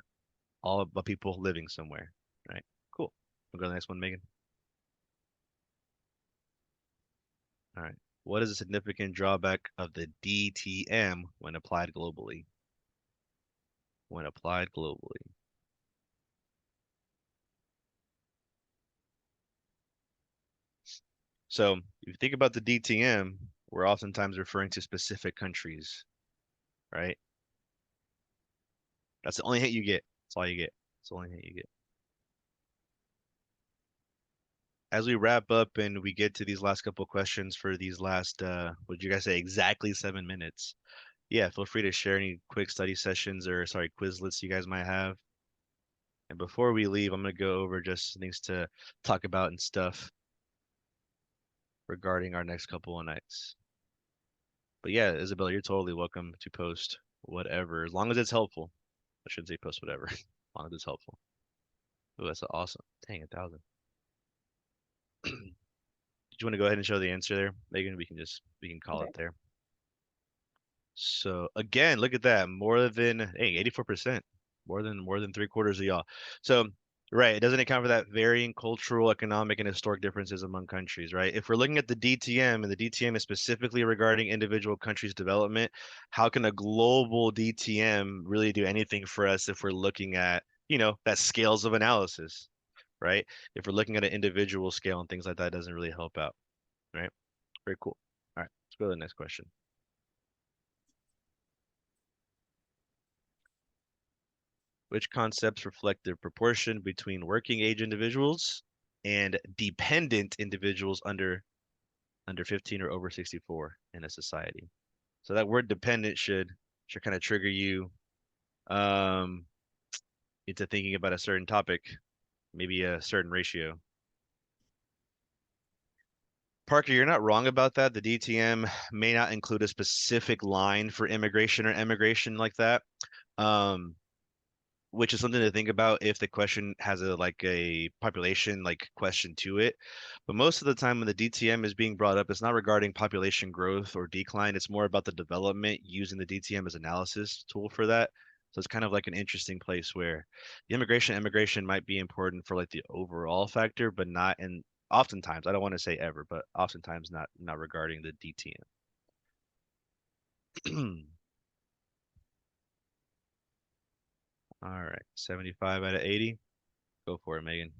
all about people living somewhere, right? Cool. We'll go to the next one, Megan. All right. What is a significant drawback of the DTM when applied globally? When applied globally. So if you think about the DTM, we're oftentimes referring to specific countries, right? That's the only hint you get. That's all you get. That's the only hint you get. As we wrap up and we get to these last couple questions for these last, would you guys say exactly 7 minutes? Yeah, feel free to share any quick study sessions or sorry, Quizlets you guys might have. And before we leave, I'm going to go over just things to talk about and stuff regarding our next couple of nights. But yeah, Isabel, you're totally welcome to post whatever, as long as it's helpful. I shouldn't say post whatever, as long as it's helpful. Oh, that's awesome. Dang, 1,000. Did you want to go ahead and show the answer there, Megan? We can call Okay. it there. So again, look at that. More than, hey, 84%. More than 3/4 of y'all. So right, it doesn't account for that varying cultural, economic, and historic differences among countries, right? If we're looking at the DTM, and the DTM is specifically regarding individual countries' development, how can a global DTM really do anything for us if we're looking at, that scales of analysis, right? If we're looking at an individual scale and things like that, it doesn't really help out, right? Very cool. All right, let's go to the next question. Which concepts reflect the proportion between working age individuals and dependent individuals under 15 or over 64 in a society? So that word dependent should kind of trigger you into thinking about a certain topic, maybe a certain ratio. Parker, you're not wrong about that. The DTM may not include a specific line for immigration or emigration like that. Which is something to think about if the question has a population question to it. But most of the time when the DTM is being brought up, it's not regarding population growth or decline. It's more about the development using the DTM as analysis tool for that. So it's kind of like an interesting place where the immigration might be important for like the overall factor, but not in oftentimes, I don't want to say ever, but oftentimes not regarding the DTM. All right, 75 out of 80. Go for it, Megan.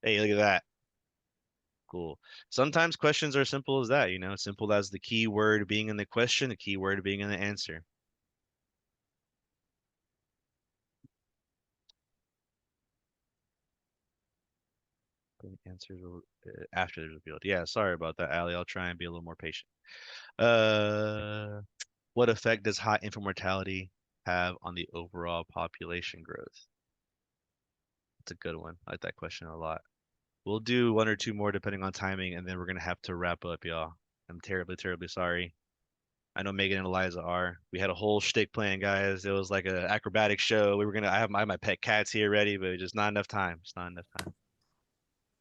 Hey, look at that. Cool. Sometimes questions are simple as that, simple as the key word being in the question, the key word being in the answer. The answers after there's revealed. Yeah, sorry about that, Ali. I'll try and be a little more patient. What effect does high infant mortality have on the overall population growth? That's a good one. I like that question a lot. We'll do one or two more depending on timing, and then we're gonna have to wrap up, y'all. I'm terribly, terribly sorry. I know Megan and Eliza are. We had a whole shtick plan, guys. It was like an acrobatic show. I have my pet cats here ready, but just not enough time. It's not enough time.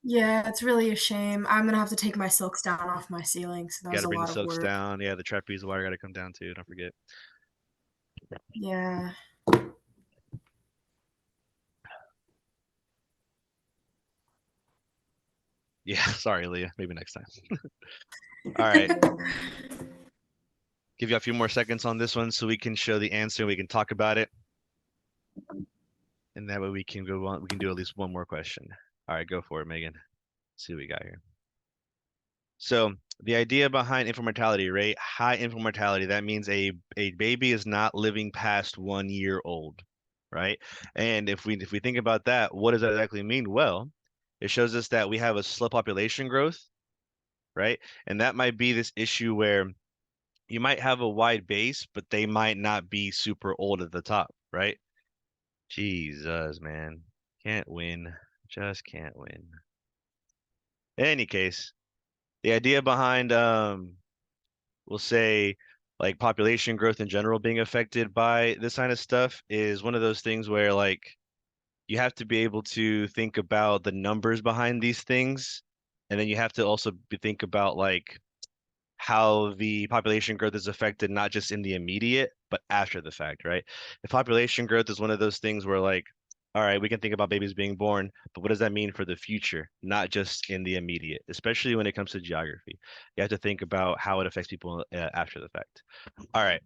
Yeah, it's really a shame. I'm gonna have to take my silks down off my ceiling, so that was Gotta a bring the lot of silks work. down. Yeah, the trapeze wire gotta come down too. Don't forget. Yeah. Yeah, sorry, Leah. Maybe next time. All right. Give you a few more seconds on this one so we can show the answer. We can talk about it. And that way we can go on. We can do at least one more question. All right, go for it, Megan. Let's see what we got here. So the idea behind infant mortality, right? High infant mortality, that means a baby is not living past 1 year old, right? And if we think about that, what does that exactly mean? Well, it shows us that we have a slow population growth, right? And that might be this issue where you might have a wide base, but they might not be super old at the top, right? Jesus, man. Can't win. Just can't win. In any case, the idea behind we'll say like population growth in general being affected by this kind of stuff is one of those things where like you have to be able to think about the numbers behind these things, and then you have to also think about like how the population growth is affected not just in the immediate but after the fact, right? The population growth is one of those things where like, all right, we can think about babies being born, but what does that mean for the future, not just in the immediate, especially when it comes to geography. You have to think about how it affects people after the fact. All right,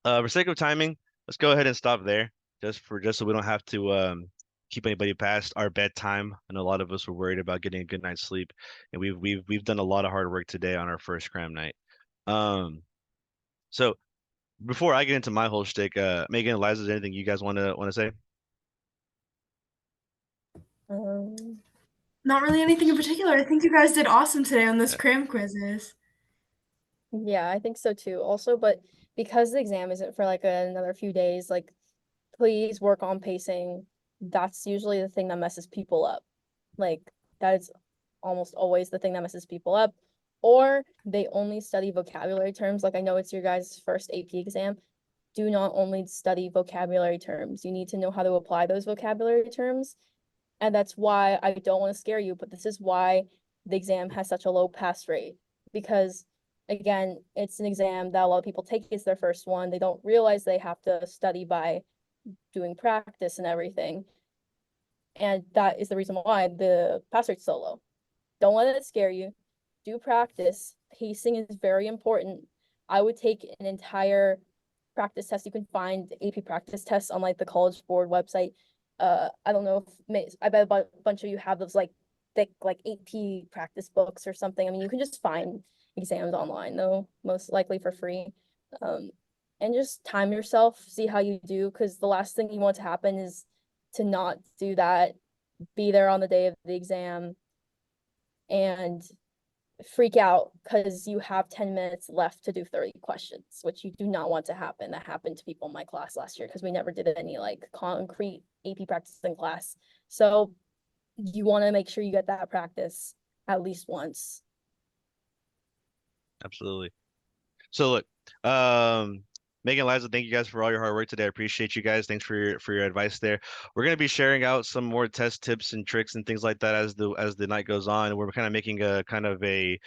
for sake of timing, let's go ahead and stop there, just so we don't have to keep anybody past our bedtime. I know a lot of us were worried about getting a good night's sleep, and we've done a lot of hard work today on our first cram night. So before I get into my whole shtick, Megan, Eliza, is there anything you guys want to say? Not really anything in particular. I think you guys did awesome today on this cram quizzes. Yeah, I think so too. Also, but because the exam isn't for like another few days, like please work on pacing. That's usually the thing that messes people up. Like that is almost always the thing that messes people up. Or they only study vocabulary terms. Like I know it's your guys' first AP exam. Do not only study vocabulary terms. You need to know how to apply those vocabulary terms. And that's why I don't want to scare you, but this is why the exam has such a low pass rate. Because again, it's an exam that a lot of people take as their first one. They don't realize they have to study by doing practice and everything. And that is the reason why the pass rate's so low. Don't let it scare you. Do practice. Pacing is very important. I would take an entire practice test. You can find AP practice tests on like the College Board website. I don't know if I bet a bunch of you have those like thick like AP practice books or something. I mean, you can just find exams online though, most likely for free. And just time yourself, see how you do, because the last thing you want to happen is to not do that, be there on the day of the exam and freak out because you have 10 minutes left to do 30 questions, which you do not want to happen. That happened to people in my class last year because we never did any like concrete AP practice in class. So you want to make sure you get that practice at least once. Absolutely. So look, Megan, Liza, thank you guys for all your hard work today. I appreciate you guys. Thanks for your advice there. We're gonna be sharing out some more test tips and tricks and things like that as the night goes on. We're kind of making a kind of a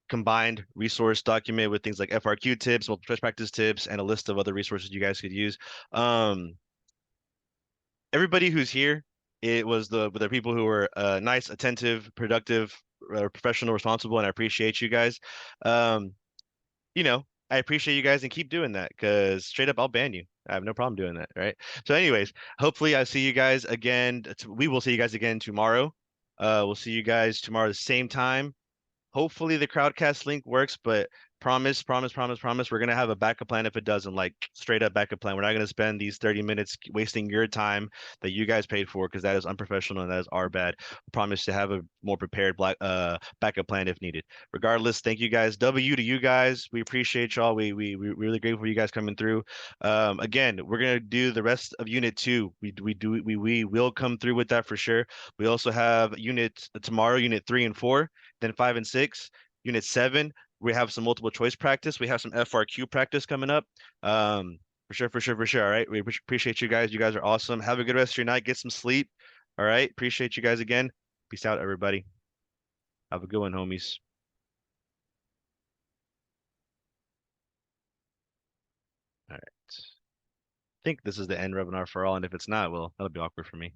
combined resource document with things like FRQ tips, multiple choice practice tips, and a list of other resources you guys could use. Everybody who's here, it was the people who were nice, attentive, productive, professional, responsible, and I appreciate you guys. You know, I appreciate you guys and keep doing that because straight up, I'll ban you. I have no problem doing that, right? So, anyways, hopefully I see you guys again. We will see you guys again tomorrow. We'll see you guys tomorrow at the same time. Hopefully the crowdcast link works, but promise, we're gonna have a backup plan if it doesn't, like straight up backup plan. We're not gonna spend these 30 minutes wasting your time that you guys paid for because that is unprofessional and that is our bad. Promise to have a more prepared backup plan if needed. Regardless, thank you guys. W to you guys. We appreciate y'all. We really grateful for you guys coming through. Again, we're gonna do the rest of unit 2. We will come through with that for sure. We also have unit tomorrow, unit 3 and 4. Then 5 and 6, unit 7, we have some multiple choice practice. We have some FRQ practice coming up. For sure. All right. We appreciate you guys. You guys are awesome. Have a good rest of your night. Get some sleep. All right. Appreciate you guys again. Peace out, everybody. Have a good one, homies. All right. I think this is the end webinar for all, and if it's not, well, that'll be awkward for me.